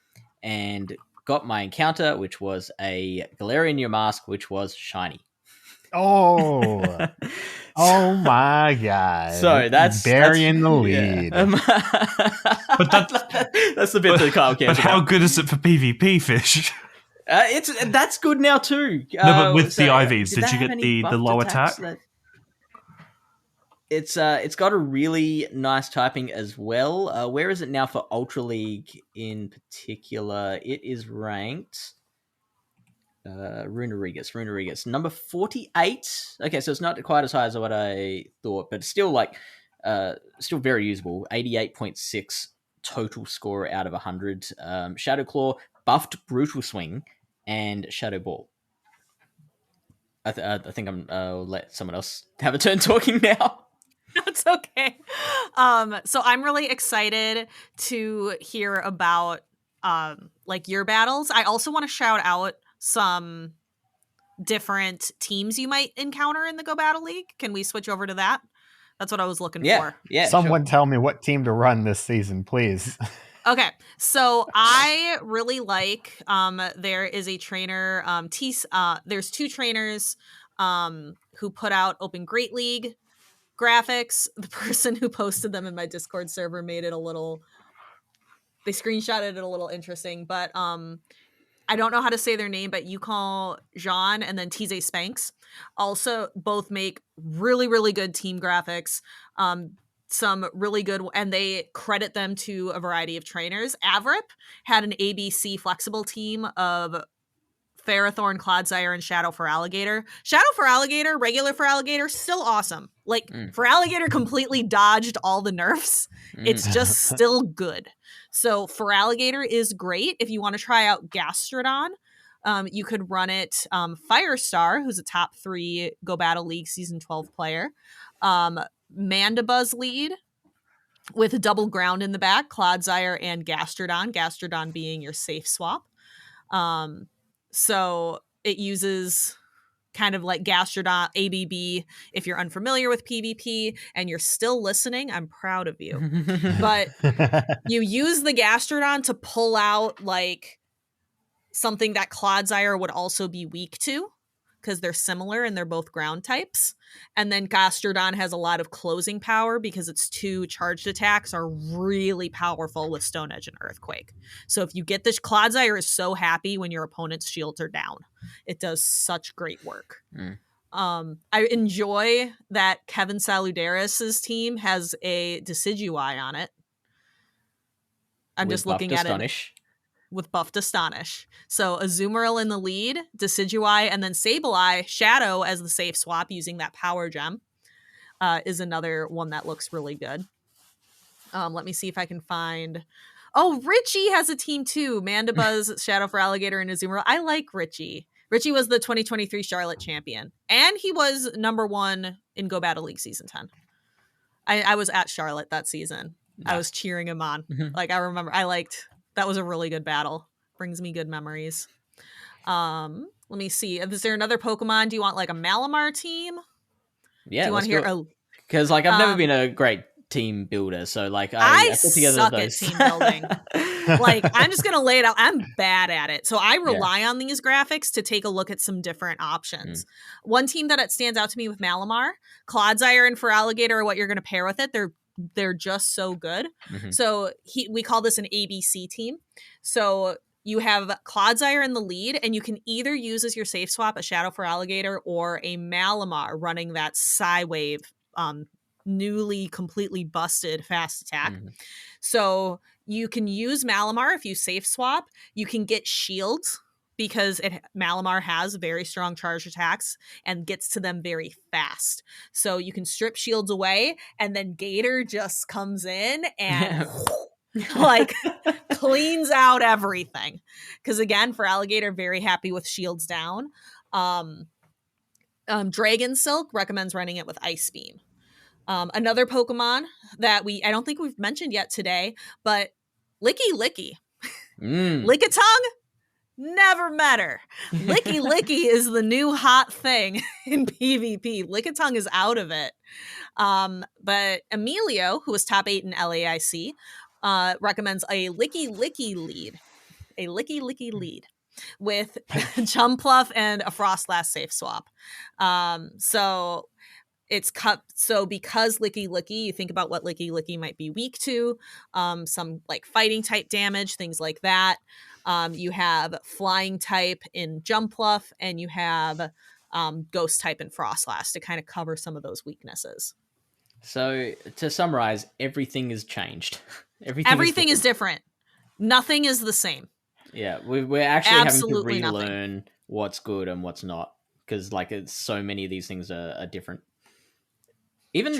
[SPEAKER 5] and got my encounter, which was a Galarian Yamask, which was shiny.
[SPEAKER 2] Oh, oh my god!
[SPEAKER 5] So that's
[SPEAKER 2] burying the lead.
[SPEAKER 5] Yeah.
[SPEAKER 1] But
[SPEAKER 5] that's the bit that Kyle cares
[SPEAKER 1] But how
[SPEAKER 5] about.
[SPEAKER 1] good is it for PvP, Fish?
[SPEAKER 5] That's good now too.
[SPEAKER 1] No, but with the IVs,
[SPEAKER 5] did
[SPEAKER 1] did
[SPEAKER 5] they
[SPEAKER 1] you
[SPEAKER 5] have
[SPEAKER 1] get
[SPEAKER 5] any
[SPEAKER 1] the
[SPEAKER 5] buffed
[SPEAKER 1] low
[SPEAKER 5] attacks
[SPEAKER 1] attack?
[SPEAKER 5] It's got a really nice typing as well. Where is it now for Ultra League in particular? It is ranked Runerigus, number 48. Okay, so it's not quite as high as what I thought, but still still very usable. 88.6 total score out of 100. Shadow Claw, buffed Brutal Swing, and Shadow Ball. I think I'll let someone else have a turn talking now.
[SPEAKER 3] That's okay. So I'm really excited to hear about like your battles. I also want to shout out some different teams you might encounter in the Go Battle League. Can we switch over to that? That's what I was looking for.
[SPEAKER 5] Yeah.
[SPEAKER 2] Someone tell me what team to run this season, please.
[SPEAKER 3] Okay, so I really like there is a trainer there's two trainers who put out Open Great League graphics. The person who posted them in my Discord server made it they screenshotted it a little interesting, but I don't know how to say their name, but you call Jean and then TZ Spanks also both make really, really good team graphics. Some really good, and they credit them to a variety of trainers. Avrip had an ABC flexible team of Ferrothorn, Clodsire, and Shadow for Alligator. Shadow for Alligator, regular for Alligator, still awesome. Like, for Alligator completely dodged all the nerfs. It's just still good. So for Alligator is great. If you want to try out Gastrodon, you could run it Firestar, who's a top 3 Go Battle League Season 12 player. Mandibuzz lead with a double ground in the back, Clodsire and Gastrodon being your safe swap. So it uses kind of like Gastrodon ABB. If you're unfamiliar with PvP and you're still listening, I'm proud of you. But you use the Gastrodon to pull out like something that Clodsire would also be weak to, because they're similar and they're both ground types. And then Gastrodon has a lot of closing power because its 2 charged attacks are really powerful with Stone Edge and Earthquake. So if you get this, Clodsire is so happy when your opponent's shields are down. It does such great work. I enjoy that Kevin Saludaris' team has a Decidueye on it. I'm just looking at it. With buffed Astonish. So Azumarill in the lead, Decidueye, and then Sableye, Shadow as the safe swap using that power gem is another one that looks really good. Let me see if I can find... Oh, Richie has a team too. Mandibuzz, Shadow for Alligator, and Azumarill. I like Richie. Richie was the 2023 Charlotte champion. And he was number 1 in Go Battle League Season 10. I was at Charlotte that season. I was cheering him on. Like, I remember, that was a really good battle. Brings me good memories. Let me see. Is there another Pokemon? Do you want like a Malamar team?
[SPEAKER 5] Yeah.
[SPEAKER 3] Do you want to hear?
[SPEAKER 5] Because like I've never been a great team builder, so like
[SPEAKER 3] I
[SPEAKER 5] put together
[SPEAKER 3] suck
[SPEAKER 5] those.
[SPEAKER 3] at team building. Like, I'm just gonna lay it out. I'm bad at it, so I rely on these graphics to take a look at some different options. One team that it stands out to me with Malamar, Clodsire and for Alligator are what you're gonna pair with it. They're just so good. So we call this an ABC team. So you have Clodsire in the lead, and you can either use as your safe swap a Shadow for Alligator or a Malamar running that Psywave, newly completely busted fast attack. So you can use Malamar if you safe swap. You can get shields because Malamar has very strong charge attacks and gets to them very fast. So you can strip shields away, and then Gator just comes in and like cleans out everything. Because again, for Alligator, very happy with shields down. Dragon Silk recommends running it with Ice Beam. Another Pokemon that I don't think we've mentioned yet today, but Licky. Lickitung? Never met her. Licky is the new hot thing in PvP. Lickitung is out of it. But Emilio, who was top 8 in LAIC, recommends a Licky lead. A Licky lead with Jumpluff and a Frostlass safe swap. So it's cut. So because Licky, you think about what Licky might be weak to. Some like fighting type damage, things like that. You have flying type in Jumpluff, and you have ghost type in Frostlass to kind of cover some of those weaknesses.
[SPEAKER 5] So to summarize, everything has changed.
[SPEAKER 3] Everything is different. Nothing is the same.
[SPEAKER 5] Yeah, we're actually
[SPEAKER 3] Absolutely
[SPEAKER 5] having to relearn
[SPEAKER 3] nothing.
[SPEAKER 5] what's good and what's not, because like it's so many of these things are different. Even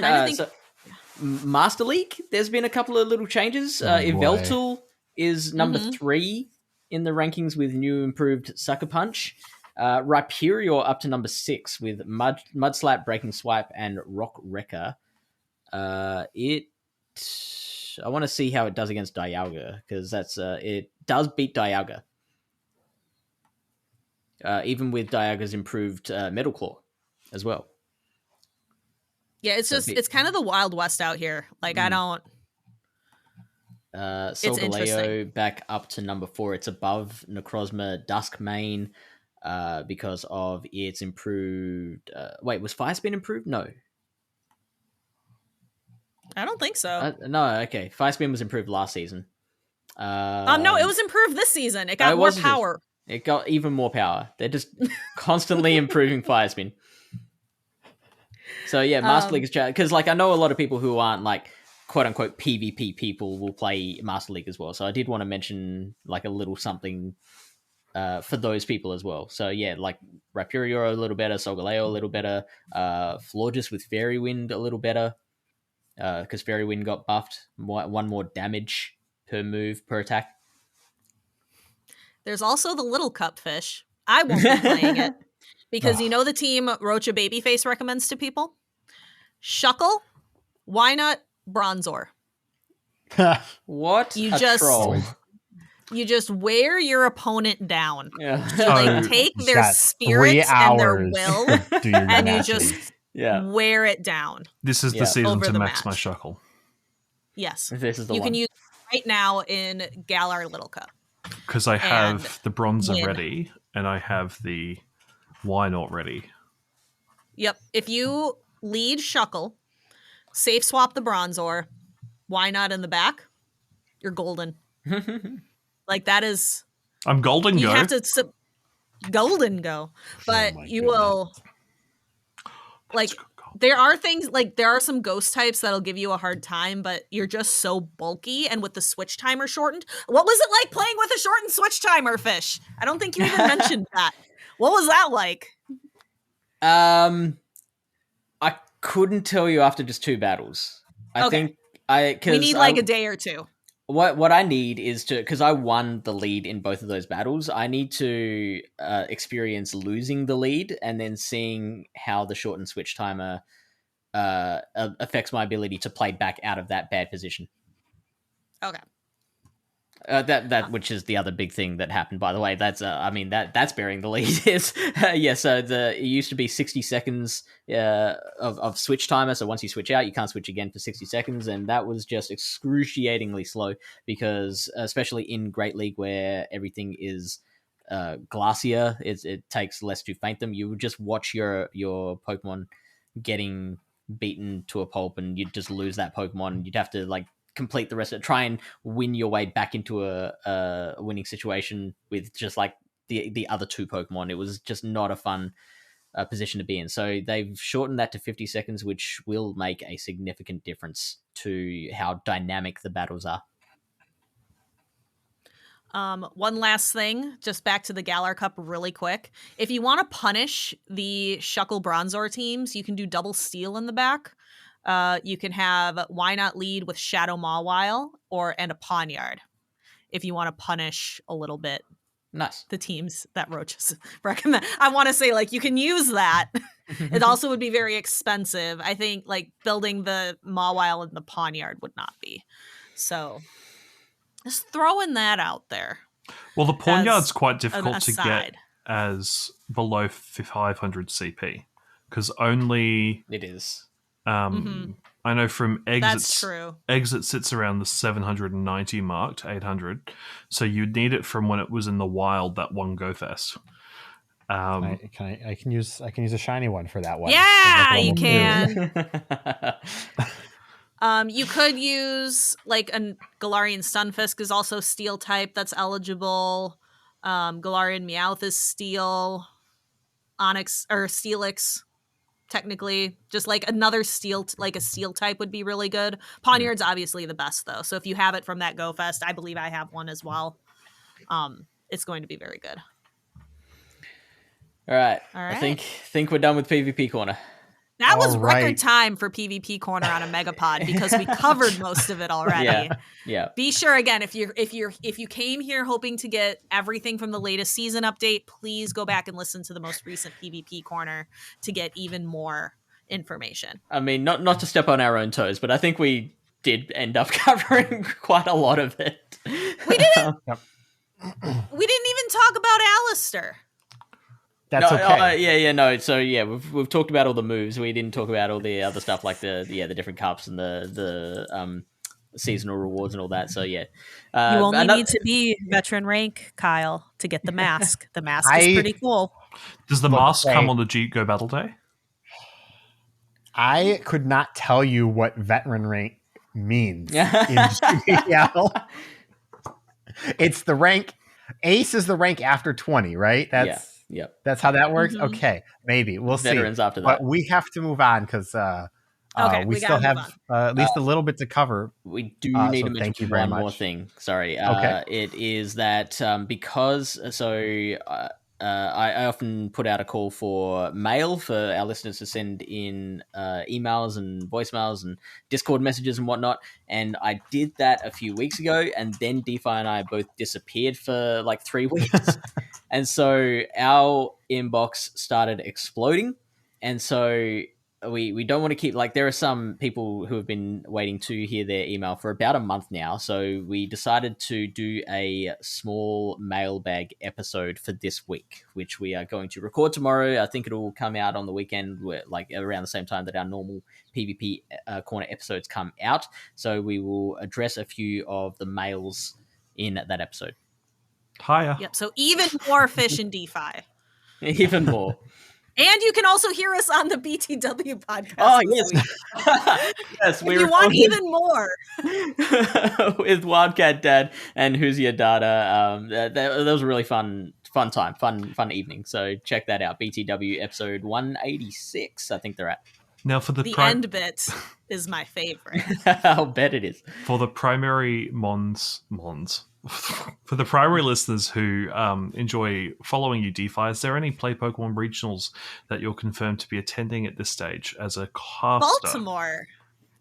[SPEAKER 5] Master League, there's been a couple of little changes. Yveltal is number 3 in the rankings with new improved Sucker Punch. Rhyperior up to number 6 with Mudslap, Breaking Swipe, and Rock Wrecker. I want to see how it does against Dialga, because it does beat Dialga. Even with Dialga's improved Metal Claw as well.
[SPEAKER 3] Yeah, it's kind of the Wild West out here. Like, I don't...
[SPEAKER 5] Solgaleo back up to number 4. It's above Necrozma Duskmane because of its improved... wait, was Fire Spin improved? No.
[SPEAKER 3] I don't think so.
[SPEAKER 5] No, okay. Fire Spin was improved last season.
[SPEAKER 3] No, it was improved this season. It got more power.
[SPEAKER 5] It got even more power. They're just constantly improving Fire Spin. So yeah, Master League is... Because like I know a lot of people who aren't like quote-unquote PvP people will play Master League as well. So I did want to mention like a little something for those people as well. So yeah, like Rhyperior a little better, Solgaleo a little better, Florges with Fairy Wind a little better, because Fairy Wind got buffed. One more damage per move, per attack.
[SPEAKER 3] There's also the little cupfish. I won't be playing it because you know the team Rocha Babyface recommends to people? Shuckle, why not Bronzor?
[SPEAKER 5] What?
[SPEAKER 3] You
[SPEAKER 5] You
[SPEAKER 3] just wear your opponent down.
[SPEAKER 5] Yeah.
[SPEAKER 3] You like take their spirits and their will, and you just wear it down.
[SPEAKER 1] This is the season to max my Shuckle.
[SPEAKER 3] Yes,
[SPEAKER 5] this is the
[SPEAKER 3] you
[SPEAKER 5] one.
[SPEAKER 3] can use it right now in Galar Little Cup.
[SPEAKER 1] Because I have the Bronzer ready, and I have the Wynaut ready.
[SPEAKER 3] Yep. If you lead Shuckle, safe swap the Bronzor, Wynaut in the back, you're golden. Like that is...
[SPEAKER 1] I'm golden go.
[SPEAKER 3] You have to... golden go. But you will... Like, there are things, like, there are some ghost types that'll give you a hard time, but you're just so bulky, and with the switch timer shortened... What was it like playing with a shortened switch timer, Fish? I don't think you even mentioned that. What was that like?
[SPEAKER 5] I couldn't tell you after just 2 battles. I think
[SPEAKER 3] we need like a day or 2.
[SPEAKER 5] What I need is to, because I won the lead in both of those battles, I need to experience losing the lead and then seeing how the shortened switch timer affects my ability to play back out of that bad position.
[SPEAKER 3] Okay.
[SPEAKER 5] That which is the other big thing that happened, by the way. That's that's bearing the lead. Is so it used to be 60 seconds of switch timer. So once you switch out, you can't switch again for 60 seconds, and that was just excruciatingly slow because especially in Great League where everything is glacier, it takes less to faint them. You would just watch your Pokemon getting beaten to a pulp, and you'd just lose that Pokemon. You'd have to like complete the rest of it, try and win your way back into a winning situation with just like the other 2 Pokemon. It was just not a fun position to be in. So they've shortened that to 50 seconds, which will make a significant difference to how dynamic the battles are.
[SPEAKER 3] One last thing, just back to the Galar Cup really quick. If you want to punish the Shuckle Bronzor teams, you can do double steal in the back. You can have Wynaut lead with Shadow Mawile and a Pawniard if you want to punish a little bit.
[SPEAKER 5] Nice.
[SPEAKER 3] The teams that Roaches recommend. I want to say, like, you can use that. It also would be very expensive. I think, like, building the Mawile and the Pawniard would not be. So, just throwing that out there.
[SPEAKER 1] Well, the Pawniard's quite difficult to get as below 500 CP. Because only...
[SPEAKER 5] It is.
[SPEAKER 1] I know from exits,
[SPEAKER 3] That's true.
[SPEAKER 1] Exit sits around the 790 mark to 800, so you'd need it from when it was in the wild, that one GoFest.
[SPEAKER 2] I can use a shiny one for that one.
[SPEAKER 3] Yeah, you can. You could use like a Galarian Stunfisk is also steel type that's eligible. Galarian Meowth is steel. Onyx or Steelix. Technically, just like another steel, like a steel type would be really good. Pawniard's obviously the best though. So if you have it from that GoFest, I believe I have one as well. It's going to be very good.
[SPEAKER 5] All right. I think we're done with PvP corner.
[SPEAKER 3] That was
[SPEAKER 2] All
[SPEAKER 3] record
[SPEAKER 2] right.
[SPEAKER 3] time for PvP Corner on a Megapod because we covered most of it already.
[SPEAKER 5] Yeah.
[SPEAKER 3] Be sure again if you came here hoping to get everything from the latest season update, please go back and listen to the most recent PvP Corner to get even more information.
[SPEAKER 5] I mean, not to step on our own toes, but I think we did end up covering quite a lot of it.
[SPEAKER 3] We didn't. We didn't even talk about Alistair.
[SPEAKER 2] That's okay.
[SPEAKER 5] No. So yeah, we've talked about all the moves. We didn't talk about all the other stuff like the different cups and the seasonal rewards and all that. So yeah,
[SPEAKER 3] You only need to be veteran rank, Kyle, to get the mask. The mask is pretty cool.
[SPEAKER 1] Does the mask come on the Go Battle Day?
[SPEAKER 2] I could not tell you what veteran rank means in GBL. It's the rank. Ace is the rank after 20, right? That's how that works.
[SPEAKER 3] Mm-hmm.
[SPEAKER 2] Okay, maybe we'll
[SPEAKER 5] Veterans
[SPEAKER 2] see.
[SPEAKER 5] after that.
[SPEAKER 2] But we have to move on because we still have at least a little bit to cover.
[SPEAKER 5] We do need to mention one more thing. Sorry.
[SPEAKER 2] Okay.
[SPEAKER 5] It is that because I often put out a call for mail for our listeners to send in emails and voicemails and Discord messages and whatnot. And I did that a few weeks ago, and then DeFi and I both disappeared for like 3 weeks. And so our inbox started exploding. And so we don't want to keep, like, there are some people who have been waiting to hear their email for about a month now. So we decided to do a small mailbag episode for this week, which we are going to record tomorrow. I think it'll come out on the weekend, like around the same time that our normal PvP Corner episodes come out. So we will address a few of the mails in that episode.
[SPEAKER 1] Hiya.
[SPEAKER 3] Yep. So even more fish in DeFi.
[SPEAKER 5] Even more.
[SPEAKER 3] And you can also hear us on the BTW podcast.
[SPEAKER 5] Oh, yes. Yes,
[SPEAKER 3] if you want even more.
[SPEAKER 5] With Wildcat Dad and Who's Your Data. That was a really fun time, fun evening. So check that out. BTW episode 186, I think they're at.
[SPEAKER 1] Now for the
[SPEAKER 3] end bit is my favorite.
[SPEAKER 5] I'll bet it is.
[SPEAKER 1] For the primary for the primary listeners who enjoy following you, DeFi, is there any Play Pokemon regionals that you're confirmed to be attending at this stage as a caster?
[SPEAKER 3] Baltimore.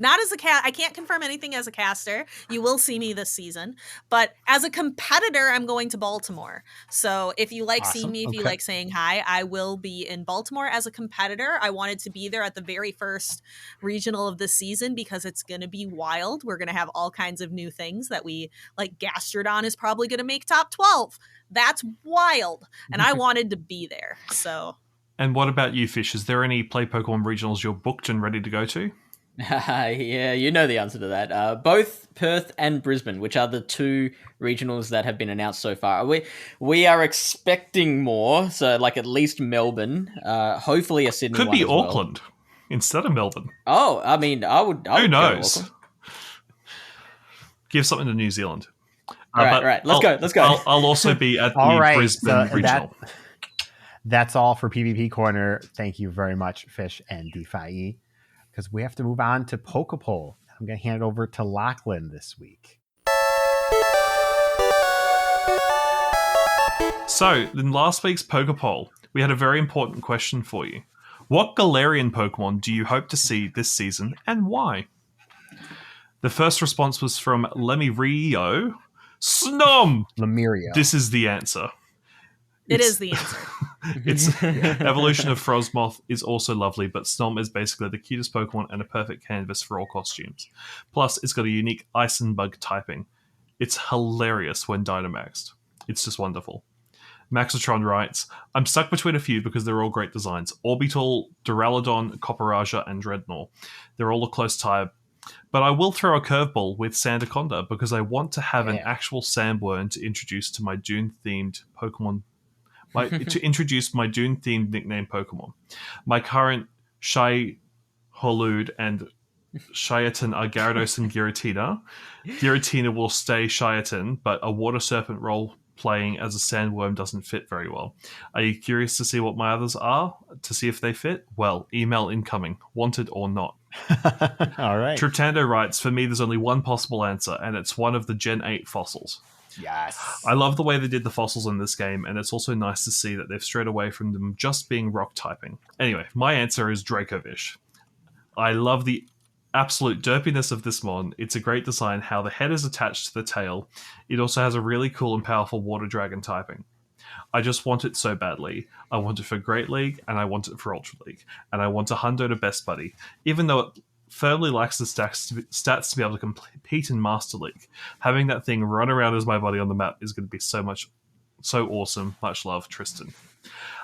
[SPEAKER 3] Not as a I can't confirm anything as a caster. You will see me this season. But as a competitor, I'm going to Baltimore. So if you like seeing me, if you like saying hi, I will be in Baltimore as a competitor. I wanted to be there at the very first regional of the season because it's going to be wild. We're going to have all kinds of new things that we, like Gastrodon is probably going to make top 12. That's wild. And I wanted to be there. So.
[SPEAKER 1] And what about you, Fish? Is there any Play Pokemon regionals you're booked and ready to go to?
[SPEAKER 5] Yeah, you know the answer to that. Both Perth and Brisbane, which are the two regionals that have been announced so far. We are expecting more, so like at least Melbourne, hopefully a Sydney.
[SPEAKER 1] Could
[SPEAKER 5] one
[SPEAKER 1] be
[SPEAKER 5] as well.
[SPEAKER 1] Auckland instead of Melbourne.
[SPEAKER 5] Oh, I mean, I would
[SPEAKER 1] Who knows?
[SPEAKER 5] Go to
[SPEAKER 1] Give something to New Zealand.
[SPEAKER 5] Right. Let's go.
[SPEAKER 1] I'll also be at the Brisbane regional.
[SPEAKER 2] That's all for PvP Corner. Thank you very much, Fish and DeFi. Because we have to move on to PokéPoll. I'm going to hand it over to Lachlan this week.
[SPEAKER 1] So, in last week's PokéPoll, we had a very important question for you. What Galarian Pokemon do you hope to see this season, and why? The first response was from Lemirio. Snom!
[SPEAKER 2] Lemuria.
[SPEAKER 1] This is the answer.
[SPEAKER 3] It is the answer.
[SPEAKER 1] Its evolution of Frostmoth is also lovely, but Snom is basically the cutest Pokemon and a perfect canvas for all costumes. Plus, it's got a unique Ice and Bug typing. It's hilarious when Dynamaxed. It's just wonderful. Maxotron writes, I'm stuck between a few because they're all great designs. Orbital, Duraludon, Copperaja, and Dreadnought. They're all a close tie. But I will throw a curveball with Sandaconda because I want to have an actual sandworm to introduce to my Dune-themed Pokemon to introduce my Dune-themed nickname Pokemon. My current Shai-Holude and Shiaton are Gyarados and Giratina. Giratina will stay Shiaton, but a Water Serpent role playing as a sandworm doesn't fit very well. Are you curious to see what my others are, to see if they fit? Well, email incoming, wanted or not.
[SPEAKER 2] All right.
[SPEAKER 1] Triptando writes, for me there's only one possible answer, and it's one of the Gen 8 fossils.
[SPEAKER 2] Yes.
[SPEAKER 1] I love the way they did the fossils in this game, and it's also nice to see that they've strayed away from them just being rock typing. Anyway, my answer is Dracovish. I love the absolute derpiness of this mon. It's a great design how the head is attached to the tail. It also has a really cool and powerful water dragon typing. I just want it so badly. I want it for Great League, and I want it for Ultra League. And I want a hundo to Best Buddy, even though it firmly lacks the stats to be able to compete in Master League. Having that thing run around as my body on the map is going to be so awesome. Much love, Tristan.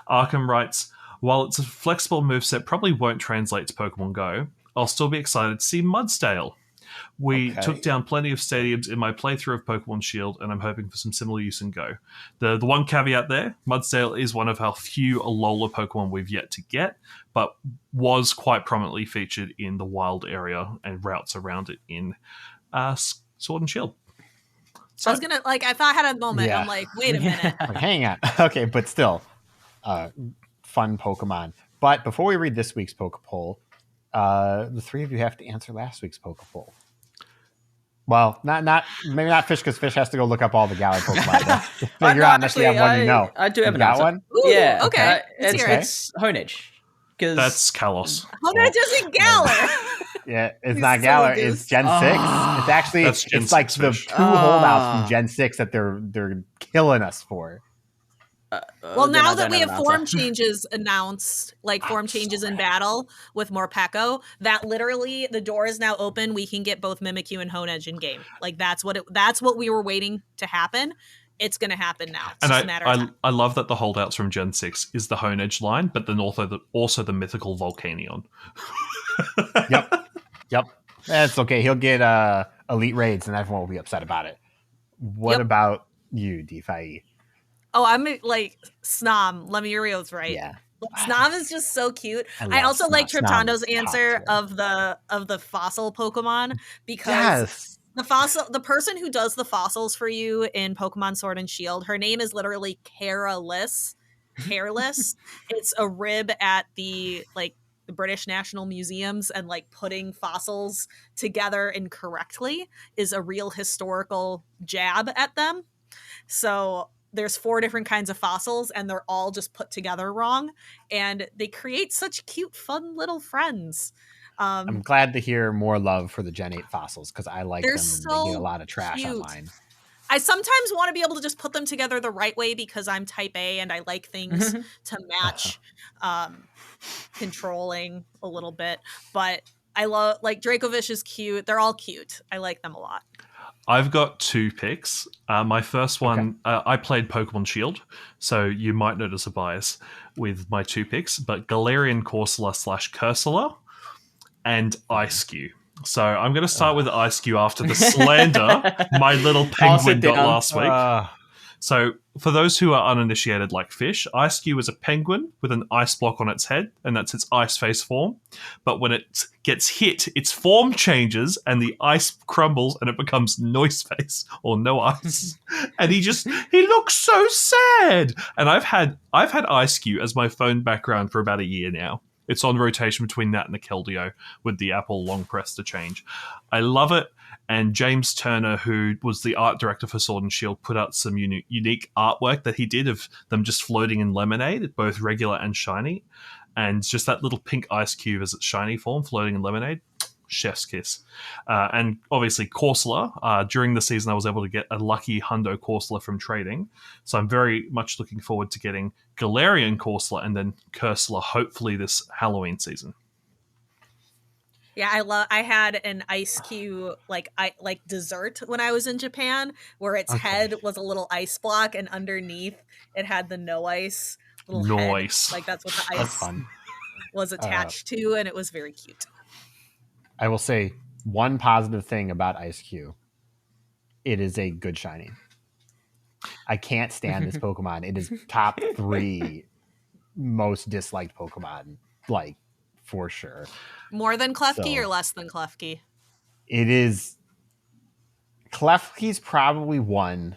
[SPEAKER 1] Arkham writes, while it's a flexible moveset probably won't translate to Pokemon Go, I'll still be excited to see Mudsdale. We took down plenty of stadiums in my playthrough of Pokemon Shield, and I'm hoping for some similar use in Go. The one caveat there, Mudsdale is one of our few Alola Pokemon we've yet to get, but was quite prominently featured in the wild area and routes around it in Sword and Shield.
[SPEAKER 3] So, I was gonna I thought I had a moment. I'm like, wait a minute.
[SPEAKER 2] Hang on. Okay, but still, fun Pokemon. But before we read this week's PokéPoll, the three of you have to answer last week's PokéPoll. Well, maybe not Fish, because Fish has to go look up all the Galar Pokemon to figure out unless you have one you know.
[SPEAKER 5] I do have
[SPEAKER 2] got one.
[SPEAKER 3] Ooh,
[SPEAKER 5] yeah,
[SPEAKER 3] okay.
[SPEAKER 5] It's Honedge.
[SPEAKER 1] That's Kalos.
[SPEAKER 3] Honedge isn't Galar.
[SPEAKER 2] Yeah, it's not Galar. It's Gen 6. It's actually it's like the two holdouts from Gen 6 that they're killing us for.
[SPEAKER 3] Well, now that we have form changes announced, form changes in battle with more Pekko, that literally the door is now open. We can get both Mimikyu and Honedge in game. That's what we were waiting to happen. It's going to happen now. It's just a matter of time.
[SPEAKER 1] I love that the holdouts from Gen 6 is the Honedge line, but then also the mythical Volcanion.
[SPEAKER 2] Yep. That's okay. He'll get elite raids and everyone will be upset about it. What about you, DeFi?
[SPEAKER 3] Oh, I'm Snom. Lemurio's right.
[SPEAKER 2] Yeah.
[SPEAKER 3] Snom is just so cute. I also like Triptondo's answer of the fossil Pokemon, because the person who does the fossils for you in Pokemon Sword and Shield, her name is literally Careless. It's a rib at the British National Museums, and putting fossils together incorrectly is a real historical jab at them. So there's 4 different kinds of fossils, and they're all just put together wrong, and they create such cute, fun little friends.
[SPEAKER 2] I'm glad to hear more love for the Gen 8 fossils, because I like them, and
[SPEAKER 3] so
[SPEAKER 2] they get a lot of trash
[SPEAKER 3] cute
[SPEAKER 2] online.
[SPEAKER 3] I sometimes want to be able to just put them together the right way, because I'm type A and I like things to match controlling a little bit. But I love, Dracovish is cute. They're all cute. I like them a lot.
[SPEAKER 1] I've got 2 picks. My first one, I played Pokemon Shield, so you might notice a bias with my 2 picks, but Galarian Corsola / Cursula and Ice-Q. So I'm going to start with Ice-Q after the slander my little penguin got last week. So for those who are uninitiated like Fish, Ice-Q is a penguin with an ice block on its head, and that's its ice face form. But when it gets hit, its form changes and the ice crumbles and it becomes Noise Face, or No Ice. And he looks so sad. And I've had Ice-Q as my phone background for about a year now. It's on rotation between that and the Keldeo with the Apple long press to change. I love it. And James Turner, who was the art director for Sword and Shield, put out some unique artwork that he did of them just floating in lemonade, both regular and shiny. And just that little pink ice cube as its shiny form floating in lemonade. Chef's kiss. And obviously Corsola. During the season, I was able to get a lucky Hundo Corsola from trading. So I'm very much looking forward to getting Galarian Corsola and then Cursula, hopefully this Halloween season.
[SPEAKER 3] Yeah, I had an Ice-Q dessert when I was in Japan, where its head was a little ice block, and underneath it had the No Ice little head. That's what the ice was attached to, and it was very cute.
[SPEAKER 2] I will say one positive thing about Ice-Q. It is a good shiny. I can't stand this Pokemon. It is top 3 most disliked Pokemon, for sure.
[SPEAKER 3] More than Klefki or less than Klefki?
[SPEAKER 2] It is. Klefki's probably 1.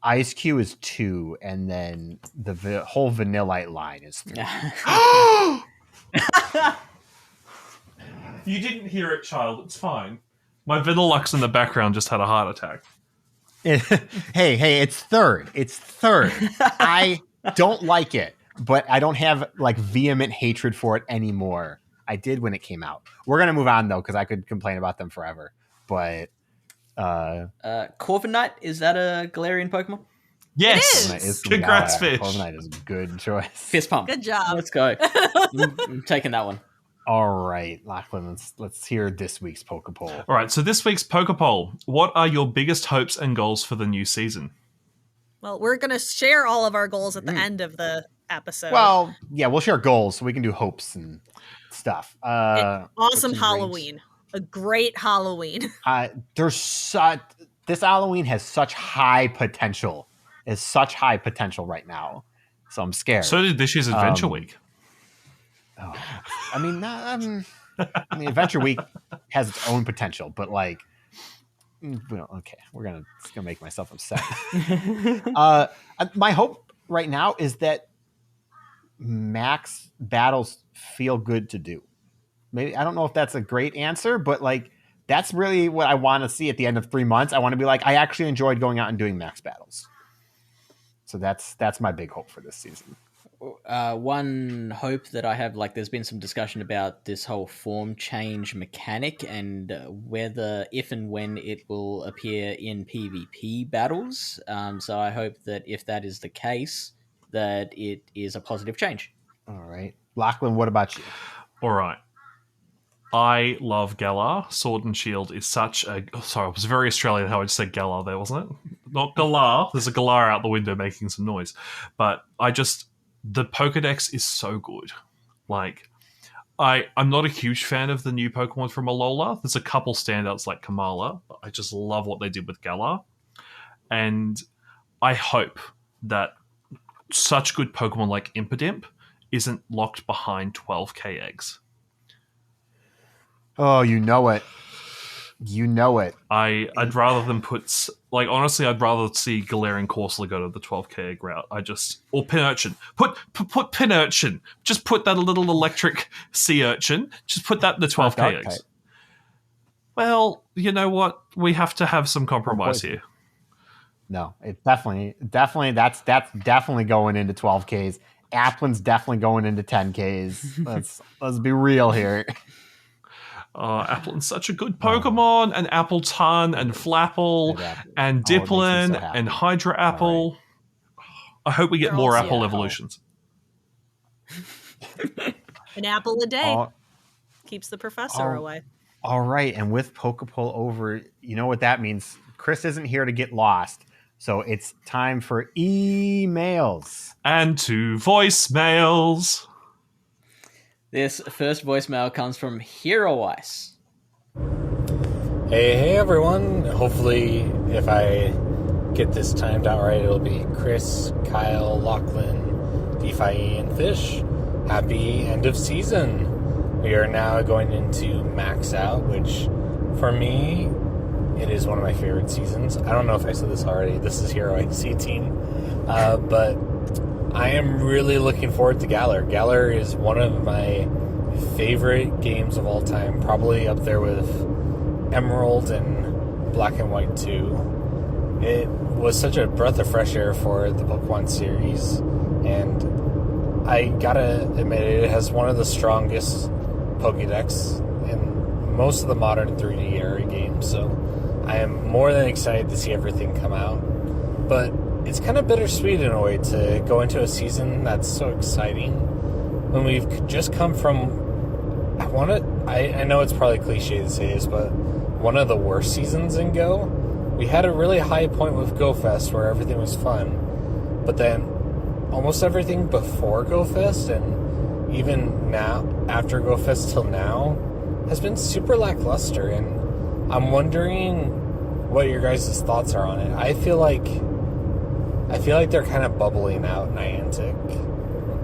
[SPEAKER 2] Ice-Q is 2, and then the whole Vanillite line is 3.
[SPEAKER 1] You didn't hear it, child. It's fine. My Vanillux in the background just had a heart attack.
[SPEAKER 2] Hey, it's 3rd. It's 3rd. I don't like it, but I don't have vehement hatred for it anymore. I did when it came out. We're gonna move on though, because I could complain about them forever. But
[SPEAKER 5] Corviknight, is that a Galarian Pokemon?
[SPEAKER 1] Yes.
[SPEAKER 3] It is.
[SPEAKER 1] Congrats, Fish.
[SPEAKER 2] Corviknight is a good choice.
[SPEAKER 5] Fist pump.
[SPEAKER 3] Good job.
[SPEAKER 5] Let's go. I'm taking that one.
[SPEAKER 2] All right, Lachlan, let's hear this week's PokéPoll.
[SPEAKER 1] All right, so this week's PokéPoll. What are your biggest hopes and goals for the new season?
[SPEAKER 3] Well, we're going to share all of our goals at the end of the episode.
[SPEAKER 2] Well, yeah, we'll share goals so we can do hopes and stuff.
[SPEAKER 3] Awesome Halloween. A great Halloween.
[SPEAKER 2] This Halloween has such high potential. Is such high potential right now. So I'm scared.
[SPEAKER 1] So did this year's Adventure Week.
[SPEAKER 2] Oh, I mean, Adventure Week has its own potential, but like, okay, it's gonna make myself upset. My hope right now is that max battles feel good to do. Maybe I don't know if that's a great answer, but like that's really what I want to see at the end of 3 months. I want to be like, I actually enjoyed going out and doing max battles. So that's my big hope for this season.
[SPEAKER 5] One hope that I have, like, there's been some discussion about this whole form change mechanic and whether, if and when it will appear in PvP battles. So I hope that if that is the case, that it is a positive change.
[SPEAKER 2] All right. Lachlan, what about you?
[SPEAKER 1] All right. I love Galar. Sword and Shield is such a... Oh, sorry, it was very Australian how I just said Galar there, wasn't it? Not Galar. There's a Galar out the window making some noise. But the Pokedex is so good. Like, I'm not a huge fan of the new Pokemon from Alola. There's a couple standouts like Kamala, but I just love what they did with Galar. And I hope that such good Pokemon like Impidimp isn't locked behind 12k eggs.
[SPEAKER 2] Oh, you know it. You know it.
[SPEAKER 1] I'd rather them put... Like, honestly, I'd rather see Galarian Corsola go to the 12k egg route. Or Pinurchin. Put Pinurchin. Just put that little electric sea urchin. Just put that in the 12k eggs. Type. Well, you know what? We have to have some compromise here.
[SPEAKER 2] No, it definitely that's definitely going into 12Ks. Applin's definitely going into 10Ks. Let's be real here.
[SPEAKER 1] Applin's such a good Pokemon, and Appleton, and Flapple, and Dipplin, and Hydra Apple. Right. I hope we get more Apple evolutions.
[SPEAKER 3] An apple a day keeps the professor away.
[SPEAKER 2] All right, and with PokéPoll over, you know what that means. Chris isn't here to get lost, so it's time for emails.
[SPEAKER 1] And 2 voicemails.
[SPEAKER 5] This first voicemail comes from Hero Ice.
[SPEAKER 6] Hey everyone. Hopefully, if I get this timed out right, it'll be Chris, Kyle, Lachlan, DeFi, and Fish. Happy end of season. We are now going into Max Out, which for me, it is one of my favorite seasons. I don't know if I said this already. This is Hero Ice 18. But I am really looking forward to Galar. Galar is one of my favorite games of all time, probably up there with Emerald and Black and White 2. It was such a breath of fresh air for the Pokemon series, and I gotta admit, it has one of the strongest Pokédex in most of the modern 3D era games, so I am more than excited to see everything come out. But it's kind of bittersweet in a way to go into a season that's so exciting when we've just come from, I know it's probably cliche to say this, but one of the worst seasons in Go. We had a really high point with GoFest where everything was fun, but then almost everything before GoFest and even now, after GoFest till now, has been super lackluster, and I'm wondering what your guys' thoughts are on it. I feel like they're kind of bubbling out Niantic.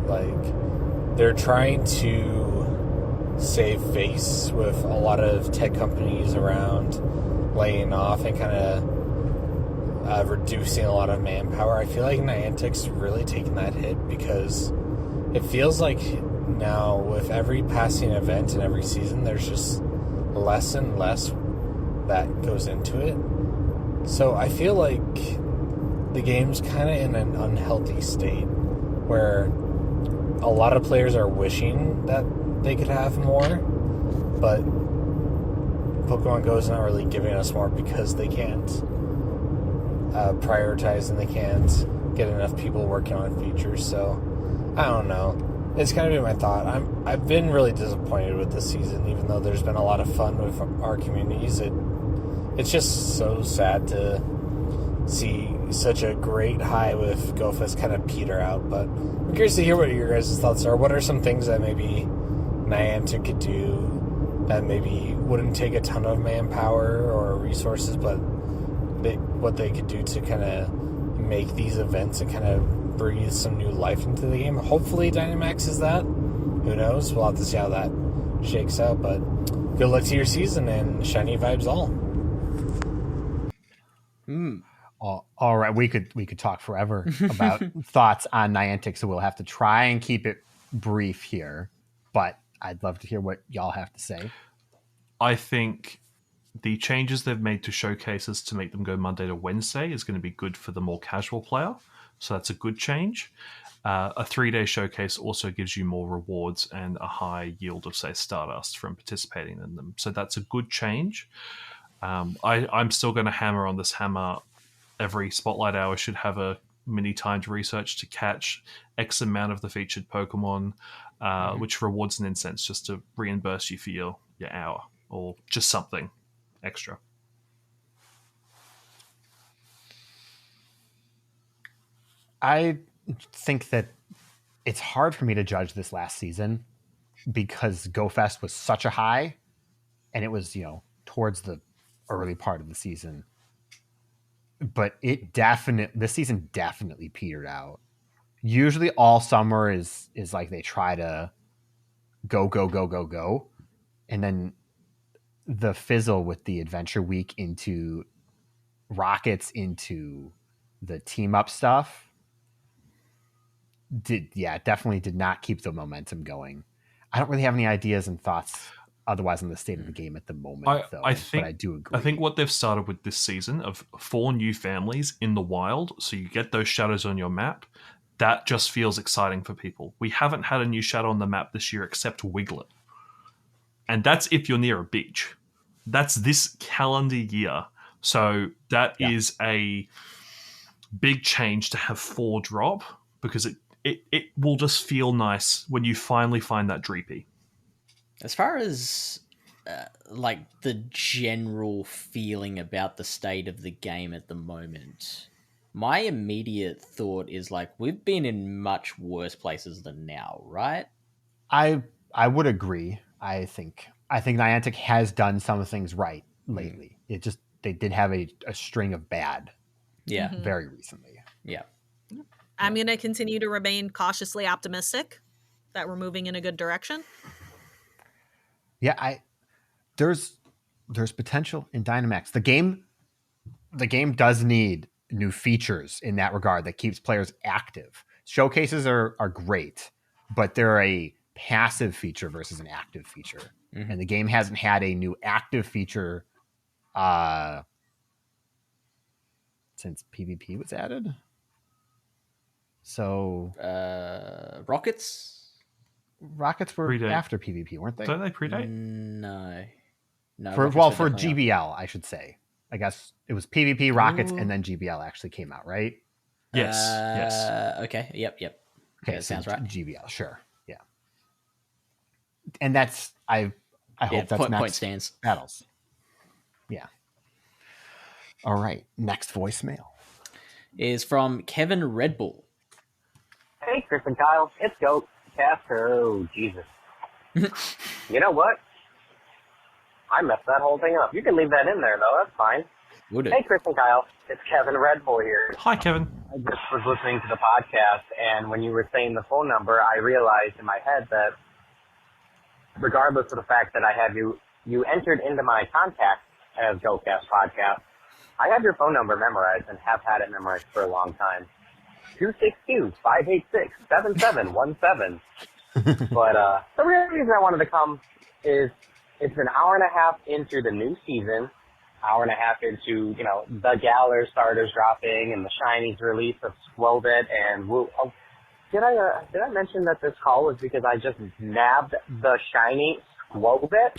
[SPEAKER 6] Like, they're trying to save face with a lot of tech companies around laying off and kind of reducing a lot of manpower. I feel like Niantic's really taking that hit because it feels like now with every passing event and every season, there's just less and less that goes into it. So I feel like the game's kind of in an unhealthy state where a lot of players are wishing that they could have more, but Pokemon Go is not really giving us more because they can't prioritize and they can't get enough people working on features. So I don't know. It's kind of been my thought. I've been really disappointed with this season, even though there's been a lot of fun with our communities. It's just so sad to see such a great high with GoFest kind of peter out. But I'm curious to hear what your guys' thoughts are. What are some things that maybe Niantic could do that maybe wouldn't take a ton of manpower or resources, but what they could do to kind of make these events and kind of breathe some new life into the game? Hopefully Dynamax is that. Who knows? We'll have to see how that shakes out. But good luck to your season and shiny vibes all.
[SPEAKER 2] All right, we could talk forever about thoughts on Niantic, so we'll have to try and keep it brief here. But I'd love to hear what y'all have to say.
[SPEAKER 1] I think the changes they've made to showcases to make them go Monday to Wednesday is going to be good for the more casual player. So that's a good change. A 3-day showcase also gives you more rewards and a high yield of, say, Stardust from participating in them. So that's a good change. I'm still going to hammer on this hammer. Every Spotlight hour should have a mini timed research to catch X amount of the featured Pokemon, which rewards an incense just to reimburse you for your hour or just something extra.
[SPEAKER 2] I think that it's hard for me to judge this last season because GoFest was such a high, and it was, towards the early part of the season. But this season definitely petered out. Usually all summer is like they try to go. And then the fizzle with the Adventure Week into Rockets into the team up stuff definitely did not keep the momentum going. I don't really have any ideas and thoughts otherwise on the state of the game at the moment, but I do agree.
[SPEAKER 1] I think what they've started with this season of 4 new families in the wild, so you get those shadows on your map, that just feels exciting for people. We haven't had a new shadow on the map this year except Wiglet. And that's if you're near a beach. That's this calendar year. So that is a big change to have 4 drop, because it will just feel nice when you finally find that Dreepy.
[SPEAKER 5] As far as the general feeling about the state of the game at the moment, my immediate thought is we've been in much worse places than now, right?
[SPEAKER 2] I would agree. I think Niantic has done some things right lately. It just they did have a string of bad, very recently.
[SPEAKER 5] Yeah.
[SPEAKER 3] I'm going to continue to remain cautiously optimistic that we're moving in a good direction.
[SPEAKER 2] Yeah, there's potential in Dynamax. The game does need new features in that regard that keeps players active. Showcases are great, but they're a passive feature versus an active feature. Mm-hmm. And the game hasn't had a new active feature since PvP was added. So
[SPEAKER 5] Rockets
[SPEAKER 2] were predate. After PvP, weren't they?
[SPEAKER 1] Don't they predate?
[SPEAKER 5] No.
[SPEAKER 2] For GBL, I should say. I guess it was PvP, Rockets, and then GBL actually came out, right?
[SPEAKER 1] Yes. Yes.
[SPEAKER 5] Okay. Yep. Okay,
[SPEAKER 2] that
[SPEAKER 5] sounds right.
[SPEAKER 2] GBL, sure. Yeah. And that's I hope that's
[SPEAKER 5] point stands
[SPEAKER 2] battles. Yeah. All right. Next voicemail
[SPEAKER 5] is from Kevin Red Bull.
[SPEAKER 7] Hey, Chris and Kyle, it's GOCast. Oh, Jesus. You know what? I messed that whole thing up. You can leave that in there, though. That's fine.
[SPEAKER 5] Would it?
[SPEAKER 7] Hey, Chris and Kyle, it's Kevin Red Bull here.
[SPEAKER 1] Hi, Kevin.
[SPEAKER 7] I just was listening to the podcast, and when you were saying the phone number, I realized in my head that regardless of the fact that I have you entered into my contacts as GOCast Podcast, I have your phone number memorized and have had it memorized for a long time. 262-586-7717. But the real reason I wanted to come is it's an hour and a half into the new season, hour and a half into, the Galar starters dropping and the Shinies release of Swobit and Did I mention that this call was because I just nabbed the shiny Squobit?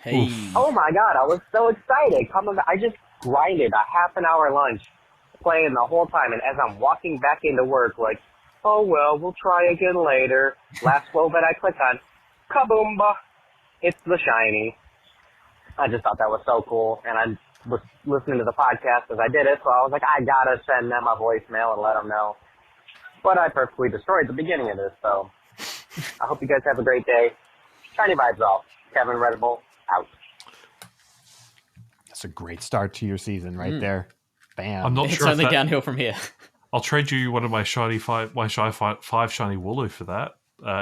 [SPEAKER 5] Hey.
[SPEAKER 7] Oh my god, I was so excited. I just grinded a half an hour lunch playing the whole time, and as I'm walking back into work, like, oh well, we'll try again later. Last Squobit I click on, kaboomba! It's the shiny. I just thought that was so cool, and I was listening to the podcast as I did it, so I was like, I gotta send them a voicemail and let them know. But I perfectly destroyed the beginning of this, so I hope you guys have a great day. Shiny vibes off. Kevin Red Bull, out.
[SPEAKER 2] That's a great start to your season right there. Bam.
[SPEAKER 1] I'm not
[SPEAKER 5] It's
[SPEAKER 1] sure if
[SPEAKER 5] only
[SPEAKER 1] that,
[SPEAKER 5] downhill from here.
[SPEAKER 1] I'll trade you one of my shiny five shiny Wooloo for that.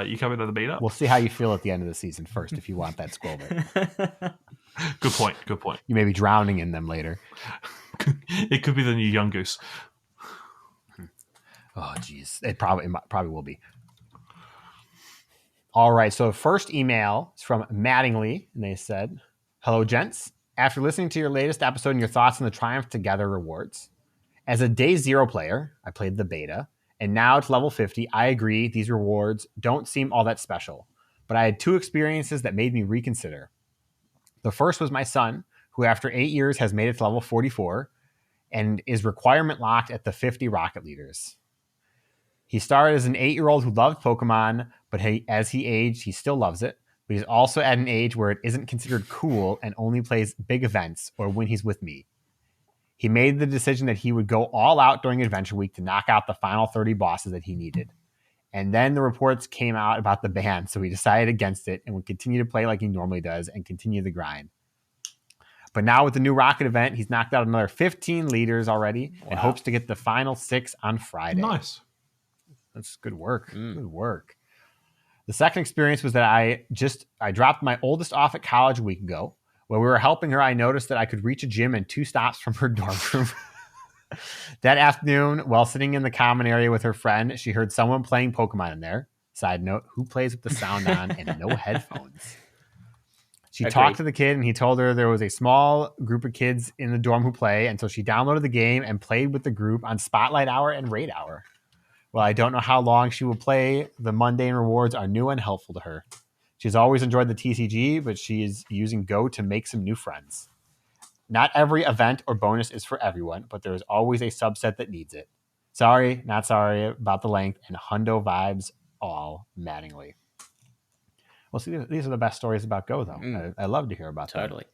[SPEAKER 1] You coming to the meetup?
[SPEAKER 2] We'll see how you feel at the end of the season first if you want that Squobit.
[SPEAKER 1] Good point. Good point.
[SPEAKER 2] You may be drowning in them later.
[SPEAKER 1] It could be the new Young Goose.
[SPEAKER 2] Oh, geez. It probably will be. All right. So first email is from Mattingly, and they said, hello, gents. After listening to your latest episode and your thoughts on the Triumph Together rewards, as a day 0 player, I played the beta, and now it's level 50. I agree these rewards don't seem all that special, but I had 2 experiences that made me reconsider. The first was my son, who after 8 years has made it to level 44 and is requirement locked at the 50 Rocket Leaders. He started as an 8-year-old who loved Pokemon, but as he aged, he still loves it. But he's also at an age where it isn't considered cool and only plays big events or when he's with me. He made the decision that he would go all out during Adventure Week to knock out the final 30 bosses that he needed. And then the reports came out about the ban, so he decided against it and would continue to play like he normally does and continue the grind. But now with the new Rocket event, he's knocked out another 15 leaders already and hopes to get the final 6 on Friday.
[SPEAKER 1] Nice.
[SPEAKER 2] That's good work. Good work. The second experience was that I dropped my oldest off at college a week ago. While we were helping her, I noticed that I could reach a gym in 2 stops from her dorm room. That afternoon, while sitting in the common area with her friend, she heard someone playing Pokemon in there. Side note, who plays with the sound on and no headphones? She talked to the kid, and he told her there was a small group of kids in the dorm who play, and so she downloaded the game and played with the group on Spotlight Hour and Raid Hour. Well, I don't know how long she will play. The mundane rewards are new and helpful to her. She's always enjoyed the TCG, but she is using Go to make some new friends. Not every event or bonus is for everyone, but there is always a subset that needs it. Sorry, not sorry about the length, and hundo vibes all, Mattingly. Well, see, these are the best stories about Go, though. I love to hear about that.
[SPEAKER 5] Totally.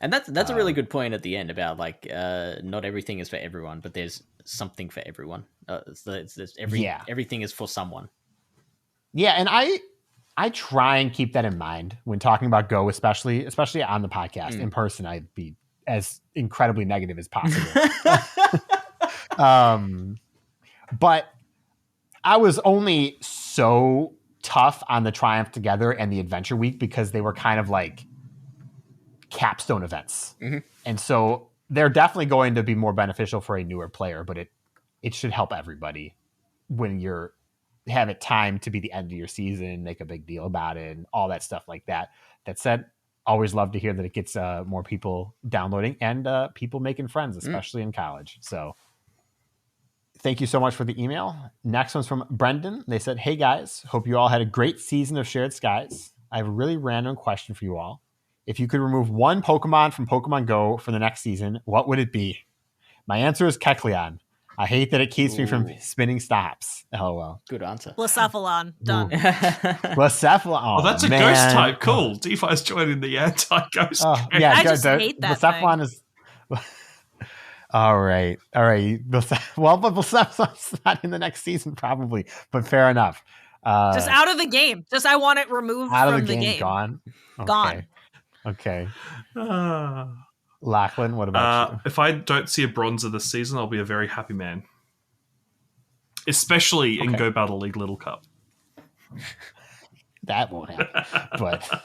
[SPEAKER 5] And that's a really good point at the end about like not everything is for everyone, but there's something for everyone. Everything is for someone.
[SPEAKER 2] Yeah, and I try and keep that in mind when talking about Go, especially on the podcast. In person, I'd be as incredibly negative as possible. But I was only so tough on the Triumph Together and the Adventure Week because they were kind of like capstone events. And so they're definitely going to be more beneficial for a newer player, but it should help everybody when you're have it timed to be the end of your season, make a big deal about it and all that stuff like that. That said, always love to hear that it gets more people downloading and people making friends, especially in college. So thank you so much for the email. Next one's from Brendan. They said, hey guys, hope you all had a great season of Shared Skies. I have a really random question for you all. If you could remove one Pokemon from Pokemon Go for the next season, what would it be? My answer is Kecleon. I hate that it keeps me from spinning stops. LOL.
[SPEAKER 5] Good answer.
[SPEAKER 3] Blacephalon. Done.
[SPEAKER 2] Blacephalon.
[SPEAKER 1] Oh, that's a ghost type. Cool. DeFi's joining the anti-ghost.
[SPEAKER 2] Yeah,
[SPEAKER 3] I just hate that
[SPEAKER 2] Blacephalon is... All right. Well, but Blacephalon's not in the next season probably, but fair enough.
[SPEAKER 3] Just out of the game. Just I want it removed
[SPEAKER 2] out
[SPEAKER 3] from
[SPEAKER 2] of the game. Gone? Okay.
[SPEAKER 3] Gone.
[SPEAKER 2] Okay. Lachlan, what about you?
[SPEAKER 1] If I don't see a Bronzer this season, I'll be a very happy man. Especially in Go Battle League Little Cup.
[SPEAKER 2] That won't happen. But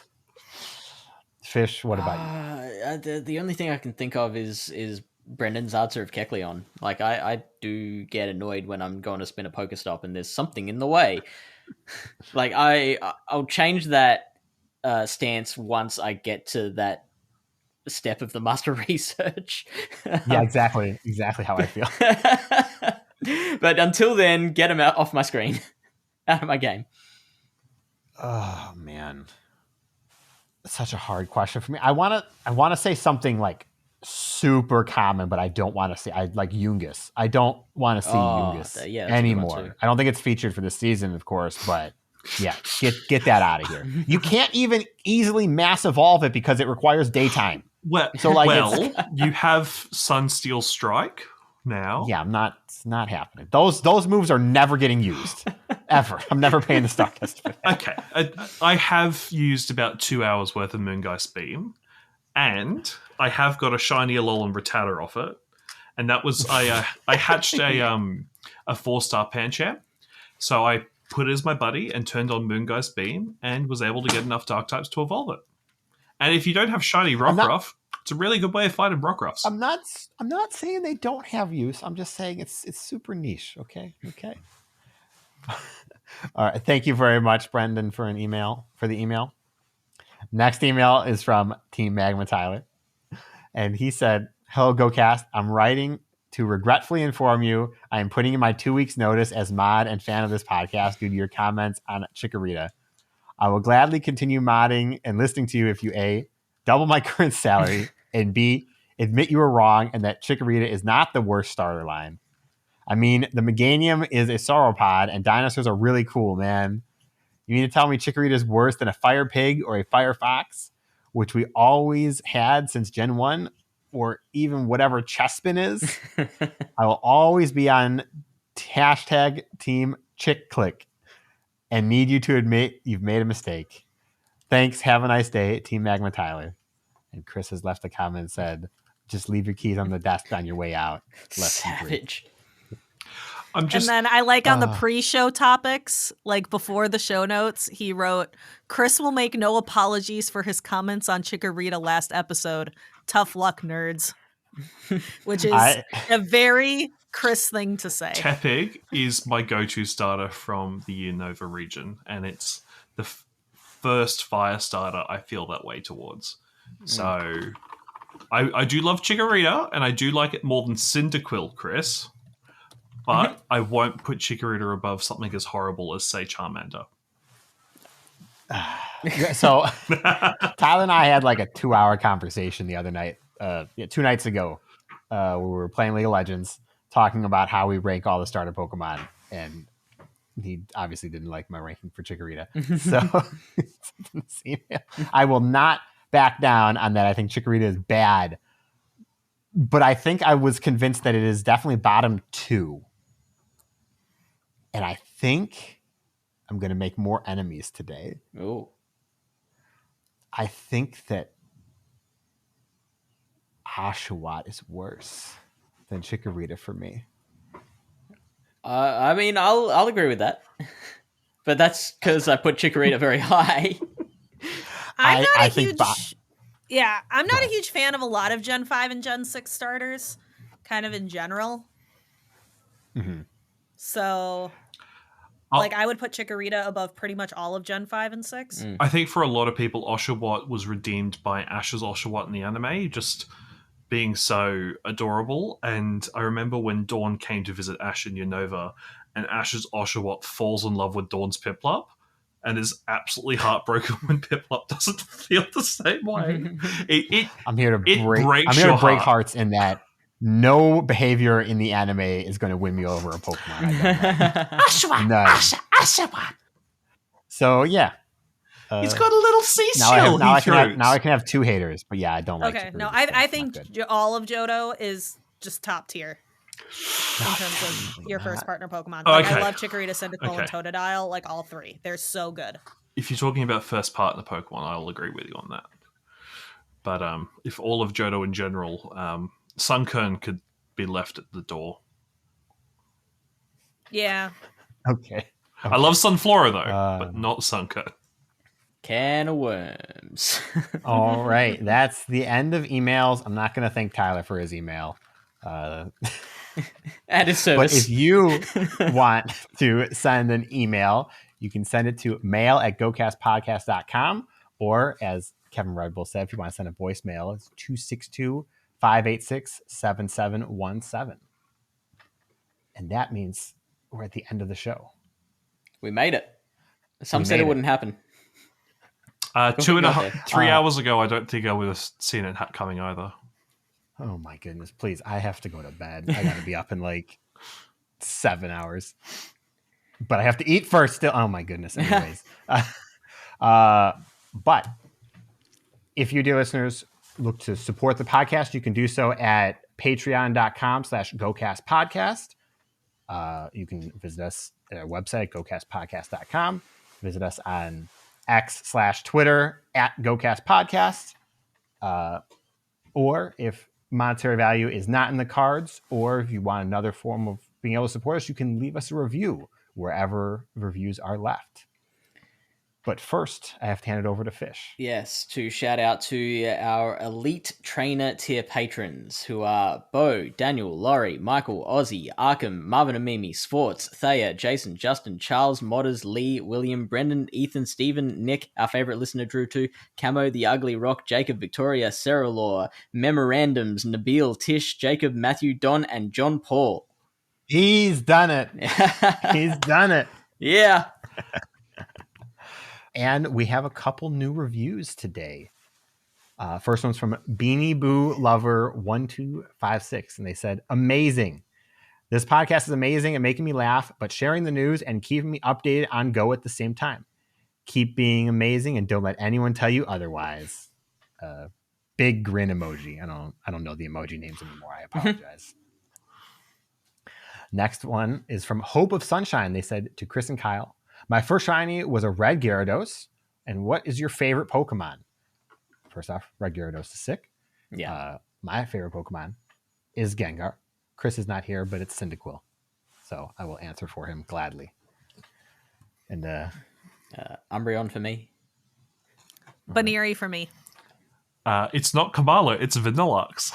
[SPEAKER 2] Fish, what about you?
[SPEAKER 5] The only thing I can think of is Brendan's answer of Kecleon. Like I do get annoyed when I'm going to spin a Pokestop and there's something in the way. Like I'll change that stance once I get to that step of the master research.
[SPEAKER 2] Yeah, exactly how I feel.
[SPEAKER 5] But until then, get him out off my screen. out of my game?
[SPEAKER 2] Oh man, it's such a hard question for me. I want to say something like super common, but I don't want to say I like Yungus. I don't want to see Yungus
[SPEAKER 5] yeah, that's a good one
[SPEAKER 2] anymore.
[SPEAKER 5] too.
[SPEAKER 2] I don't think it's featured for this season, of course, but yeah, get that out of here. You can't even easily mass evolve it because it requires daytime.
[SPEAKER 1] Well,
[SPEAKER 2] So, like,
[SPEAKER 1] you have Sunsteel Strike now.
[SPEAKER 2] Yeah, it's not happening. Those moves are never getting used ever. I'm never paying the Stardust for that.
[SPEAKER 1] Okay, I have used about 2 hours worth of Moongeist Beam, and I have got a shiny Alolan Rattata off it, and that was I hatched a 4-star Pancham, so I put it as my buddy and turned on Moongeist Beam and was able to get enough Dark types to evolve it. And if you don't have shiny Rockruff, it's a really good way of fighting Rockruffs.
[SPEAKER 2] I'm not saying they don't have use. I'm just saying it's super niche. Okay. All right. Thank you very much, Brendan, for the email. Next email is from Team Magma Tyler. And he said, "Hello, GoCast. I'm writing to regretfully inform you I am putting in my 2 weeks notice as mod and fan of this podcast due to your comments on Chikorita. I will gladly continue modding and listening to you if you A, double my current salary, and B, admit you were wrong and that Chikorita is not the worst starter line. I mean, the Meganium is a sauropod and dinosaurs are really cool, man. You mean to tell me Chikorita is worse than a Fire Pig or a Fire Fox, which we always had since Gen 1, or even whatever Chespin is? I will always be on hashtag Team Chick Click and need you to admit you've made a mistake. Thanks. Have a nice day, Team Magma Tyler." And Chris has left a comment and said, "Just leave your keys on the desk on your way out."
[SPEAKER 5] Savage.
[SPEAKER 1] I'm just,
[SPEAKER 3] and then I like on the pre-show topics, like before the show notes, he wrote, "Chris will make no apologies for his comments on Chikorita last episode. Tough luck, nerds." Which is a very Chris thing to say.
[SPEAKER 1] Tepig is my go-to starter from the Unova region, and it's the first fire starter I feel that way towards. So I do love Chikorita, and I do like it more than Cyndaquil, Chris. But I won't put Chikorita above something as horrible as, say, Charmander.
[SPEAKER 2] So Tyler and I had like a 2-hour conversation the other night, 2 nights ago. We were playing League of Legends, talking about how we rank all the starter Pokemon, and he obviously didn't like my ranking for Chikorita. So I will not back down on that. I think Chikorita is bad, but I think I was convinced that it is definitely bottom 2. And I think I'm going to make more enemies today.
[SPEAKER 5] Oh.
[SPEAKER 2] I think that Oshawott is worse than Chikorita for me.
[SPEAKER 5] I mean, I'll agree with that, but that's because I put Chikorita very high.
[SPEAKER 3] I'm not a huge fan of a lot of Gen 5 and Gen 6 starters, kind of in general.
[SPEAKER 2] Mm-hmm.
[SPEAKER 3] So, I would put Chikorita above pretty much all of Gen 5 and 6.
[SPEAKER 1] I think for a lot of people, Oshawott was redeemed by Ash's Oshawott in the anime, just being so adorable. And I remember when Dawn came to visit Ash in Unova, and Ash's Oshawott falls in love with Dawn's Piplup, and is absolutely heartbroken when Piplup doesn't feel the same way.
[SPEAKER 2] I'm here to break hearts in that no behavior in the anime is going to win me over a Pokemon. Oshawott. So yeah,
[SPEAKER 1] it's got a little seashell.
[SPEAKER 2] Now I can have 2 haters, but yeah, I don't like.
[SPEAKER 3] Okay, no, I think all of Johto is just top tier in terms of your first partner Pokemon. I love Chikorita, Cyndaquil, and Totodile, like all 3. They're so good.
[SPEAKER 1] If you're talking about first partner Pokemon, I'll agree with you on that. But if all of Johto in general, Sunkern could be left at the door.
[SPEAKER 3] Yeah.
[SPEAKER 2] Okay.
[SPEAKER 1] I love Sunflora though, but not Sunkern.
[SPEAKER 5] Can of worms.
[SPEAKER 2] All right, that's the end of emails. I'm not going to thank Tyler for his email.
[SPEAKER 5] At his service.
[SPEAKER 2] But if you want to send an email, you can send it to mail@gocastpodcast.com, or as Kevin Redbull said, if you want to send a voicemail, it's 262-586-7717. And that means we're at the end of the show.
[SPEAKER 5] We made it. Some
[SPEAKER 2] We
[SPEAKER 5] said
[SPEAKER 2] made
[SPEAKER 5] it
[SPEAKER 2] it.
[SPEAKER 5] wouldn't happen.
[SPEAKER 1] Two and a
[SPEAKER 5] got there.
[SPEAKER 1] half, 3 hours ago, I don't think I would have seen it coming either.
[SPEAKER 2] Oh my goodness, please. I have to go to bed. I got to be up in like 7 hours. But I have to eat first still. Oh my goodness. Anyways. But if you, dear listeners, look to support the podcast, you can do so at patreon.com/GoCast podcast. You can visit us at our website, gocastpodcast.com. Visit us on X/Twitter at GoCast Podcast. Or if monetary value is not in the cards, or if you want another form of being able to support us, you can leave us a review wherever reviews are left. But first, I have to hand it over to Fish.
[SPEAKER 5] Yes, to shout out to our elite trainer tier patrons, who are Bo, Daniel, Laurie, Michael, Ozzy, Arkham, Marvin and Mimi, Swartz, Thea, Jason, Justin, Charles, Modders, Lee, William, Brendan, Ethan, Stephen, Nick, our favorite listener Drew too, Camo, The Ugly Rock, Jacob, Victoria, Sarah Law, Memorandums, Nabil, Tish, Jacob, Matthew, Don, and John Paul.
[SPEAKER 2] He's done it. He's done it.
[SPEAKER 5] Yeah.
[SPEAKER 2] And we have a couple new reviews today. First one's from Beanie Boo Lover 1256, and they said, "Amazing. This podcast is amazing and making me laugh, but sharing the news and keeping me updated on Go at the same time. Keep being amazing and don't let anyone tell you otherwise." Big grin emoji. I don't know the emoji names anymore. I apologize. Next one is from Hope of Sunshine. They said, to Chris and Kyle, "My first shiny was a red Gyarados. And what is your favorite Pokemon?" First off, red Gyarados is sick.
[SPEAKER 5] Yeah.
[SPEAKER 2] My favorite Pokemon is Gengar. Chris is not here, but it's Cyndaquil. So I will answer for him gladly. And
[SPEAKER 5] Umbreon for me.
[SPEAKER 3] Baneri for me.
[SPEAKER 1] It's not Kamala, it's Vanilluxe.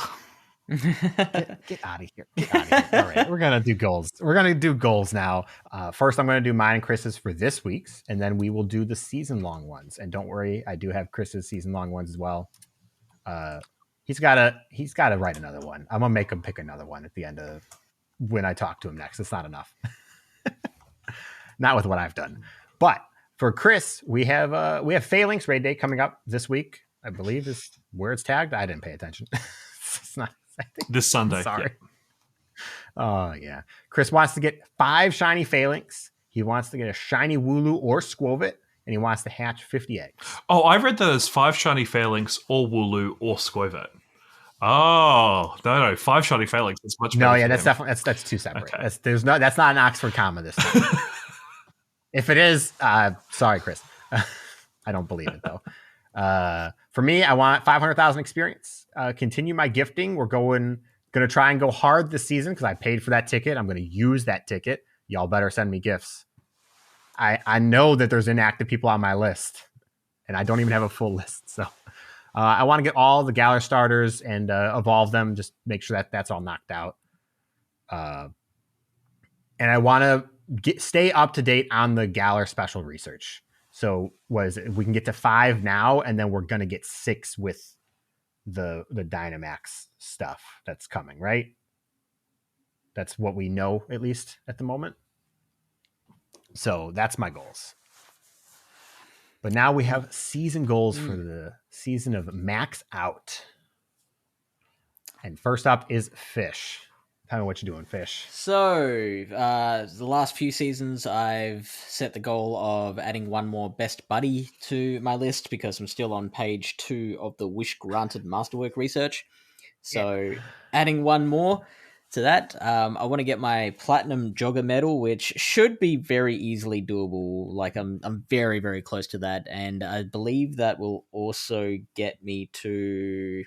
[SPEAKER 2] get out of here. Get out of here. All right, we're going to do goals. We're going to do goals now. First, I'm going to do mine and Chris's for this week's, and then we will do the season-long ones. And don't worry, I do have Chris's season-long ones as well. He's got to write another one. I'm going to make him pick another one at the end of when I talk to him next. It's not enough. Not with what I've done. But for Chris, we have Falinks Raid Day coming up this week, I believe is where it's tagged. I didn't pay attention. It's not. I think
[SPEAKER 1] This Sunday.
[SPEAKER 2] Sorry. Oh, yeah. Chris wants to get 5 shiny Falinks. He wants to get a shiny Wooloo or Squovit, and he wants to hatch 50 eggs.
[SPEAKER 1] Oh, I read that as 5 shiny Falinks or Wooloo or Squovit. Oh, no, 5 shiny Falinks. That's much better.
[SPEAKER 2] No, yeah,
[SPEAKER 1] for
[SPEAKER 2] that's
[SPEAKER 1] him.
[SPEAKER 2] definitely that's two separate.
[SPEAKER 1] Okay.
[SPEAKER 2] That's not an Oxford comma this time. If it is, sorry, Chris. I don't believe it though. For me, I want 500,000 experience. Continue my gifting. We're going to try and go hard this season because I paid for that ticket. I'm going to use that ticket. Y'all better send me gifts. I know that there's inactive people on my list, and I don't even have a full list. So I want to get all the Galar starters and evolve them. Just make sure that that's all knocked out. And I want to stay up to date on the Galar special research. So we can get to 5 now, and then we're going to get 6 with the Dynamax stuff that's coming, right? That's what we know, at least at the moment. So that's my goals. But now we have season goals for the season of Max Out. And first up is Fish. Tell me what you're doing, Fish.
[SPEAKER 5] So, the last few seasons, I've set the goal of adding one more best buddy to my list because I'm still on page 2 of the Wish Granted Masterwork research. So, adding one more to that, I want to get my Platinum Jogger medal, which should be very easily doable. Like, I'm very, very close to that, and I believe that will also get me to...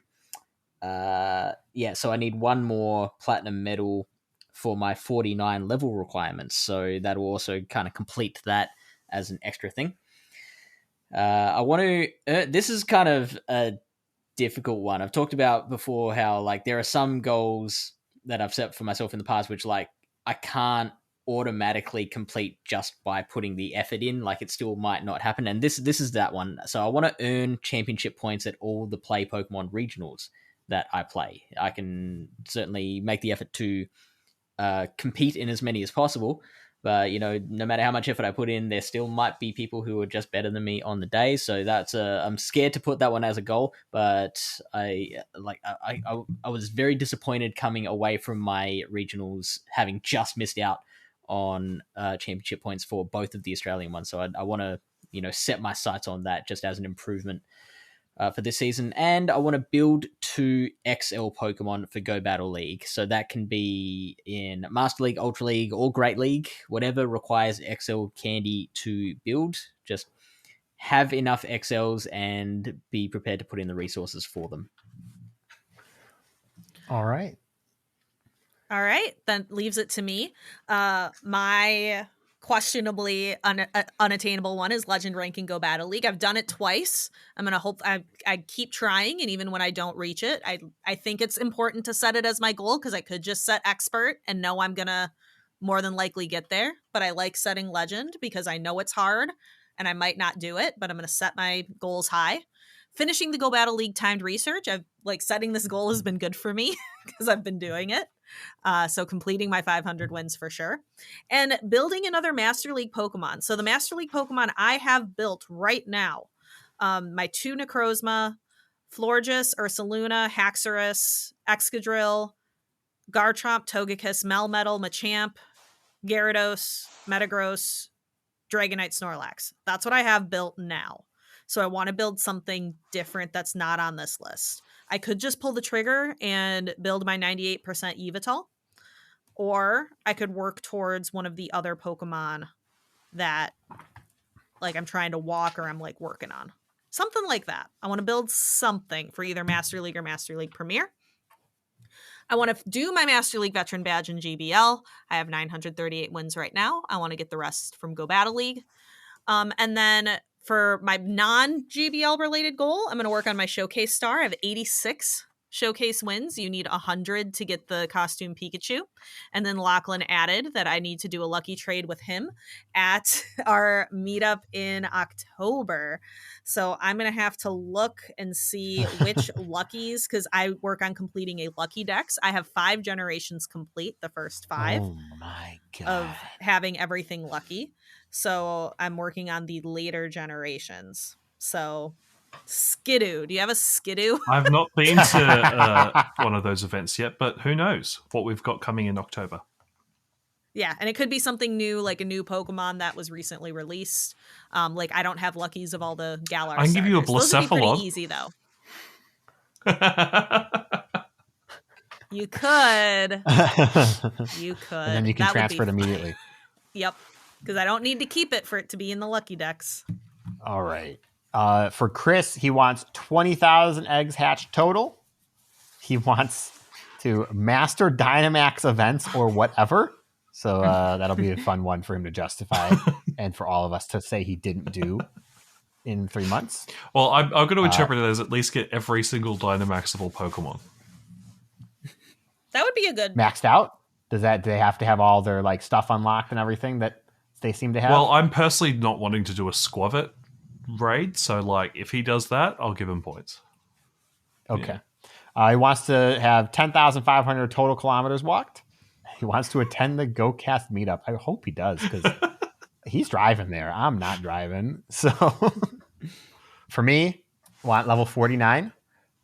[SPEAKER 5] so I need one more platinum medal for my 49 level requirements. So that will also kind of complete that as an extra thing. I want to, this is kind of a difficult one. I've talked about before how like there are some goals that I've set for myself in the past, which like I can't automatically complete just by putting the effort in. Like it still might not happen. And this is that one. So I want to earn championship points at all the Play Pokemon regionals that I play. I can certainly make the effort to compete in as many as possible, But, no matter how much effort I put in, there still might be people who are just better than me on the day. So I'm scared to put that one as a goal. But I was very disappointed coming away from my regionals, having just missed out on championship points for both of the Australian ones. So I want to, set my sights on that just as an improvement for this season. And I want to build 2 XL Pokemon for Go Battle League. So that can be in Master League, Ultra League, or Great League, whatever requires XL candy to build. Just have enough XLs and be prepared to put in the resources for them.
[SPEAKER 2] All right.
[SPEAKER 3] All right, then leaves it to me. My questionably unattainable one is Legend Ranking Go Battle League. I've done it twice. I'm gonna hope I keep trying, and even when I don't reach it, I think it's important to set it as my goal, because I could just set Expert and know I'm gonna more than likely get there. But I like setting Legend because I know it's hard and I might not do it, but I'm gonna set my goals high. Finishing the Go Battle League timed research, I've setting this goal has been good for me because I've been doing it. So completing my 500 wins for sure. And building another Master League Pokemon. So the Master League Pokemon I have built right now, my 2 Necrozma, Florges, Ursaluna, Haxorus, Excadrill, Garchomp, Togekiss, Melmetal, Machamp, Gyarados, Metagross, Dragonite, Snorlax. That's what I have built now. So I want to build something different that's not on this list. I could just pull the trigger and build my 98% Yveltal, or I could work towards one of the other Pokemon that I'm trying to walk or I'm working on. Something like that. I want to build something for either Master League or Master League Premier. I want to do my Master League Veteran Badge in GBL. I have 938 wins right now. I want to get the rest from Go Battle League. And then for my non-GBL related goal, I'm going to work on my Showcase Star. I have 86 Showcase wins. You need 100 to get the costume Pikachu. And then Lachlan added that I need to do a lucky trade with him at our meetup in October. So I'm going to have to look and see which luckies, because I work on completing a lucky dex. I have 5 generations complete, the first 5
[SPEAKER 2] Oh my God.
[SPEAKER 3] of having everything lucky. So I'm working on the later generations. So Skidoo. Do you have a Skidoo?
[SPEAKER 1] I've not been to one of those events yet, but who knows what we've got coming in October.
[SPEAKER 3] Yeah, and it could be something new, like a new Pokemon that was recently released. I don't have luckies of all the Galar.
[SPEAKER 1] I can give you a
[SPEAKER 3] Those would be pretty
[SPEAKER 1] Blacephalon.
[SPEAKER 3] easy though. You could. You could.
[SPEAKER 2] And then you can
[SPEAKER 3] That would
[SPEAKER 2] transfer it
[SPEAKER 3] be
[SPEAKER 2] immediately.
[SPEAKER 3] Yep. Because I don't need to keep it for it to be in the lucky decks.
[SPEAKER 2] All right. For Chris, he wants 20,000 eggs hatched total. He wants to master Dynamax events or whatever. So that'll be a fun one for him to justify and for all of us to say he didn't do in 3 months.
[SPEAKER 1] Well, I'm going to interpret it as at least get every single Dynamaxable Pokemon.
[SPEAKER 3] That would be a good.
[SPEAKER 2] Maxed out? Do they have to have all their stuff unlocked and everything that they seem to have?
[SPEAKER 1] Well, I'm personally not wanting to do a Squavit raid, so if he does that, I'll give him points.
[SPEAKER 2] Okay. Yeah. He wants to have 10,500 total kilometers walked. He wants to attend the GOCast meetup. I hope he does, because he's driving there. I'm not driving. So for me, want level 49.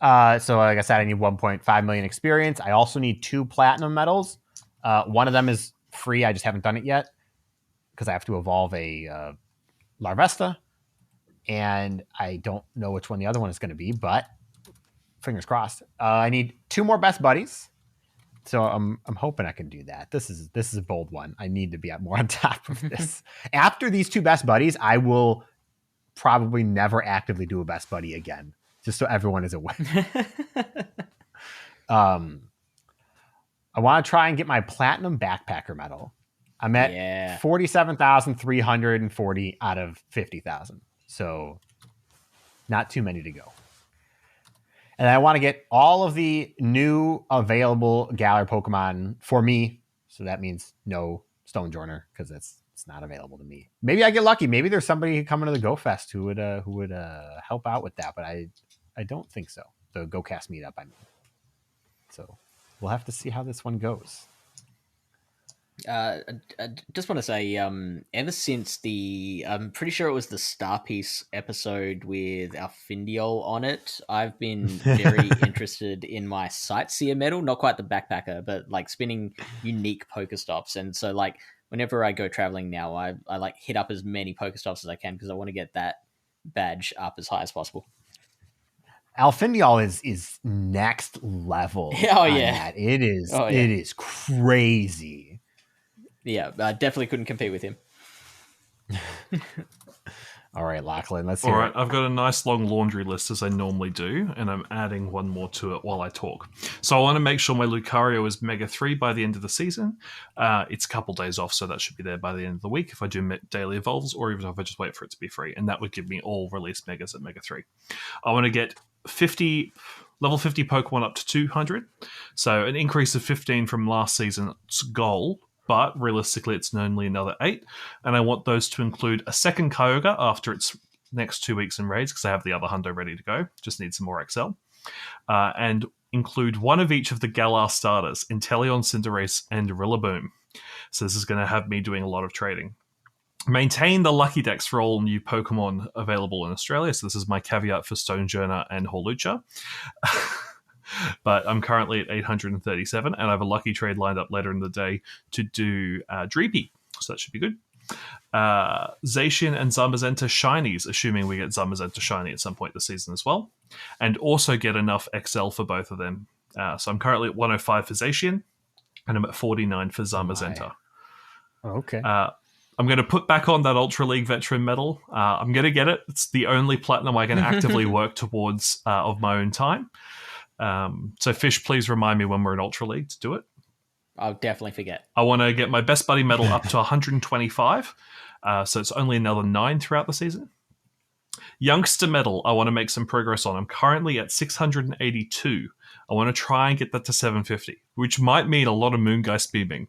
[SPEAKER 2] So like I said, I need 1.5 million experience. I also need 2 platinum medals. One of them is free. I just haven't done it yet because I have to evolve a Larvesta. And I don't know which one the other one is going to be, but fingers crossed. I need 2 more best buddies. So I'm hoping I can do that. This is a bold one. I need to be more on top of this. After these 2 best buddies, I will probably never actively do a best buddy again, just so everyone is aware. I want to try and get my platinum backpacker medal. I'm at 47,340 out of 50,000. So not too many to go. And I want to get all of the new available Galar Pokemon for me. So that means no Stonejourner, because it's not available to me. Maybe I get lucky. Maybe there's somebody coming to the GoFest who would help out with that, but I don't think so. The GoCast meetup, I mean. So we'll have to see how this one goes.
[SPEAKER 5] I just want to say, ever since I'm pretty sure it was the Star Piece episode with Alfindiol on it, I've been very interested in my Sightseer medal, not quite the backpacker, but like spinning unique Pokestops. And so like whenever I go traveling now, I like hit up as many Pokestops as I can because I want to get that badge up as high as possible.
[SPEAKER 2] Alfindiol is next level.
[SPEAKER 5] Oh yeah,
[SPEAKER 2] it is. Oh, yeah. It is crazy.
[SPEAKER 5] Yeah, I definitely couldn't compete with him.
[SPEAKER 2] All right, Lachlan, let's hear it.
[SPEAKER 1] I've got a nice long laundry list as I normally do, and I'm adding one more to it while I talk. So I want to make sure my Lucario is Mega 3 by the end of the season. It's a couple days off, so that should be there by the end of the week if I do daily evolves, or even if I just wait for it to be free, and that would give me all released Megas at Mega 3. I want to get level 50 Pokemon up to 200, so an increase of 15 from last season's goal, but realistically it's only another 8, and I want those to include a second Kyogre after its next 2 weeks in raids, because I have the other hundo ready to go, just need some more XL, and include one of each of the Galar starters, Inteleon, Cinderace, and Rillaboom. So this is going to have me doing a lot of trading. Maintain the Lucky Dex for all new Pokemon available in Australia, so this is my caveat for Stonejourner and Hawlucha. But I'm currently at 837, and I have a lucky trade lined up later in the day to do Dreepy, so that should be good. Zacian and Zamazenta Shinies, assuming we get Zamazenta Shiny at some point this season as well, and also get enough XL for both of them. So I'm currently at 105 for Zacian, and I'm at 49 for Zamazenta.
[SPEAKER 2] Okay.
[SPEAKER 1] I'm going to put back on that Ultra League Veteran medal. I'm going to get it. It's the only platinum I can actively work towards of my own time. So Fish, please remind me when we're in Ultra League to do it.
[SPEAKER 5] I'll definitely forget.
[SPEAKER 1] I want to get my Best Buddy medal up to 125. So it's only another 9 throughout the season. Youngster medal, I want to make some progress on. I'm currently at 682. I want to try and get that to 750, which might mean a lot of Moongeist beaming.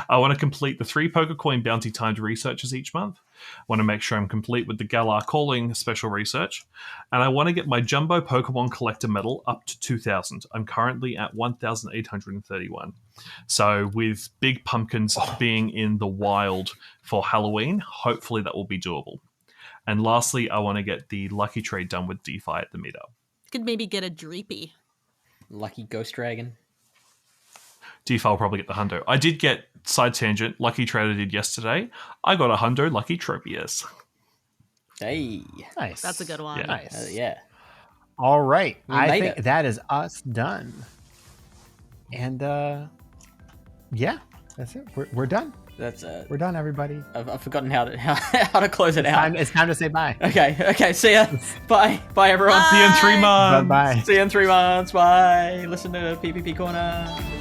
[SPEAKER 1] I want to complete the 3 PokéCoin bounty timed researches each month. I want to make sure I'm complete with the Galar Calling special research. And I want to get my Jumbo Pokemon Collector medal up to 2,000. I'm currently at 1,831. So with Big Pumpkins being in the wild for Halloween, hopefully that will be doable. And lastly, I want to get the Lucky Trade done with DeFi at the meetup.
[SPEAKER 3] Could maybe get a Dreepy.
[SPEAKER 5] Lucky Ghost Dragon.
[SPEAKER 1] DeFi will probably get the hundo. I did get side tangent. Lucky Trader did yesterday. I got a hundo Lucky Tropius.
[SPEAKER 5] Hey,
[SPEAKER 2] nice.
[SPEAKER 3] That's a good one.
[SPEAKER 1] Yeah.
[SPEAKER 2] Nice.
[SPEAKER 5] Yeah.
[SPEAKER 2] All right. I think
[SPEAKER 5] it.
[SPEAKER 2] that is us done. And yeah, that's it. We're done.
[SPEAKER 5] That's
[SPEAKER 2] We're done, everybody.
[SPEAKER 5] I've forgotten how to close it out.
[SPEAKER 2] It's time to say bye.
[SPEAKER 5] Okay. See ya. Bye, everyone.
[SPEAKER 1] See you in 3 months.
[SPEAKER 2] Bye.
[SPEAKER 5] See you in 3 months. Bye. Listen to PPP Corner.